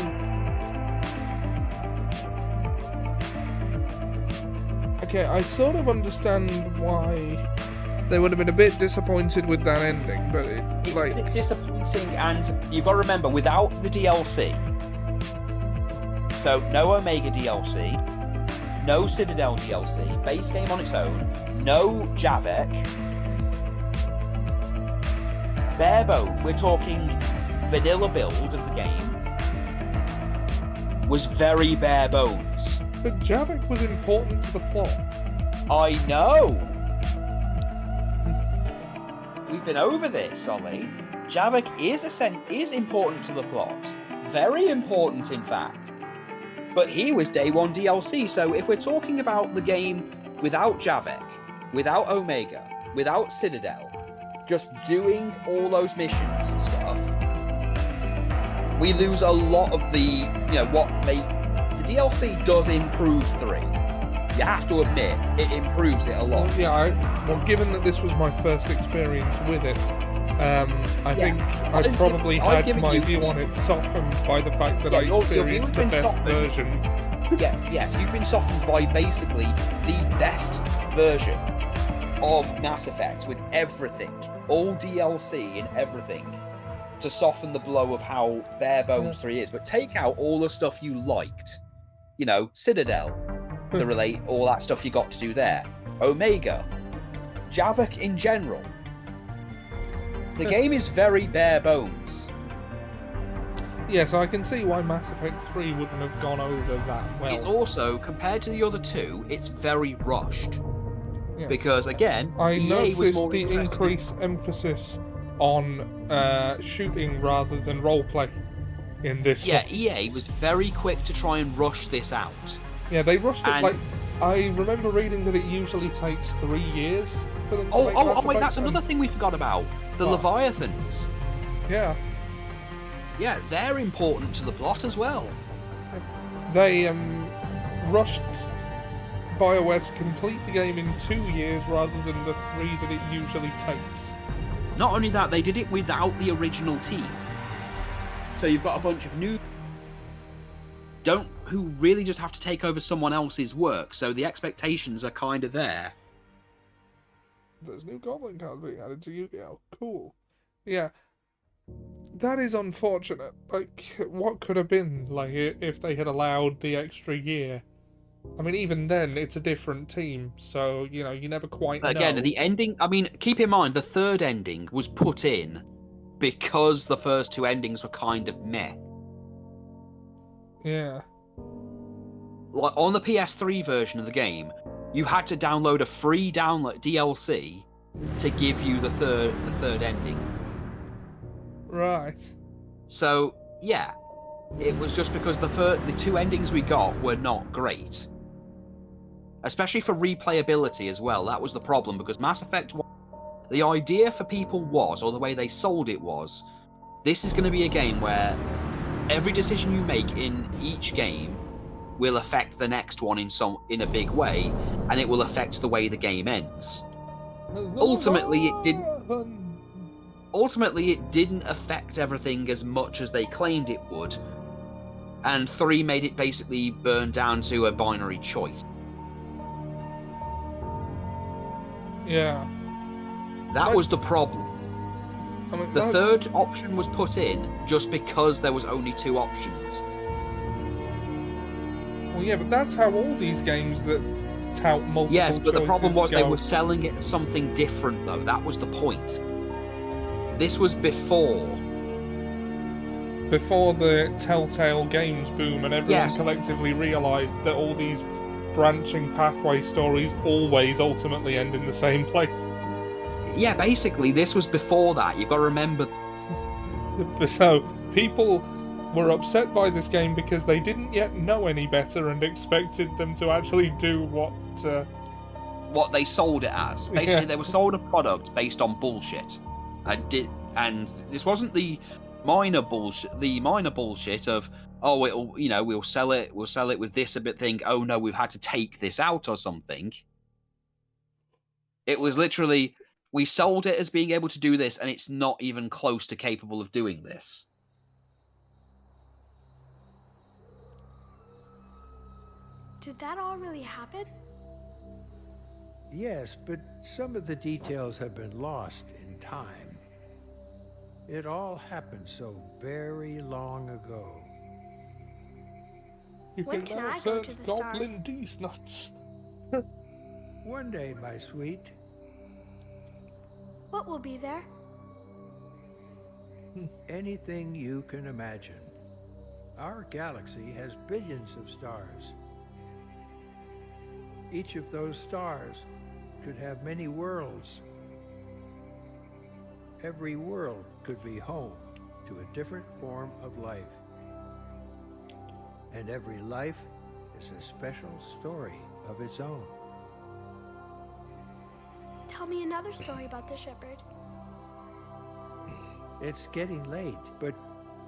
okay, I sort of understand why they would have been a bit disappointed with that ending, but It's a bit disappointing, and you've got to remember, without the DLC, so no Omega DLC, no Citadel DLC, base game on its own, no Javek, bare bone, we're talking vanilla build of the game, was very bare bones. But Javek was important to the plot. I know! We've been over this, Ollie. Javik is important to the plot. Very important, in fact. But he was day 1 DLC, so if we're talking about the game without Javik, without Omega, without Citadel, just doing all those missions and stuff, we lose a lot of the, the DLC does improve 3. You have to admit, it improves it a lot. Yeah, given that this was my first experience with it, I think I probably had my view on it softened by the fact that I experienced the best version. Yes, you've been softened by basically the best version of Mass Effect with everything, all DLC and everything, to soften the blow of how bare bones 3 is. But take out all the stuff you liked, Citadel, all that stuff you got to do there, Omega, Javik in general. The game is very bare bones. Yes, I can see why Mass Effect 3 wouldn't have gone over that well. It's also, compared to the other 2, it's very rushed. Yeah. Because, again, I EA noticed was more the interested. increased emphasis on shooting rather than roleplay in this one. EA was very quick to try and rush this out. Yeah, they rushed it I remember reading that it usually takes 3 years for them to make Mass wait, Effect, that's another thing we forgot about. The Leviathans. Yeah. Yeah, they're important to the plot as well. They rushed BioWare to complete the game in 2 years rather than the 3 that it usually takes. Not only that, they did it without the original team. So you've got a bunch of new who really just have to take over someone else's work, so the expectations are kind of there. There's new Goblin cards being added to Yu-Gi-Oh! Cool. Yeah. That is unfortunate. What could have been, if they had allowed the extra year? I mean, even then, it's a different team, so, you never quite know. Again, the ending, keep in mind, the 3rd ending was put in because the first 2 endings were kind of meh. Yeah. Like, on the PS3 version of the game, you had to download a free DLC to give you the third ending. Right. So, yeah, it was just because the 2 endings we got were not great. Especially for replayability as well. That was the problem, because Mass Effect 1, the idea for people was, or the way they sold it was, this is going to be a game where every decision you make in each game will affect the next one in a big way, and it will affect the way the game ends. Ultimately, it didn't affect everything as much as they claimed it would, and 3 made it basically burn down to a binary choice. Yeah. That was the problem. The 3rd option was put in just because there was only 2 options. Well, yeah, but that's how all these games that tout multiple Yes, but the problem choices was they go. were selling it as something different, though. That was the point. This was before the Telltale Games boom, and everyone collectively realised that all these branching pathway stories always ultimately end in the same place. Yeah, basically, this was before that. You've got to remember. So, people were upset by this game because they didn't yet know any better and expected them to actually do what they sold it as. Basically, they were sold a product based on bullshit. And this wasn't the minor bullshit. The minor bullshit of, oh, we'll sell it with this a bit thing. Oh no, we've had to take this out or something. It was literally, we sold it as being able to do this, and it's not even close to capable of doing this. Did that all really happen? Yes, but some of the details have been lost in time. It all happened so very long ago. You When can I go to the Goblin stars? D's nuts. One day, my sweet. What will be there? Anything you can imagine. Our galaxy has billions of stars. Each of those stars could have many worlds. Every world could be home to a different form of life. And every life is a special story of its own. Tell me another story about the shepherd. It's getting late, but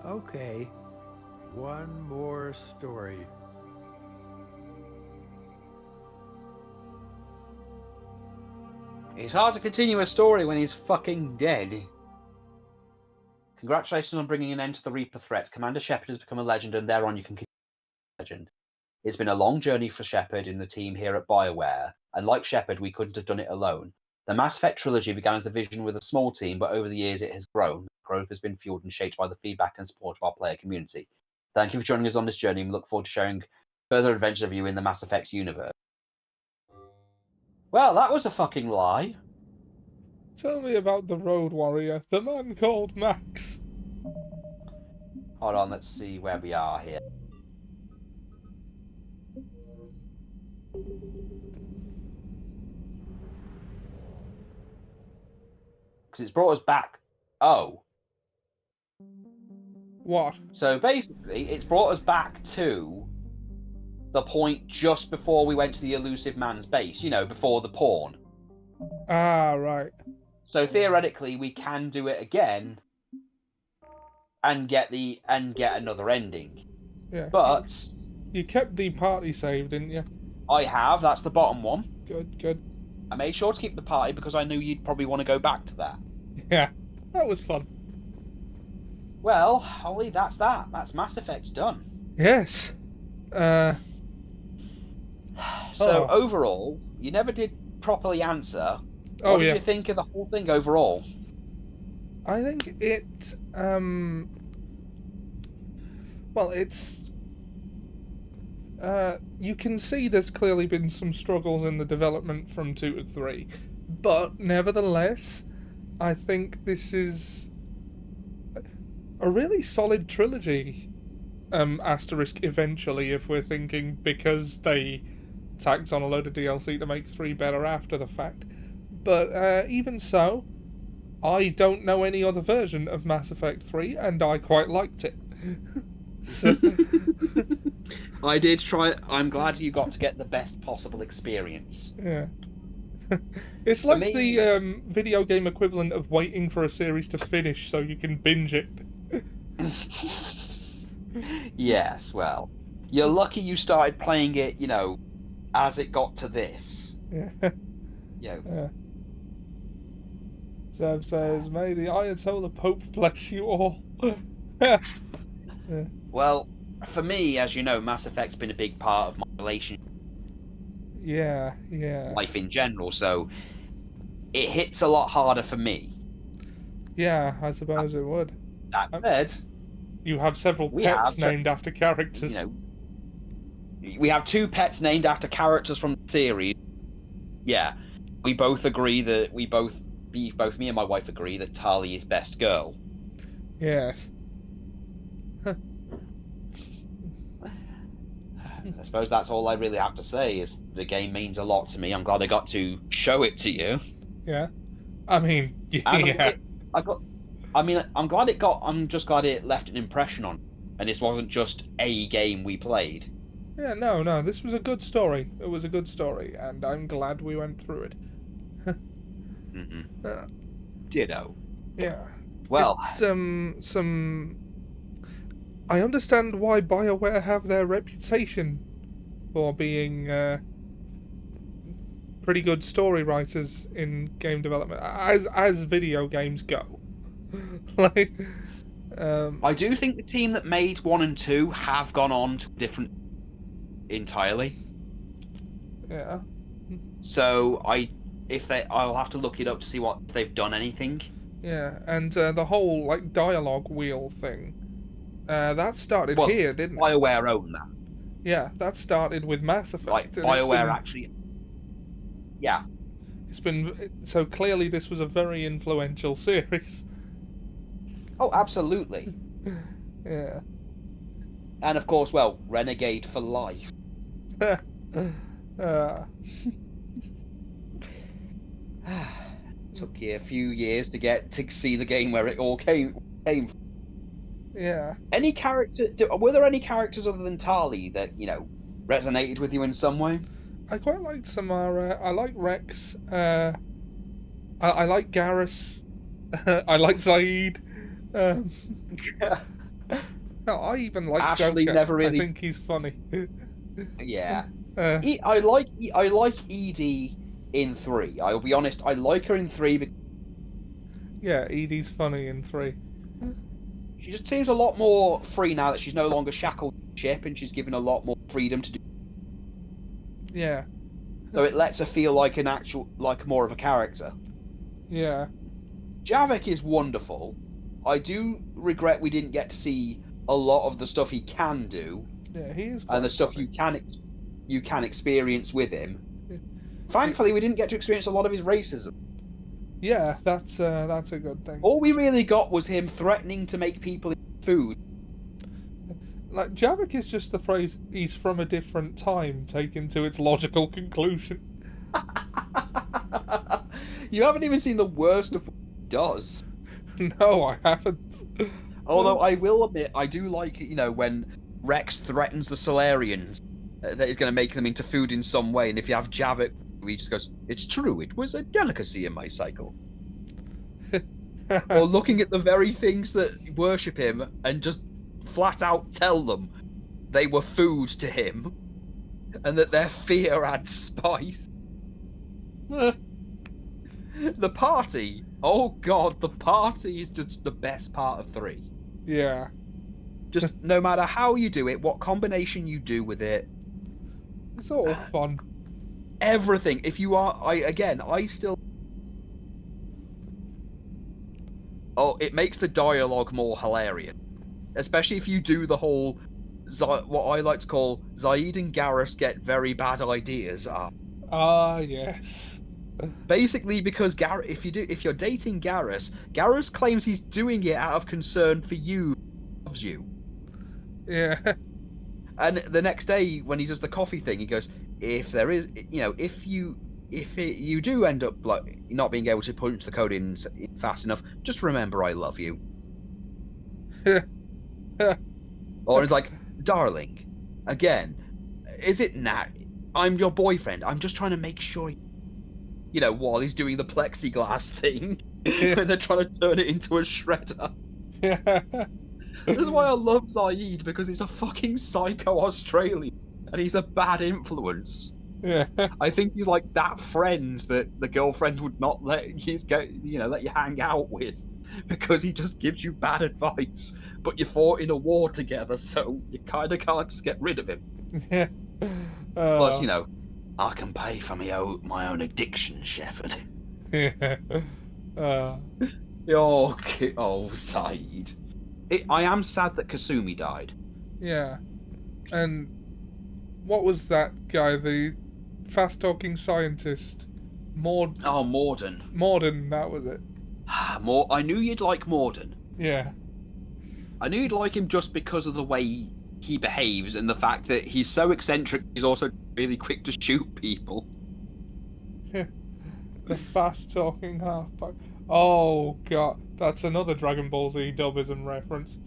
okay. One more story. It's hard to continue a story when he's fucking dead. Congratulations on bringing an end to the Reaper threat. Commander Shepard has become a legend, and thereon you can continue a legend. It's been a long journey for Shepard and the team here at BioWare, and like Shepard, we couldn't have done it alone. The Mass Effect trilogy began as a vision with a small team, but over the years it has grown. Growth has been fueled and shaped by the feedback and support of our player community. Thank you for joining us on this journey, and we look forward to sharing further adventures of you in the Mass Effect universe. Well, that was a fucking lie. Tell me about the Road Warrior, the man called Max. Hold on, let's see where we are here. Because it's brought us back. Oh. What? So basically, it's brought us back to the point just before we went to the elusive man's base, you know, before the pawn. Ah, right. So theoretically, we can do it again and get another ending. Yeah. But you kept the party save, didn't you? I have. That's the bottom one. Good. I made sure to keep the party because I knew you'd probably want to go back to that. Yeah, that was fun. Well, Ollie, that's that. That's Mass Effect done. Yes. So overall, you never did properly answer. What did you think of the whole thing overall? I think it, well, it's, you can see there's clearly been some struggles in the development from 2 to 3, but nevertheless, I think this is a really solid trilogy, asterisk eventually, if we're thinking because they tacked on a load of DLC to make 3 better after the fact. But even so, I don't know any other version of Mass Effect 3, and I quite liked it. So... I did try. I'm glad you got to get the best possible experience. Yeah. It's like the video game equivalent of waiting for a series to finish so you can binge it. Yes, well, you're lucky you started playing it, you know, as it got to this. Yeah. Yeah. Zev says, "May the Ayatollah Pope bless you all." Yeah. Well, for me, as you know, Mass Effect's been a big part of my relationship. Yeah. Life in general, so it hits a lot harder for me. Yeah, I suppose it would. That said, you have several pets named after characters. You know, we have two pets named after characters from the series. Yeah, we both agree that both me and my wife agree that Tali is best girl. Yes. I suppose that's all I really have to say. Is the game means a lot to me. I'm glad I got to show it to you. Yeah. I mean, And yeah. I'm just glad it left an impression on, and this wasn't just a game we played. Yeah, no, this was a good story. It was a good story, and I'm glad we went through it. Ditto. Yeah. Well, it's, I understand why BioWare have their reputation for being pretty good story writers in game development, as video games go. Like, I do think the team that made 1 and 2 have gone on to different entirely. Yeah. So I'll have to look it up to see what they've done anything. Yeah, and the whole like dialogue wheel thing, that started here, didn't it? BioWare own that. Yeah, that started with Mass Effect. Like BioWare actually. Yeah. It's been so clearly this was a very influential series. Oh, absolutely. Yeah. And of course, well, Renegade for life. Took you a few years to get to see the game where it all came from. Yeah. Were there any characters other than Tali that resonated with you in some way? I quite liked Samara. I like Rex. I like Garrus. I like Zaid. No, I even like Ashley Joker. never really. I think he's funny. Yeah. I like Edie in 3. I'll be honest. I like her in 3 because yeah, Edie's funny in 3. she just seems a lot more free now that she's no longer shackled to the ship, and she's given a lot more freedom to do. Yeah. So it lets her feel like more of a character. Yeah. Javik is wonderful. I do regret we didn't get to see a lot of the stuff he can do. Yeah, he is. And the stuff you can experience with him. Thankfully, we didn't get to experience a lot of his racism. Yeah, that's a good thing. All we really got was him threatening to make people eat food. Like, Javik is just the phrase, he's from a different time, taken to its logical conclusion. You haven't even seen the worst of what he does. No, I haven't. Although I will admit, I do like, when Rex threatens the Solarians that he's going to make them into food in some way, and if you have Javik, he just goes, "It's true, it was a delicacy in my cycle." Or looking at the very things that worship him and just flat out tell them they were food to him and that their fear adds spice. The party, oh god, the party is just the best part of 3. Yeah. Just no matter how you do it, what combination you do with it, it's all fun. Everything. If you are, I still. Oh, it makes the dialogue more hilarious, especially if you do the whole, what I like to call Zaid and Garrus get very bad ideas. Yes. Basically, because if you're dating Garrus, Garrus claims he's doing it out of concern for you, loves you. Yeah. And the next day, when he does the coffee thing, he goes, if there is, if you do end up like not being able to punch the code in fast enough, just remember I love you. Or it's like, darling, again, is it not? I'm your boyfriend. I'm just trying to make sure. While he's doing the plexiglass thing, when they're trying to turn it into a shredder. This is why I love Zaid, because he's a fucking psycho Australian, and he's a bad influence. Yeah. I think he's like that friend that the girlfriend would not let you hang out with, because he just gives you bad advice. But you fought in a war together, so you kind of can't just get rid of him. Yeah. But I can pay for my own addiction, Shepard. Yeah. Oh, Zaid. I am sad that Kasumi died. Yeah. And what was that guy? The fast-talking scientist, Oh, Morden. Morden, that was it. I knew you'd like Morden. Yeah. I knew you'd like him just because of the way he behaves and the fact that he's so eccentric. He's also really quick to shoot people. The fast-talking half-pipe. Oh god, that's another Dragon Ball Z dubism reference.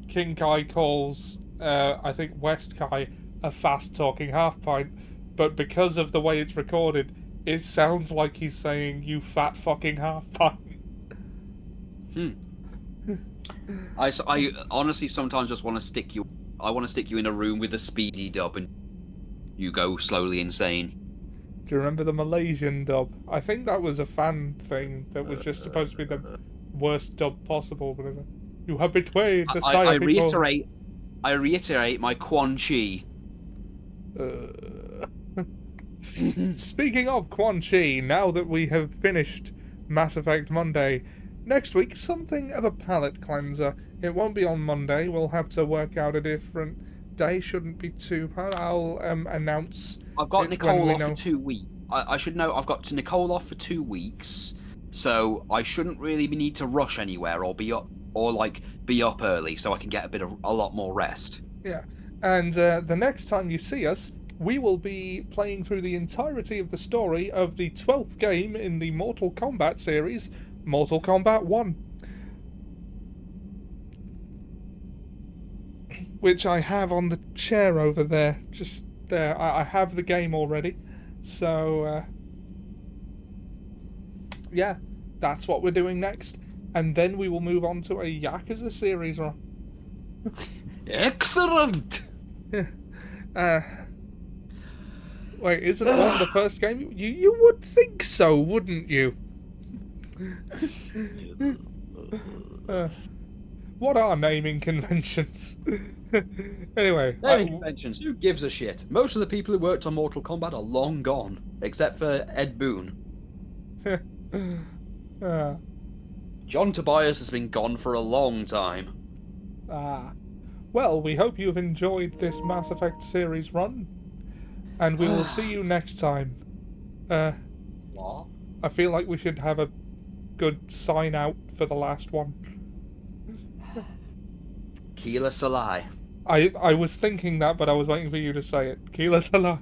King Kai calls, I think West Kai, a fast-talking half-pint, but because of the way it's recorded, it sounds like he's saying, "You fat fucking half-pint." I honestly sometimes just want to stick you. I want to stick you in a room with a speedy dub and you go slowly insane. Do you remember the Malaysian dub? I think that was a fan thing that was just supposed to be the worst dub possible. Whatever. You have betrayed the Saya people. I reiterate my Quan Chi. Speaking of Quan Chi, now that we have finished Mass Effect Monday, next week something of a palate cleanser. It won't be on Monday. We'll have to work out a different day. Shouldn't be too bad. I'll announce. I've got Nicole off for 2 weeks. I should know. I've got Nicole off for 2 weeks, so I shouldn't really need to rush anywhere or be up early, so I can get a lot more rest. Yeah, and the next time you see us, we will be playing through the entirety of the story of the 12th game in the Mortal Kombat series, Mortal Kombat 1. Which I have on the chair over there, just there. I have the game already, so yeah, that's what we're doing next. And then we will move on to a Yakuza series run. Excellent! Wait, isn't one the first game? You would think so, wouldn't you? What are naming conventions? Anyway. Naming conventions, who gives a shit? Most of the people who worked on Mortal Kombat are long gone, except for Ed Boon. John Tobias has been gone for a long time. Well, we hope you've enjoyed this Mass Effect series run, and we will see you next time. What? I feel like we should have a good sign out for the last one. Keela Salai. I was thinking that, but I was waiting for you to say it. Keela Salai.